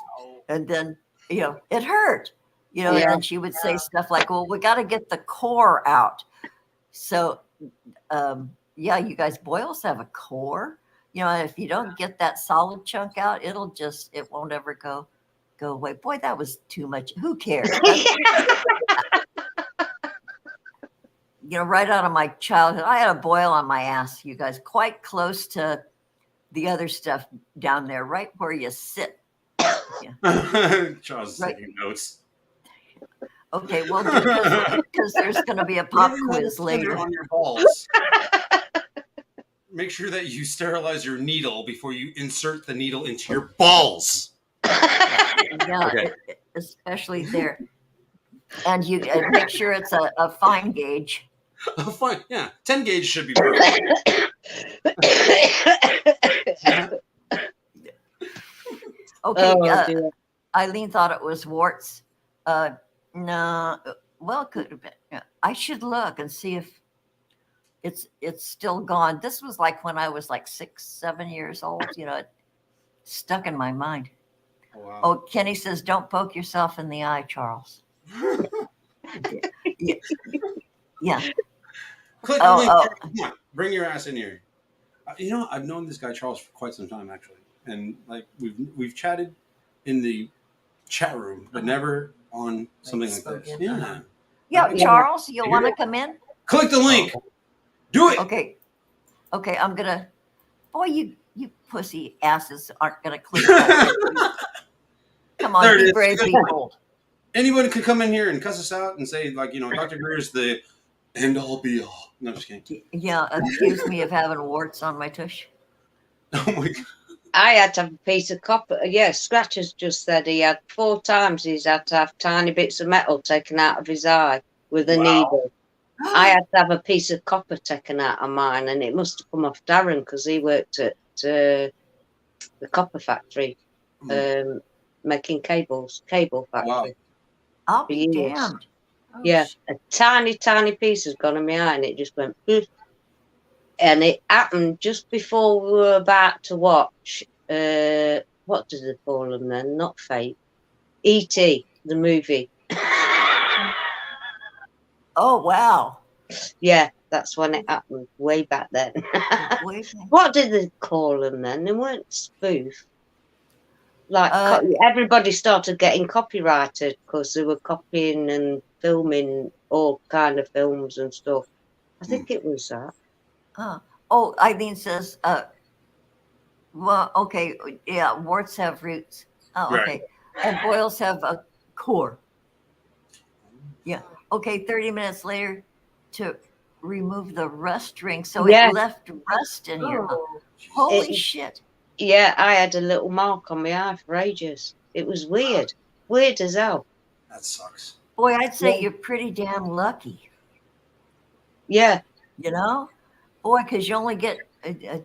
And then it hurt, and then she would say stuff like, "Well, we got to get the core out." So you guys, boils have a core. If you don't get that solid chunk out, it won't ever go away. Boy, that was too much. Who cares? Right out of my childhood, I had a boil on my ass, you guys, quite close to the other stuff down there, right where you sit. Yeah. Charles is taking notes. Okay, well, because there's going to be a pop quiz later. On your balls. Make sure that you sterilize your needle before you insert the needle into your balls. Especially there. And you make sure it's a fine gauge. Fine, 10 gauge should be perfect. Okay, Eileen thought it was warts. No, well, it could have been. I should look and see if it's still gone. This was like when I was like 6, 7 years old. It stuck in my mind. Wow. Oh, Kenny says, "Don't poke yourself in the eye, Charles." Yeah. Click the link. Come on, bring your ass in here. I've known this guy Charles for quite some time actually, and like we've chatted in the chat room, but never on something like this. Yeah, Charles, you want to come in? Click the link. Do it. Okay, I'm gonna. Boy, You pussy asses aren't going to click that. Come on, There it be is. brave, be bold. Anyone could come in here and cuss us out and say, like, Dr. Greer's the end all be all. No, just kidding. Yeah, accuse me of having warts on my tush. Oh my God. I had to have a piece of copper. Yeah, Scratch has just said he had 4 times he's had to have tiny bits of metal taken out of his eye with a needle. I had to have a piece of copper taken out of mine, and it must have come off Darren because he worked at the copper factory, making cable factory. Wow. I'll be For years. damned. Oh, Yeah, a tiny piece has gone in my eye, and it just went poof. And it happened just before we were about to watch, what did they call them then? Not Fate. E.T., the movie. Oh, wow. Yeah, that's when it happened, way back then. Wait, What did they call them then? They weren't spoof. Like, everybody started getting copyrighted because they were copying and filming all kind of films and stuff. I think it was that. oh, Eileen says, well, okay, yeah, warts have roots. Oh, Right. okay. And boils have a core. Yeah. Okay, 30 minutes later to remove the rust ring. So Yeah. it left rust in your eye. Oh, Holy shit. Yeah, I had a little mark on my eye for ages. It was weird. Weird as hell. That sucks. Boy, I'd say Yeah. you're pretty damn lucky, Yeah. you know? Boy, because you only get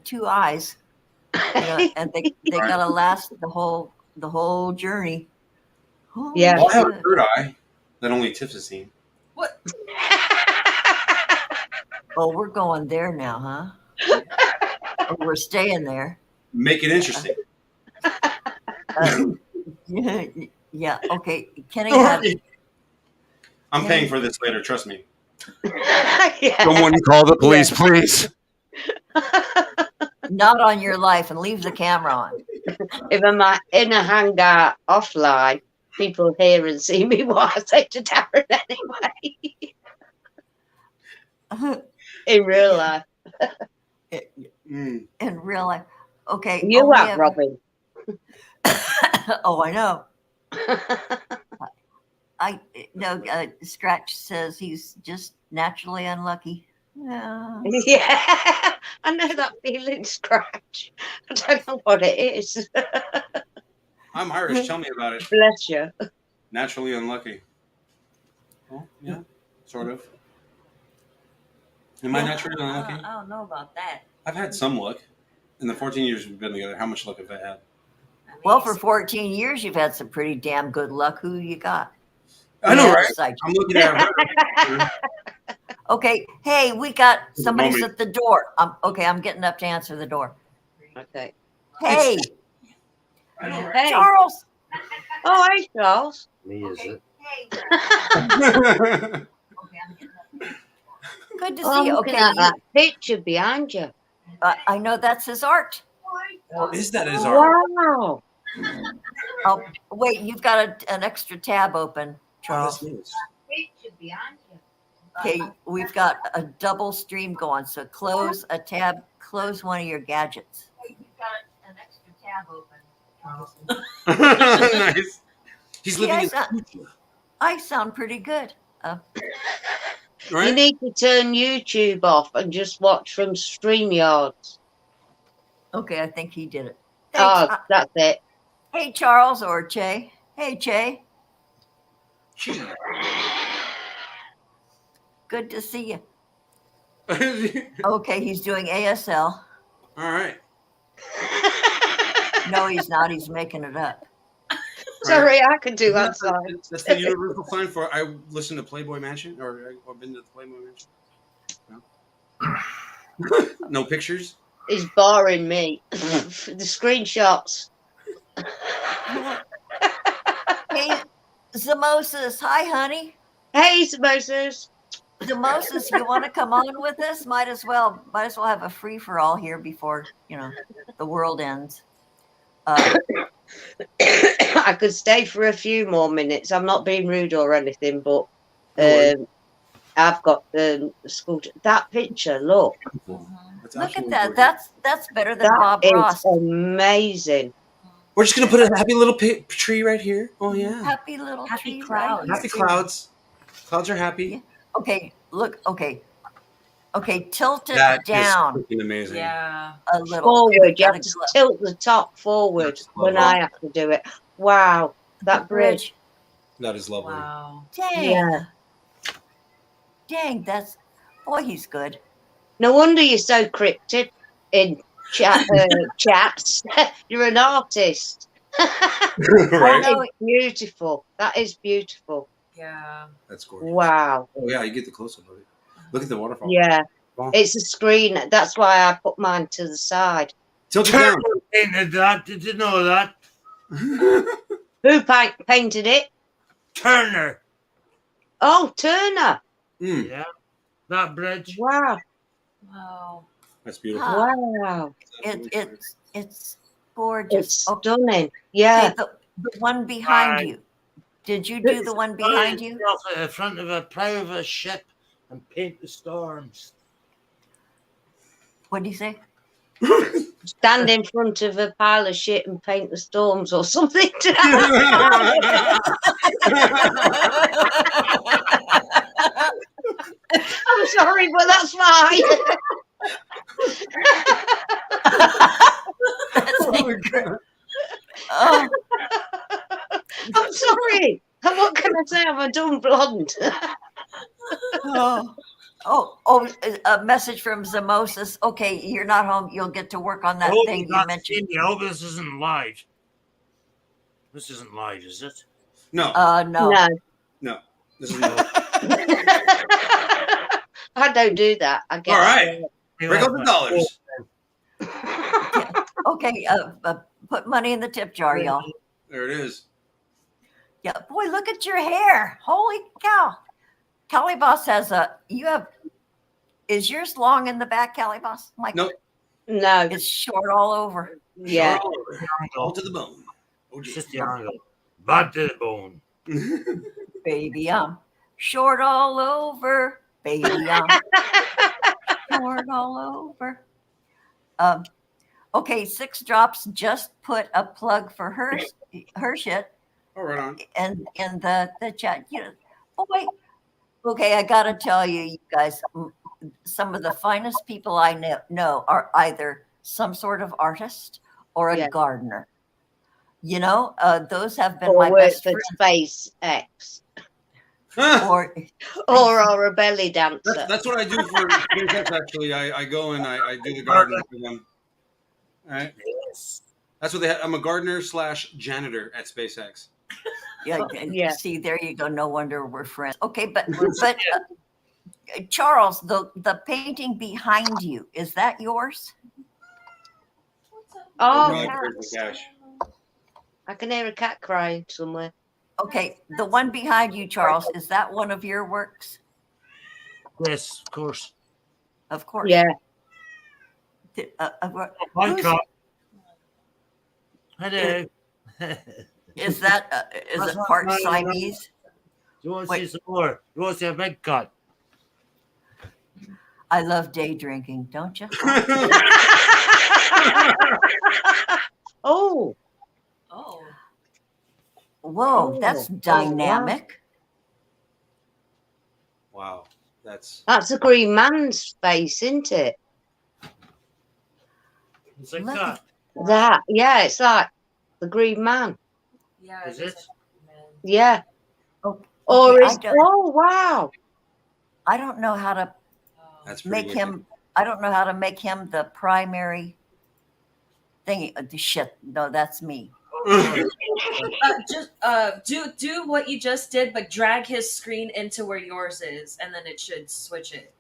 2 eyes, and they gotta last the whole journey. Holy Yeah. Well, I have a shit. third eye that only Tiff has seen. what? Oh, we're going there now, huh? Oh, we're staying there. Make it interesting. Yeah. Okay. Kenny had I'm paying for this later, trust me. Yeah. Someone call the police, please. not on your life and leave the camera on. If I'm in a hangar offline, people hear and see me what I say to Darren anyway. In real life. Mm. In real life. Okay. You only have, Robin. Oh, I know. Scratch says he's just naturally unlucky. Yeah. Yeah, I know that feeling, Scratch. I don't know what it is. I'm Irish, tell me about it. Bless you. Naturally unlucky. Well, yeah, sort of. Am I naturally unlucky? I don't know about that. I've had some luck. In the 14 years we've been together, how much luck have I had? I mean, Well, for 14 years, you've had some pretty damn good luck. Who you got? I know, Yeah, right? psych. I'm looking at her. Okay. Hey, we got somebody's Mommy. at the door. I'm getting up to answer the door. Okay. Hey, I know, right? Hey. Charles. Oh, hey, Charles. Me, is it? Good to Oh, see I'm you. looking Okay. at that picture behind you. I know that's his art. Is that his art? Wow. Oh, wait, you've got an extra tab open, Charles. Picture behind you. Okay, we've got a double stream going. So close a tab, close one of your gadgets. Hey, you've got an extra tab open, Charles. Nice. He's living in the future. I sound pretty good. You Right? need to turn YouTube off and just watch from StreamYards. Okay, I think he did it. Thanks. Oh, that's it. Hey, Charles or Che. Hey, Che. Good to see you. Okay, he's doing ASL. All right. No, he's not. He's making it up. Sorry, I could do that side. That's the universal sign for I listen to Playboy Mansion or I've been to the Playboy Mansion. No, no pictures. He's boring me. The screenshots. Hey, Zamoses. Hi, honey. Hey, samosas. Zamoses, you want to come on with us? Might as well have a free for all here before the world ends. I could stay for a few more minutes. I'm not being rude or anything, but I've got the school. That picture, look. That's It's Look at absolutely that. gorgeous. That's better than That Bob is Ross. amazing. We're just gonna put a happy little tree right here. Oh yeah. Happy little Happy tree clouds. right here. Happy clouds. Clouds are happy. Yeah. Okay, look. Okay, tilt it That is down freaking amazing. Yeah. a little. Forward. You Gotta have to go. tilt the top forward That's when lovely. I have to do it. Wow. That bridge. That is lovely. Wow. Dang. Dang, that's boy, he's good. No wonder you're so cryptic in chats. You're an artist. Right? That is beautiful. That is beautiful. Yeah. That's gorgeous. Wow. Oh yeah, you get the close up of it. Look at the waterfall. Yeah. Wow. It's a screen. That's why I put mine to the side. Tilt it down. Painted that. Did you know that? Who painted it? Turner. Oh, Turner. Mm, Yeah. That bridge. Wow. Wow. that's beautiful. Huh. Wow. It's gorgeous. It's Okay, stunning. Yeah. the one behind Right. you. Did you do the one behind you? Off at the front of a private ship and paint the storms. What do you say? Stand in front of a pile of shit and paint the storms or something. I'm sorry, but that's fine. Oh, I'm sorry. What can I say? I'm a dumb blonde. a message from Zamosis. Okay, you're not home. You'll get to work on that Oh, thing you not mentioned. seen you. I hope this isn't live. This isn't live, is it? No, No. No. this is not. I don't do that. I get All right. Break out the dollars. Okay, put money in the tip jar, y'all. There it is. Yeah, boy, look at your hair. Holy cow. Calybos has is yours long in the back, Calybos? Like, Nope. No. it's short all over. Yeah. All to the bone. Oh, It's yeah. just the angle. Bad to the bone. Baby, I'm short all over. Baby, I'm short all over. Okay, 6 drops just put a plug for her shit Oh, right on. and in the chat. You know, boy. Okay, I gotta tell you, you guys, some of the finest people I know are either some sort of artist or a Yeah. gardener. You know, those have been Or my work best for friends. SpaceX. Or Or a belly dancer. That's what I do for SpaceX, actually. I go and I do the garden for them. All right. Yes. That's what they have. I'm a gardener / janitor at SpaceX. yeah, Yeah. see, there you go. No wonder we're friends. Okay, but Charles, the painting behind you, is that yours? Oh, No, cats. there's the cash. I can hear a cat crying somewhere. Okay, the one behind you, Charles, is that one of your works? Yes, of course. Of course. Yeah. My Who's- car. Hello. Is that is it part Siamese? You want to Wait. see some more? You want to see a big cut? I love day drinking, don't you? Oh. Oh. Whoa, that's Oh, wow. dynamic. Wow. That's That's a green man's face, isn't it? It's like Look that. That. Yeah, it's like the green man. Yeah. Is just it? like, man. Yeah. Oh, Or okay, is oh wow. I don't know how to Oh. that's pretty make wicked. him. I don't know how to make him the primary thing. Shit, no, that's me. Just do what you just did, but drag his screen into where yours is, and then it should switch it.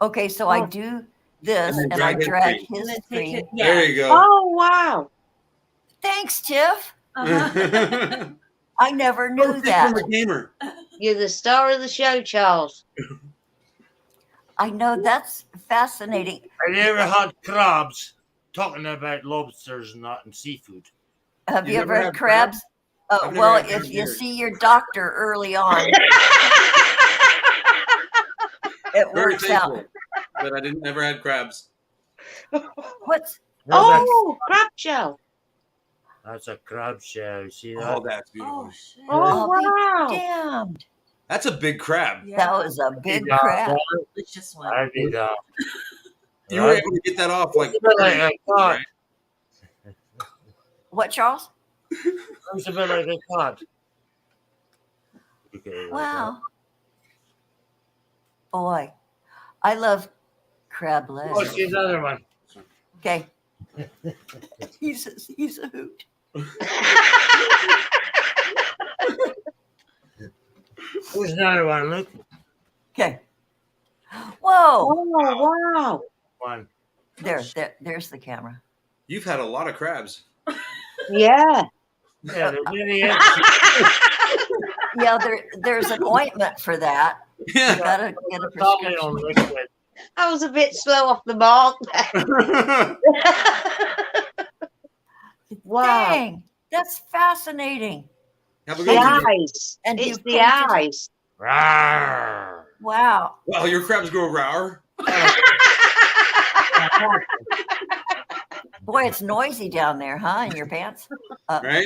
Okay, so I Oh. do this And and then I drag his drag screen. his And then take screen. it. Yeah. There you go. Oh wow. Thanks, Tiff. Uh-huh. I never knew that. From a gamer. You're the star of the show, Charles. I know that's fascinating. Have you ever had crabs talking about lobsters and that and seafood? Have You you never ever had had crabs? I've never Well, had if crabs you either. see your doctor early on, it Very works out. thankful that I never had crabs. What's Oh, crab shell. That's a crab shell. You see that? Oh, that's beautiful. Oh shit. Oh, I'll be wow. damned. That's a big crab. Yeah. That was a big Yeah, crab. Delicious one. I did that. You were able to get that off like It's a bit like a cod. right? What, Charles? It's a bit like a cod. Okay, like Wow. Boy, I love crab that. legs. Oh, see the other one. Okay. He's a hoot. Where's another one? Look. Okay. Whoa. Oh, wow. One. There's the camera. You've had a lot of crabs. Yeah. Yeah, they're really Yeah, there's an ointment for that. You Yeah. gotta get a probably on prescription. liquid. I was a bit slow off the mark there. Wow. Dang, that's fascinating. Have a The good one. eyes. And It's you the painted it. eyes. Rawr. Wow. Wow, your crabs grow rower. Boy, it's noisy down there, huh? In your pants? Right?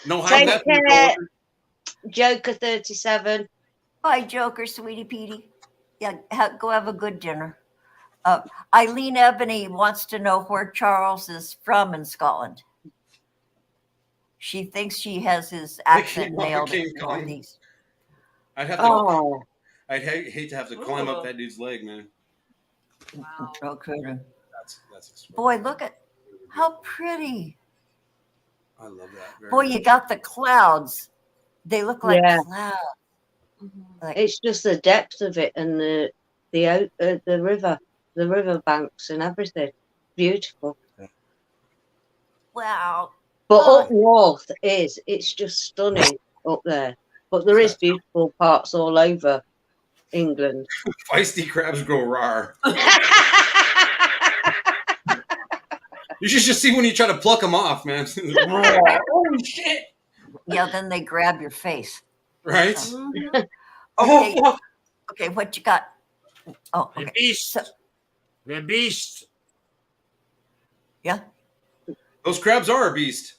No Take hide that. care. Joker 37. Bye, Joker, sweetie Petey. Yeah, go have a good dinner. Eileen Ebony wants to know where Charles is from in Scotland. She thinks she has his accent nailed in the Northeast. I'd have to. Oh, I'd hate to have to climb up Ooh. that dude's leg, man. Wow. No kidding. That's extraordinary. Boy, look at how pretty. I love that. Very Boy, much. you got the clouds. They look like Yeah. clouds. Mhm. Like, it's just the depth of it and the river banks and everything. Beautiful. wow. But Oh. up north it's just stunning up there. But there is beautiful parts all over England. Feisty crabs grow raw. You should just see when you try to pluck them off, man. Holy shit! Yeah, then they grab your face. Right? Mhm. Okay, Oh, okay, what you got? Oh, The okay. beast. So, The beast. yeah. those crabs are a beast.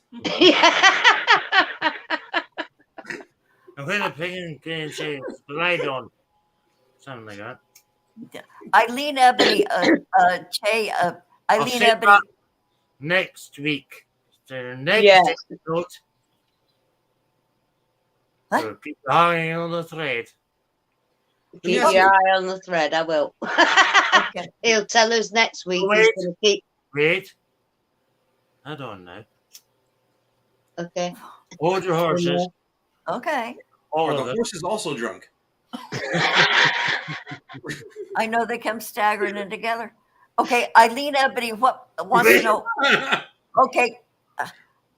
I'm going to pick and say slide on. Something like that. Eileen Ebony, I'll Eileen say Ebony. that next week. So next Yes. episode. What? We'll keep hanging on the thread. Keep Yeah. your eye on the thread, I will. Okay. He'll tell us next week. He's Wait. going to keep. Wait. I don't know. Okay. Hold your horses. Okay. All Are of the them. horses also drunk? I know they come staggering in together. Okay, Eileen Ebony, what wants to know? Okay,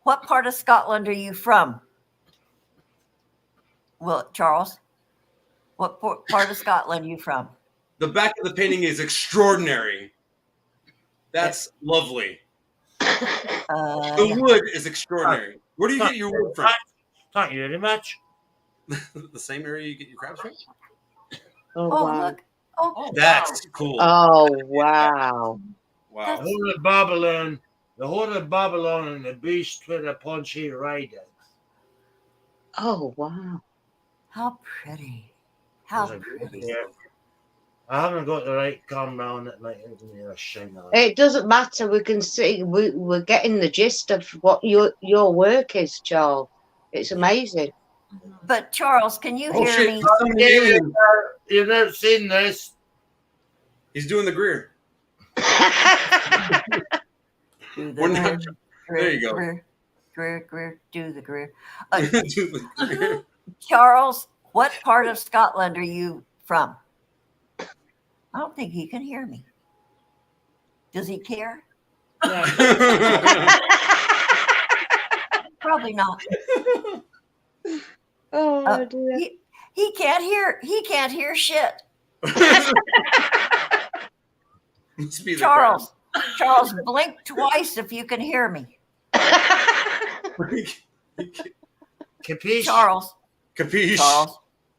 what part of Scotland are you from? Well, Charles, what part of Scotland are you from? The back of the painting is extraordinary. That's lovely. The Yeah. wood is extraordinary. Where do you get your wood from? Thank you very much. The same area you get your crabs from? Oh, Oh, wow. look. Oh, Oh, That's cool. Oh, wow. Wow. The whole of Babylon and the beast with a punchy rider. Oh, wow. how pretty. How There's a good pretty. there. I haven't got the right camera on it, like a shine on it. It doesn't matter. We can see. We're getting the gist of what your work is, Charles. It's amazing. Mhm. But Charles, can you Oh hear shit! me? He's summoning the alien. You've never seen this. He's doing the Greer. Do the We're not- Greer, there you go. Greer, do the Greer. Do the Greer. Charles, what part of Scotland are you from? I don't think he can hear me. Does he care? Probably not. Oh, dear. He can't hear. He can't hear shit. Must be the Charles, Charles, blink twice if you can hear me. crab. Capiche? Charles, Capiche. Charles,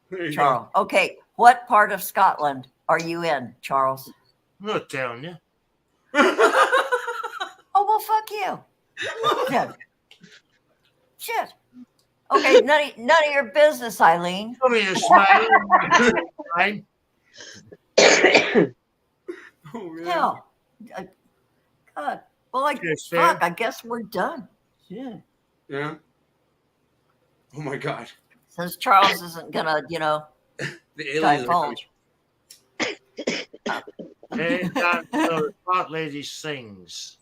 There you Charles. Okay, what part of Scotland are you in, Charles? I'm not telling you. Oh, well, fuck you. Shit. Okay, none of your business, Eileen. Show me a smile. Fine. Oh, man. Hell. God. Well, Cheers, fuck, Sam. I guess we're done. Yeah. Yeah. Oh my God. Since Charles isn't gonna, The aliens are coming. Hey, that the fat lady sings.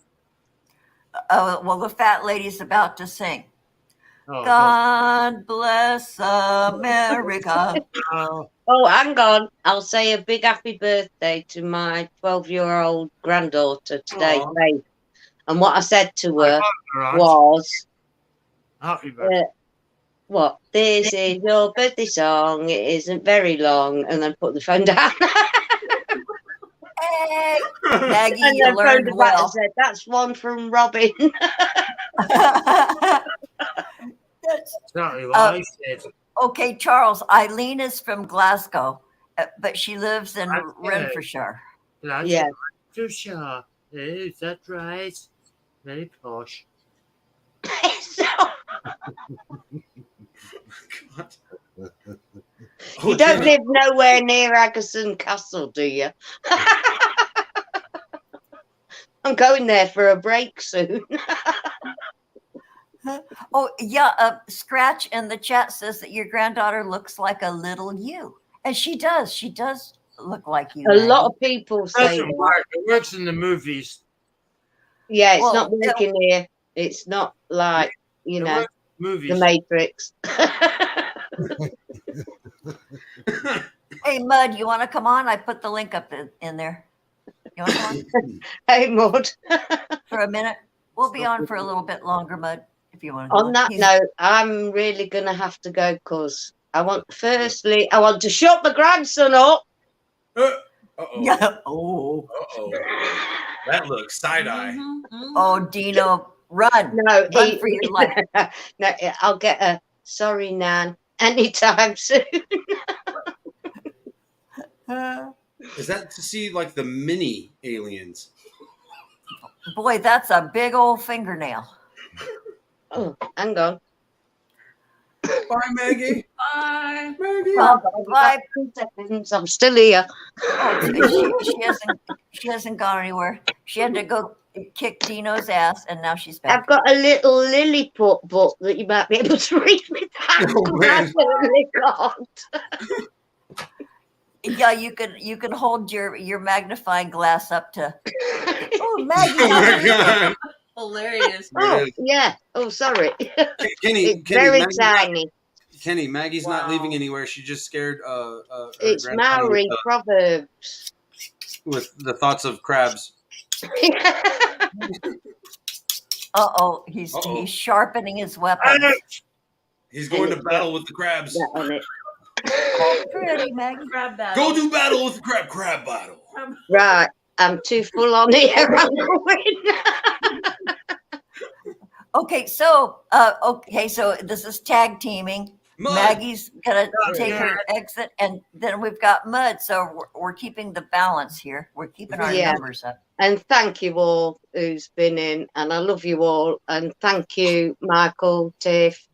Well, the fat lady's about to sing. Oh, God bless America. God. Oh, hang on. I'll say a big happy birthday to my 12-year-old granddaughter today, Aw. Faith. And what I said to her Right. was, Happy birthday. what? This is your birthday song. It isn't very long. And then put the phone down. Hey, Maggie, And you then phoned learned her back well. and said, that's one from Robin. That's, Exactly what I said. okay, Charles. Eileen is from Glasgow, but she lives in That's good. Renfrewshire. That's Yeah. too sure. Is that right? Very posh. So, God. you don't live nowhere near Agerson Castle, do you? I'm going there for a break soon. Oh yeah, Scratch in the chat says that your granddaughter looks like a little you, and she does. She does look like you. A lot Maggie. of people It say doesn't that. work. It works in the movies. Yeah, it's Well, not working here. It's not like, It know, works in movies. the Matrix. Hey, Mud, you want to come on? I put the link up in there. You want to come on Hey, Maud. for a minute? We'll be on for a little bit longer, Mud, if you want to. On that note, I'm really going to have to go because I want to shut my grandson up. Uh-oh. Yeah. Oh. Uh-oh. That looks side-eye. Oh, Dino, run! No, Run for your life. No, I'll get a sorry, Nan, anytime soon. Is that to see like the mini aliens? Boy, that's a big old fingernail. Oh, hang on. Bye, Maggie. Bye. Maggie. Well, bye. 2 seconds. I'm still here. Oh, she hasn't gone anywhere. She had to go kick Dino's ass, and now she's back. I've got a little Lilliput book that you might be able to read with that. Oh, man. Absolutely can't. Yeah, you can hold your magnifying glass up to. Oh, Maggie! Oh my God. Hilarious. Oh, yeah. Oh, sorry. Kenny, It's very Maggie's tiny. Kenny, Maggie's not Wow. leaving anywhere. She just scared her It's grandson Maori proverbs. with the thoughts of crabs. Uh-oh, he's Uh-oh. sharpening his weapon. He's going to battle with the crabs. That on it. Oh, pretty, Maggie. Grab that. Go do battle with the crab battle. Right. I'm too full on here. I'm going. Okay, so this is tag teaming. Mud. Maggie's gonna take yeah. her exit, and then we've got Mud. So we're keeping the balance here. We're keeping our Yeah. numbers up. And thank you all who's been in, and I love you all. And thank you, Michael, Tiff,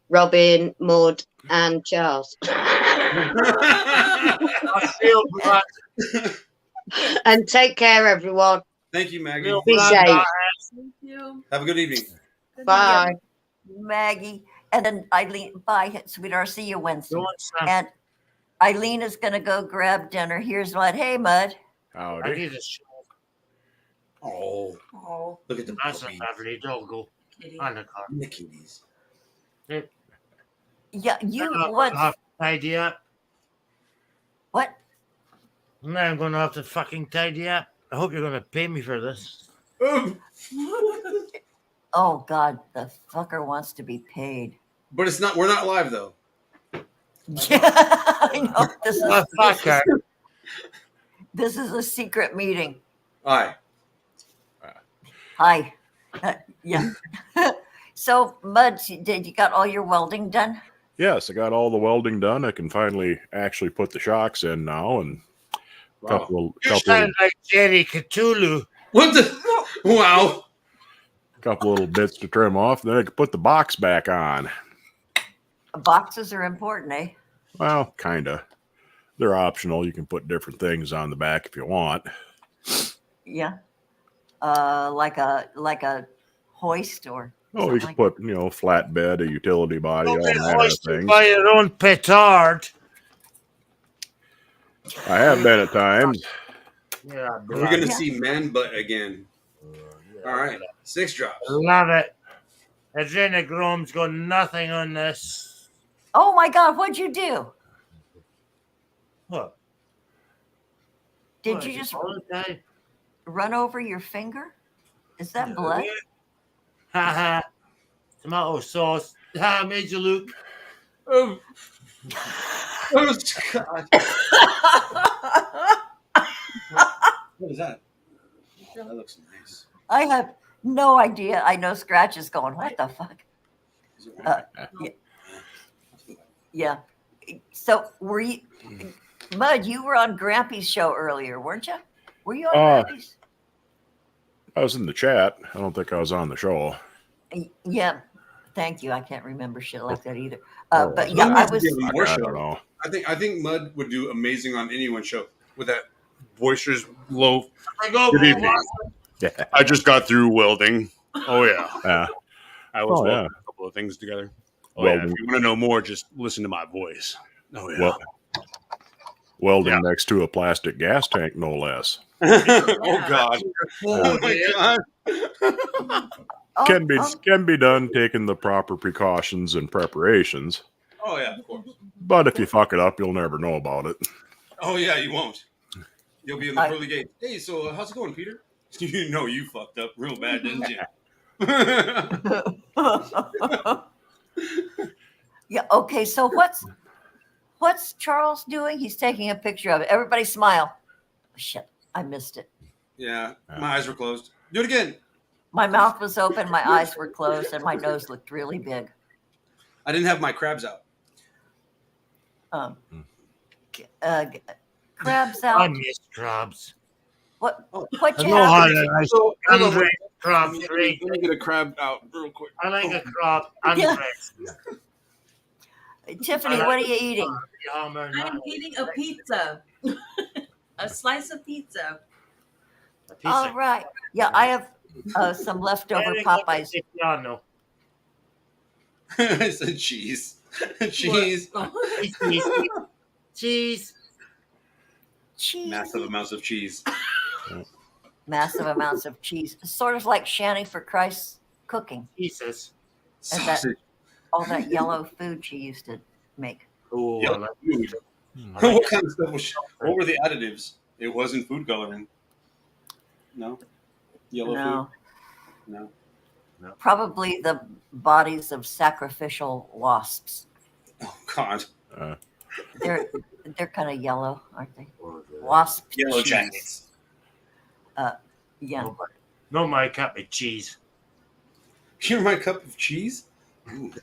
Robin, Maud, and Charles. I feel glad. And take care, everyone. Thank you, Maggie. Feel Be glad safe. that Thank you. Have a good evening. Good Bye. night. Maggie, and then Eileen. Bye, sweetheart. See you Wednesday. Don't sound- And Eileen is gonna go grab dinner. Here's Mud. Hey, Mud. I Howdy. need a show. Oh, Oh, look at the That's a puppy. lovely doggo kitty. on the car. The kitties. Yeah, you I'm what? gonna have to tidy up. What? Now I'm gonna have to fucking tidy up. I hope you're gonna pay me for this. Oh God, the fucker wants to be paid. But it's not. We're not live though. Yeah, I know. The fucker. This is a secret meeting. Hi. Hi. Yeah. So, Mud, did you got all your welding done? Yes, I got all the welding done. I can finally actually put the shocks in now, and Wow. couple You sound like Jerry Cthulhu. What the? Wow. Couple little bits to trim off, then I can put the box back on. Boxes are important, eh? Well, kinda. They're optional. You can put different things on the back if you want. Yeah. Like a hoist or Oh, something you can like put, flatbed, a utility body, all Don't get manner of hoisted things. by your own petard. I have been at times. Yeah, We're gonna Yeah. see man butt again. All right, 6 drops. Love it. Adrenochrome's got nothing on this. Oh my God, what'd you do? What? Did What, you is it just all the time? run over your finger? Is that blood? Haha. Tomato sauce. Ha, made you look. Oh, oh God. What is that? That looks nice. I have no idea. I know Scratch is going, what the fuck? Is it right? Yeah. So were you, Mud, you were on Grampy's show earlier, weren't you? Were you on Grampy's? I was in the chat. I don't think I was on the show. Yeah. Thank you. I can't remember shit like that either. Oh, But Mud yeah, I needs to was. be on more I show. don't know. I think Mud would do amazing on anyone's show with that boisterous, low. I go Good for evening. Yeah. I just got through welding. Oh yeah, Yeah. I was Oh, welding yeah. a couple of things together. Oh yeah, if Welding. you want to know more, just listen to my voice. Oh yeah. Well, welding Yeah. next to a plastic gas tank, no less. Oh God! Oh Oh, my God! Oh, Can be done taking the proper precautions and preparations. Oh yeah, of course. But if you fuck it up, you'll never know about it. Oh yeah, you won't. You'll be in the I- pearly gate. Hey, so how's it going, Peter? You know you fucked up real bad, didn't you? Yeah. Okay. So what's Charles doing? He's taking a picture of it. Everybody smile. Shit, I missed it. Yeah, my eyes were closed. Do it again. My mouth was open, my eyes were closed, and my nose looked really big. I didn't have my crabs out. Um, crabs I out. miss crabs. What Oh. what I you know how have? to nice So, hold on, Andre crab let drink. me get a crab out real quick. I like a crab and Yeah. drink. Tiffany, what are you eating? I'm eating a pizza, a slice of pizza. All right. Yeah, I have some leftover Popeyes. Piano. I said cheese. Cheese. Cheese. Cheese. Massive amounts of cheese. Massive amounts of cheese. Sort of like Shanny for Christ's cooking. Jesus. And that- Sausage. All that yellow food she used to make. Oh, Yep. I like Food. I like What kind of stuff was? What were the additives? It wasn't food coloring. No. Yellow No, food. No. probably the bodies of sacrificial wasps. Oh God. They're kind of yellow, aren't they? Wasp. Yellow cheese. jackets. Yeah. no my cup of cheese. You're my cup of cheese. Ooh.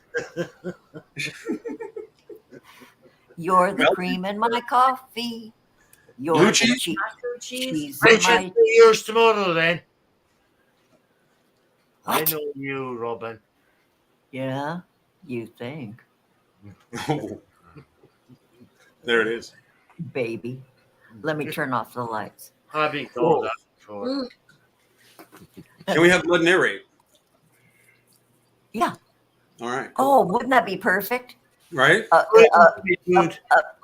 You're the Well- cream in my coffee. You're Blue the cheese? Nacho cheese. cheese I in should my. be yours tomorrow then. I What? know you, Robin. Yeah, you think, Oh. There it is. baby. Let me turn off the lights. I've been told that before. Can we have blood narrate? Yeah. All right. Oh, wouldn't that be perfect? Right. Good.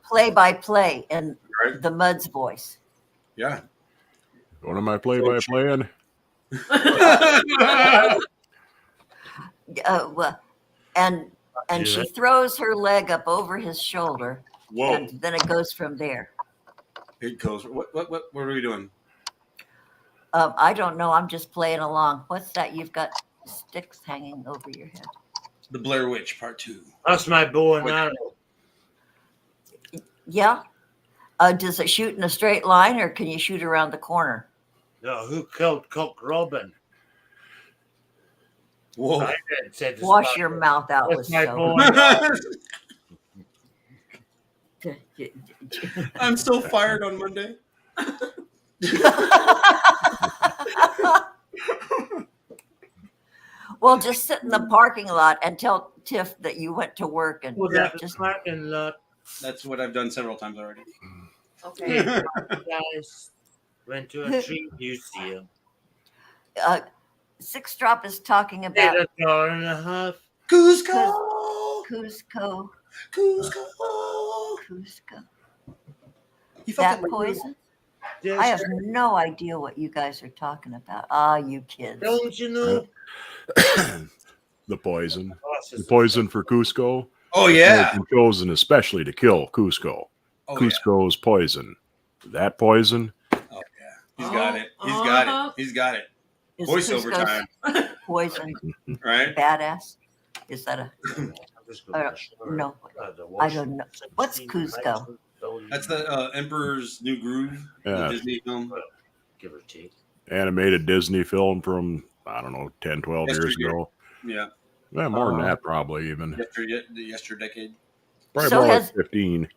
Play by play in Right. the Mud's voice. Yeah. What am I play-by-playing? Well, and she throws her leg up over his shoulder, Whoa. and then it goes from there. It goes. What are we doing? I don't know. I'm just playing along. What's that? You've got sticks hanging over your head. The Blair Witch Part 2. That's my bow and arrow. Yeah. Does it shoot in a straight line, or can you shoot around the corner? No, who killed Cook Robin? Whoa. I said this Wash about- your mouth out with That's my soap. bow and arrow. I'm so fired on Monday. Well, just sit in the parking lot and tell Tiff that you went to work and Well, that's just parking lot. That's what I've done several times already. Okay. Guys went to a tree museum. Six Drop is talking Paid about $1.50. Cusco! Cusco. Cusco! Cusco. You fucked That up my poison? Yes, I have no idea what you guys are talking about. Ah, you kids. don't you know? The poison. The poison for Cusco. Oh has yeah. been chosen especially to kill Cusco. Oh yeah. Cusco's poison. That poison. Oh yeah. He's got it. He's got it. He's got it. Is Voiceover Cusco's time, poison right? badass? Is that a no? I don't know. What's Cusco? That's the Emperor's New Groove, the Yeah. Disney film. Give or take. Animated Disney film from, I don't know, 10, 12 years Yesteryear. ago. Yeah. Yeah, more than that, probably even. Yester decade. Probably So more has- like 15.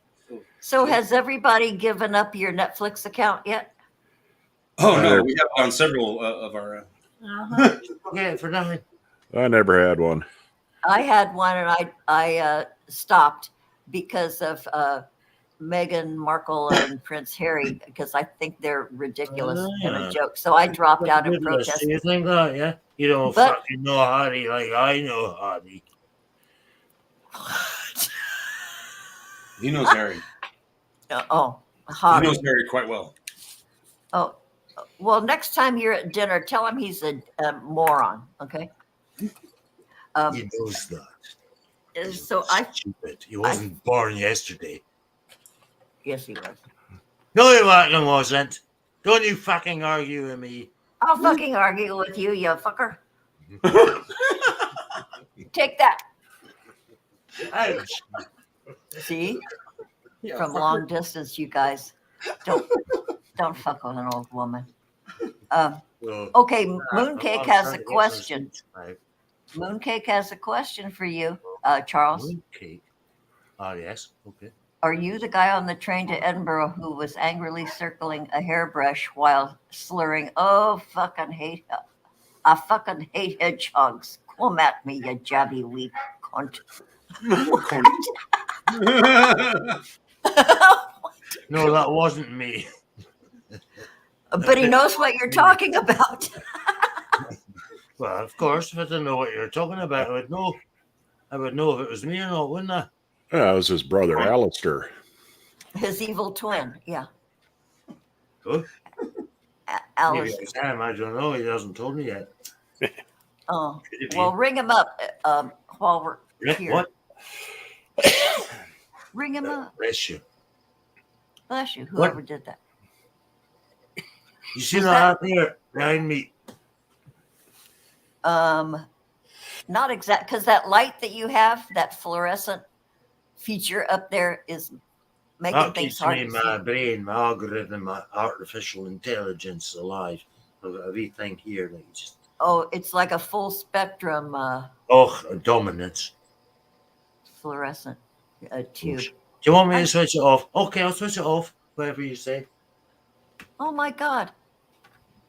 So has everybody given up your Netflix account yet? Oh no, we have it on several of our. Okay, for nothing. I never had one. I had one and I stopped because of Meghan Markle and Prince Harry because I think they're ridiculous and a joke. So I dropped out and protested. You think that, yeah? You don't But- fucking know Hardy like I know Hardy. He knows Harry. Oh, He hot. knows Harry quite well. Oh, well, next time you're at dinner, tell him he's a moron. Okay. He knows that. So I Stupid. He wasn't born yesterday. yes he was. No, he fucking wasn't. Don't you fucking argue with me. I'll fucking argue with you, you fucker. Take that. Ouch. See, from long distance, you guys don't fuck with an old woman. Okay, Mooncake has a question. Mooncake has a question for you, Charles. Mooncake. Ah, yes. Okay. Are you the guy on the train to Edinburgh who was angrily circling a hairbrush while slurring, "Oh, I fucking hate hedgehogs. Come at me, you jabby weak cunt." No, that wasn't me. But he knows what you're talking about. Well, of course, if I didn't know what you're talking about, I would know. I would know if it was me or not, wouldn't I? Yeah, it was his brother, Alistair. His evil twin, yeah. Who? Alice. Maybe it's him, I don't know. He hasn't told me yet. Oh, Could it be? well, ring him up while we're Rick, here. what? Ring him up. Bless you. Bless you, whoever did that. You see Is that that- up there behind me? Not exact, because that light that you have, that fluorescent feature up there is making That things keeps hard me, to my see. brain, my algorithm, my artificial intelligence alive. I've got a wee thing here that you just. Oh, it's like a full spectrum Oh, a dominance. fluorescent tube. Do you want me to switch it off? Okay, I'll switch it off. Whatever you say. Oh my God.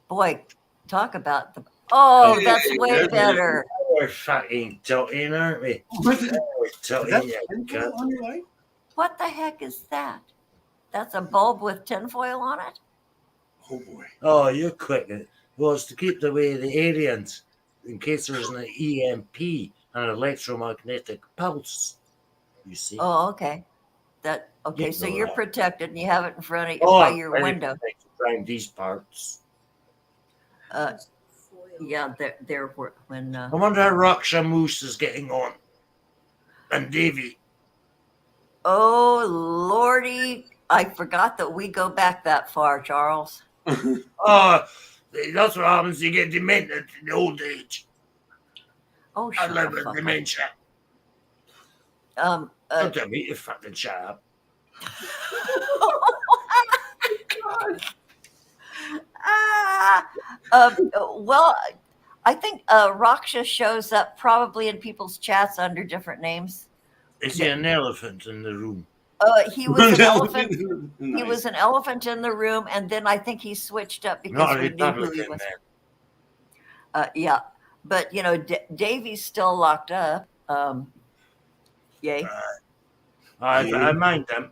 Boy, talk about the. Oh, Hey, that's hey, way hey, better. We're fucking tilting, aren't we? What's it? We're Is tilting, that yeah, tinfoil cut. on your light? What the heck is that? That's a bulb with tinfoil on it? Oh boy. Oh, you're quick. Well, it's to keep away the aliens in case there's an EMP, an electromagnetic pulse. You see? Oh, okay. Okay, You so know you're that. protected and you have it in front of you Oh, by I'm your very window. protected around these parts. Yeah, there were when I wonder how Raksha Moose is getting on. And Davy. oh Lordy, I forgot that we go back that far, Charles. Oh, that's what happens. You get demented in old age. Oh, I shut live the with fuck up. dementia. Don't tell me to fucking shut up. Well, I think Raksha shows up probably in people's chats under different names. Is there an elephant in the room? He was an elephant. He Nice. was an elephant in the room, and then I think he switched up because Not a we knew who he Republican, was. man. Yeah, but Davy's still locked up. Yay. I mind them.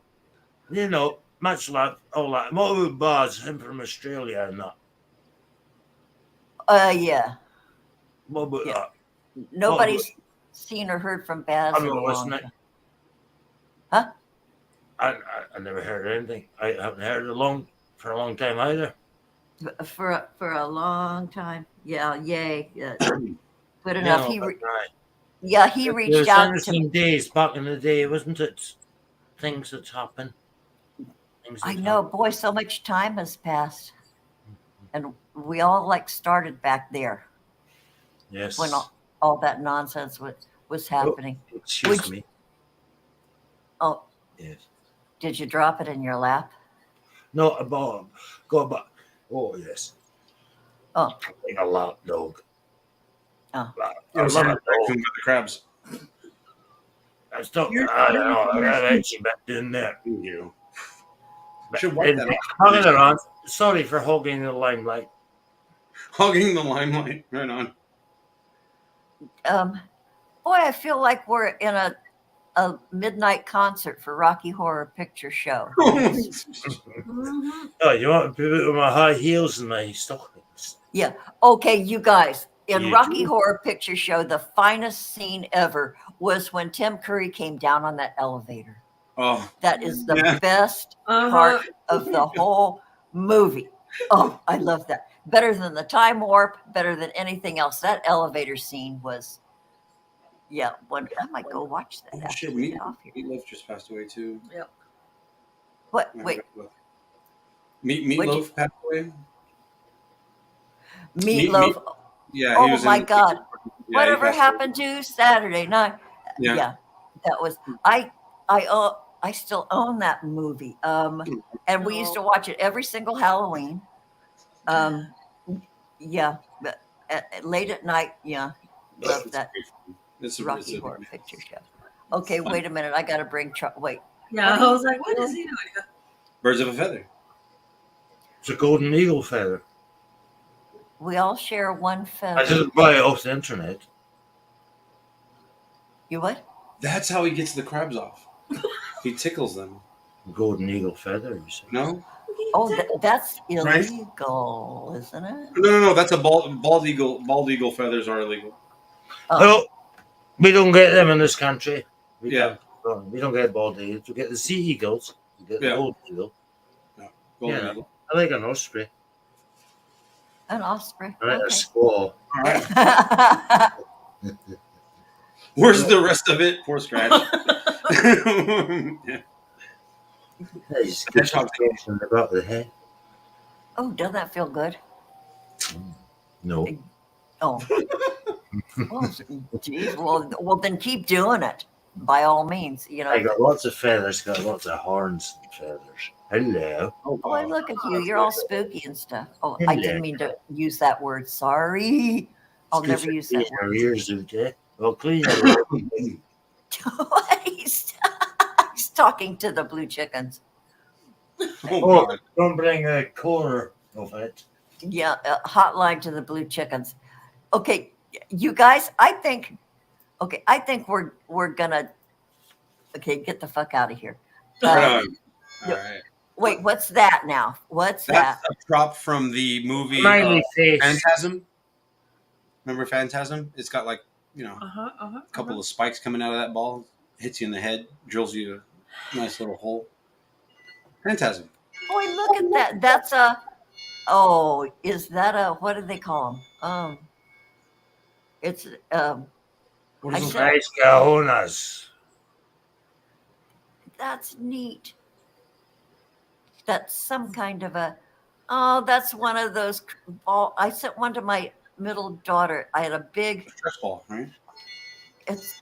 Much like all that. What about Buzz, him from Australia and that? Yeah. What about Yeah. that? Nobody's seen or heard from Baz I'm in a not long listening. time. Huh? I never heard anything. I haven't heard it for a long time either. For a long time. Yeah, yay. Yeah. Good enough. He It reached was out to interesting days back in the day, wasn't it? Things that happen. I know, boy, so much time has passed. And we all started back there. Yes. When all that nonsense was happening. Excuse me. Oh. Yes. Did you drop it in your lap? No, a bomb. Go back. Oh, yes. Oh. Like a lap dog. Oh. I love it. The crabs. I don't know. I've actually been doing that. You should wipe that Hanging around. Sorry for hogging the limelight. Hogging the limelight. Right on. Boy, I feel like we're in a midnight concert for Rocky Horror Picture Show. Mm-hmm. Oh, you want to put my high heels and my stockings? Yeah. Okay, you guys. In Rocky Horror Picture Show, the finest scene ever was when Tim Curry came down on that elevator. Oh, that is the best part of the whole movie. Oh, I love that. Better than the time warp, better than anything else. That elevator scene was, I might go watch that. Oh, shit, Meatloaf just passed away too. Yep. What? Wait. Meatloaf passed away? Meatloaf. Yeah. Oh my God. Whatever happened to Saturday night? Yeah. That was, I still own that movie. And we used to watch it every single Halloween. But late at night, love that. It's Rocky Horror Picture Show. Okay, wait a minute. I got to bring wait. Yeah, I was like, what is he doing? Birds of a feather. It's a golden eagle feather. We all share one feather. I didn't buy it off the internet. You what? That's how he gets the crabs off. He tickles them. Golden eagle feathers. No? Oh, that's illegal, isn't it? No. That's a bald eagle. Bald eagle feathers are illegal. Oh, we don't get them in this country. We don't get bald eagles. We get the sea eagles. We get the gold eagle. Golden eagle. I like an osprey. An osprey. I like Okay. a squaw. All right. Where's the rest of it? Poor Scratch. Yeah. He's about the head. Oh, doesn't that feel good? No. Oh. Well, geez. Well, then keep doing it. By all means, I got lots of feathers. Got lots of horns and feathers. Hello. Oh, I look at you. You're all spooky and stuff. Oh, I didn't mean to use that word. Sorry. I'll never use that word. Ears, okay? Well, clean it. He's talking to the blue chickens. Oh, don't bring a corner of it. Yeah, a hotline to the blue chickens. Okay, you guys, I think we're gonna get the fuck out of here. All right. Wait, what's that now? What's that? That's a prop from the movie Phantasm. Remember Phantasm? It's got a couple of spikes coming out of that ball. Hits you in the head, drills you a nice little hole. Phantasm. Boy, look at that. That's is that what do they call them? It's Nice cajonas. That's neat. That's some kind of that's one of those ball. I sent one to my middle daughter. I had a big stress ball, right? It's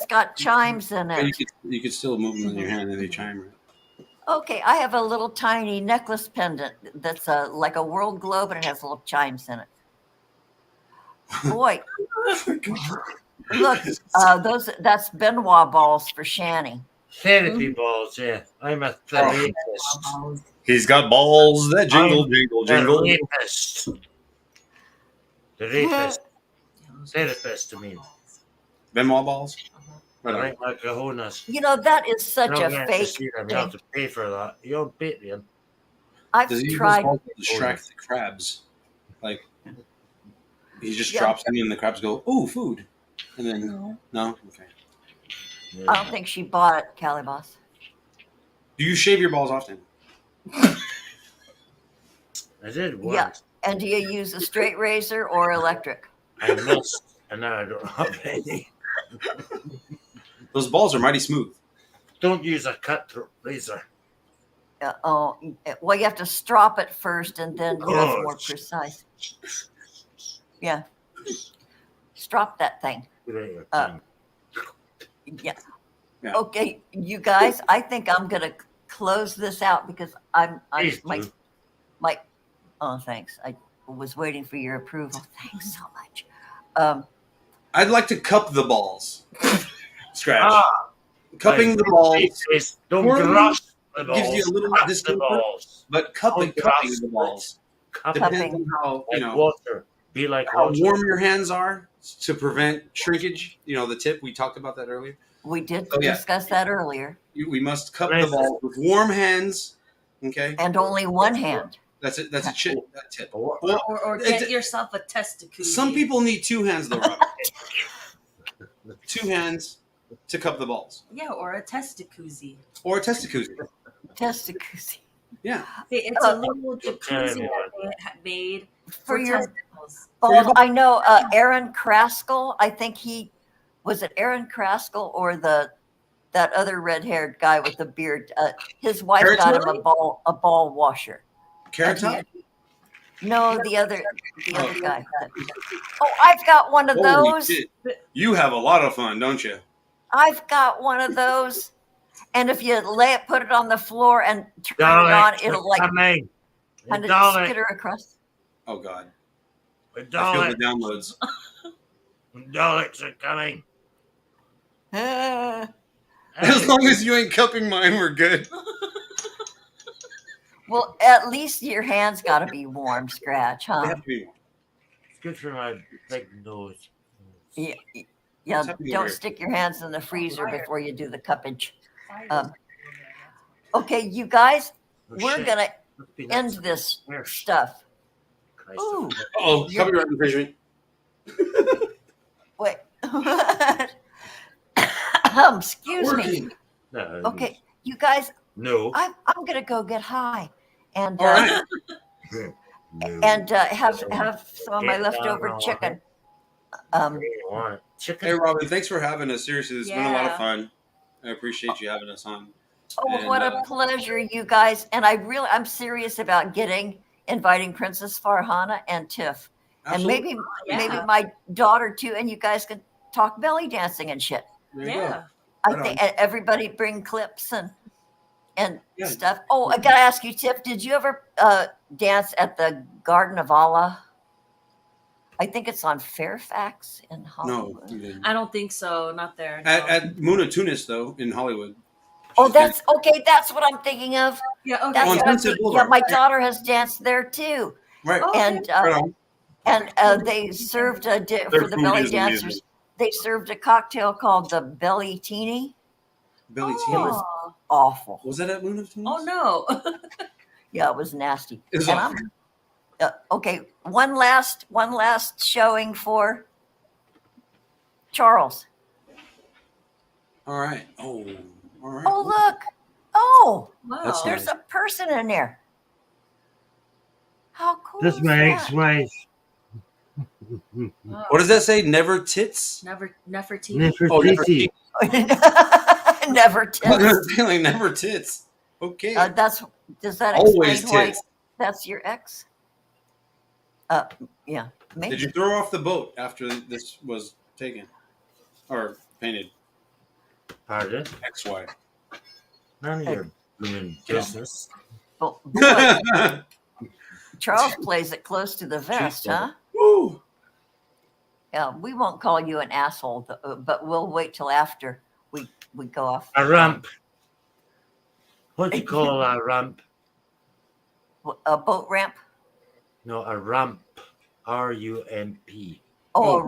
got chimes in it. You could still move them in your hand and they chime, right? Okay, I have a little tiny necklace pendant that's like a world globe and it has little chimes in it. Boy, look, that's Benoit balls for Shani. Therapy balls, yeah. I'm a therapist. He's got balls that jingle, jingle, jingle. The rapist. Therapist, I mean. Benoit balls. Right on. Right, like Cajonas. You know, that is such You a don't get to fake see them. You thing. have to pay for that. You're on Patreon. I've Does he use tried. balls to distract the crabs? Like he just Yeah. drops them and the crabs go, "Ooh, food," and then no, okay. I don't think she bought it, Calybos. Do you shave your balls often? I did once. Yeah. And do you use a straight razor or electric? I missed, and now I don't have any. Those balls are mighty smooth. Don't use a cutthroat razor. Well, you have to strop it first, and then it's more precise. Yeah. Strop that thing. Yeah. Okay, you guys, I think I'm gonna close this out because oh, thanks. I was waiting for your approval. Thanks so much. I'd like to cup the balls. Scratch. Cupping the balls. Don't Swirling grasp the balls. gives you a little discomfort, but cupping the balls depends on how water. Be like how water. warm your hands are to prevent shrinkage. You know, the tip, we talked about that earlier. We did discuss that earlier. We must cup the balls with warm hands. Okay. And only one hand. That's it. That's a tip. Or get yourself a testicle. Some people need two hands, though, Robin. Two hands to cup the balls. Yeah, or a testicuzzi. Or a testicuzzi. Testicuzzi. Yeah. It's a little jacuzzi that they made for your testicles. balls. I know Aaron Kraskell. I think was it Aaron Kraskell or that other red-haired guy with the beard. His wife got him a ball washer. Carrot Top? No, the other guy. Oh, I've got one of those. Shit. You have a lot of fun, don't you? I've got one of those. And if you put it on the floor and turn it on, it'll like kind of skitter across. Oh God. I feel the downloads. Daleks are coming. As long as you ain't cupping mine, we're good. Well, at least your hands got to be warm, Scratch, huh? They have to be warm. It's good for my big nose. Yeah. Don't stick your hands in the freezer before you do the cuppage. Okay, you guys, we're gonna end this stuff. Ooh. Oh, copyright infringement. Wait. Excuse me. No, Okay, you guys. No. I'm gonna go get high, and All right. and have some of my leftover chicken. Hey, Robin, thanks for having us. Seriously, it's been a lot of fun. I appreciate you having us on. Oh, what a pleasure, you guys! And I'm serious about inviting Princess Farhana and Tiff, Absolutely. and maybe my daughter too. And you guys can talk belly dancing and shit. Yeah. I think everybody bring clips and stuff. Oh, I gotta ask you, Tiff, did you ever dance at the Garden of Allah? I think it's on Fairfax in Hollywood. No, you didn't. I don't think so. Not there. No. At Muna Tunis, though, in Hollywood. Oh, that's okay. That's what I'm thinking of. Yeah, okay. That's On what I'm Sunset thinking. Boulevard. Yeah, my daughter has danced there too. Right. And Right on. they served for Their the food belly is dancers. amazing. They served a cocktail called the Belly Teeny. Billy T. It was awful. Was that at Muna Tunis? Oh no. Yeah, it was nasty. It was And awful. okay, one last showing for Charles. All right. Oh, all right. Oh, look. Oh, Wow. That's there's nice. a person in there. How cool This is my that? ex-wife. Wow. What does that say? Never tits? Nefertiti. Oh, never Nefertiti. tits. Never tits. Like never tits. Okay. Does that Always explain why tits. that's your ex? Yeah, maybe. Did you throw her off the boat after this was taken? Or painted? Pardon? Ex-wife. None of your blooming business. Oh, boy, Charles plays it close to the vest, huh? Woo! Yeah, we won't call you an asshole, but we'll wait till after we go off. A ramp. What do you call a ramp? A boat ramp. No, a ramp. R-U-M-P. Oh, Oh,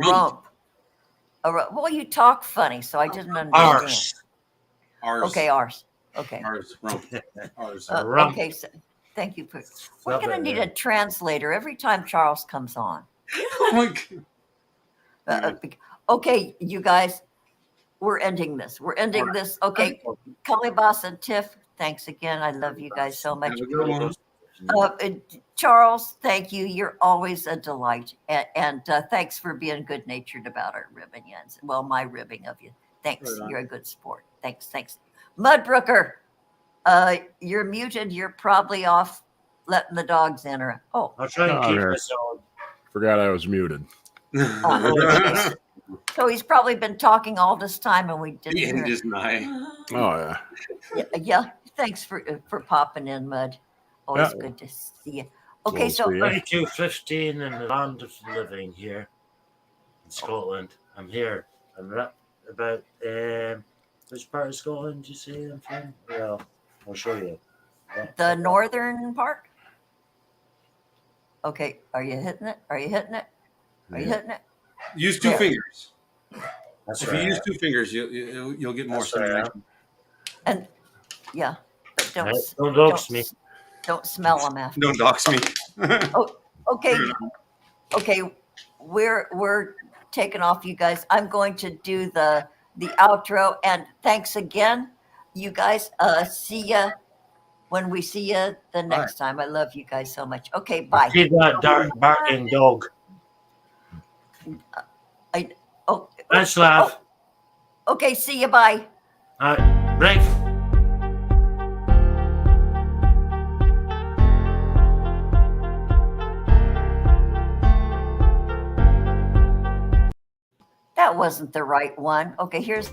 a rump. Well, you talk funny, so I didn't understand. Arse. Ours. Okay, ours. Okay. Ours. Rump. Ours. Rump. Okay, so thank you. We're Stop going to it, need yeah. a translator every time Charles comes on. Oh my God. Okay, you guys, we're ending this. We're ending this. Okay, Calybos and Tiff, thanks again. I love you guys so much. Have a good one. Charles, thank you. You're always a delight. And thanks for being good natured about our ribbing. Yes. Well, my ribbing of you. Thanks. Right on. You're a good sport. Thanks. Mudbrooker, you're muted. You're probably off letting the dogs in. I'll try and Oh, keep here. this on. Forgot I was muted. So he's probably been talking all this time and we didn't The hear end it. is nigh. Oh yeah. Yeah. Thanks for popping in, Mud. Always Yeah. good to see you. Okay, We'll so see ya. 22:15 in the land of the living here in Scotland. I'm here. I'm about which part of Scotland did you say I'm from? Well, I'll show you. the northern part. Okay, are you hitting it? Are you hitting it? Are you hitting it? Use two There. fingers. That's If right. you use two fingers, you'll get more That's right. stimulation. And yeah, but don't Right, don't dox me. don't smell them after. Don't dox me. Okay, okay, we're taking off, you guys. I'm going to do the outro, and thanks again, you guys. See ya when we see you the next time. I love you guys so much. Okay, bye. See that dark barking dog. Oh, Thanks, love. okay, see you. Bye. Right. That wasn't the right one. Okay, here's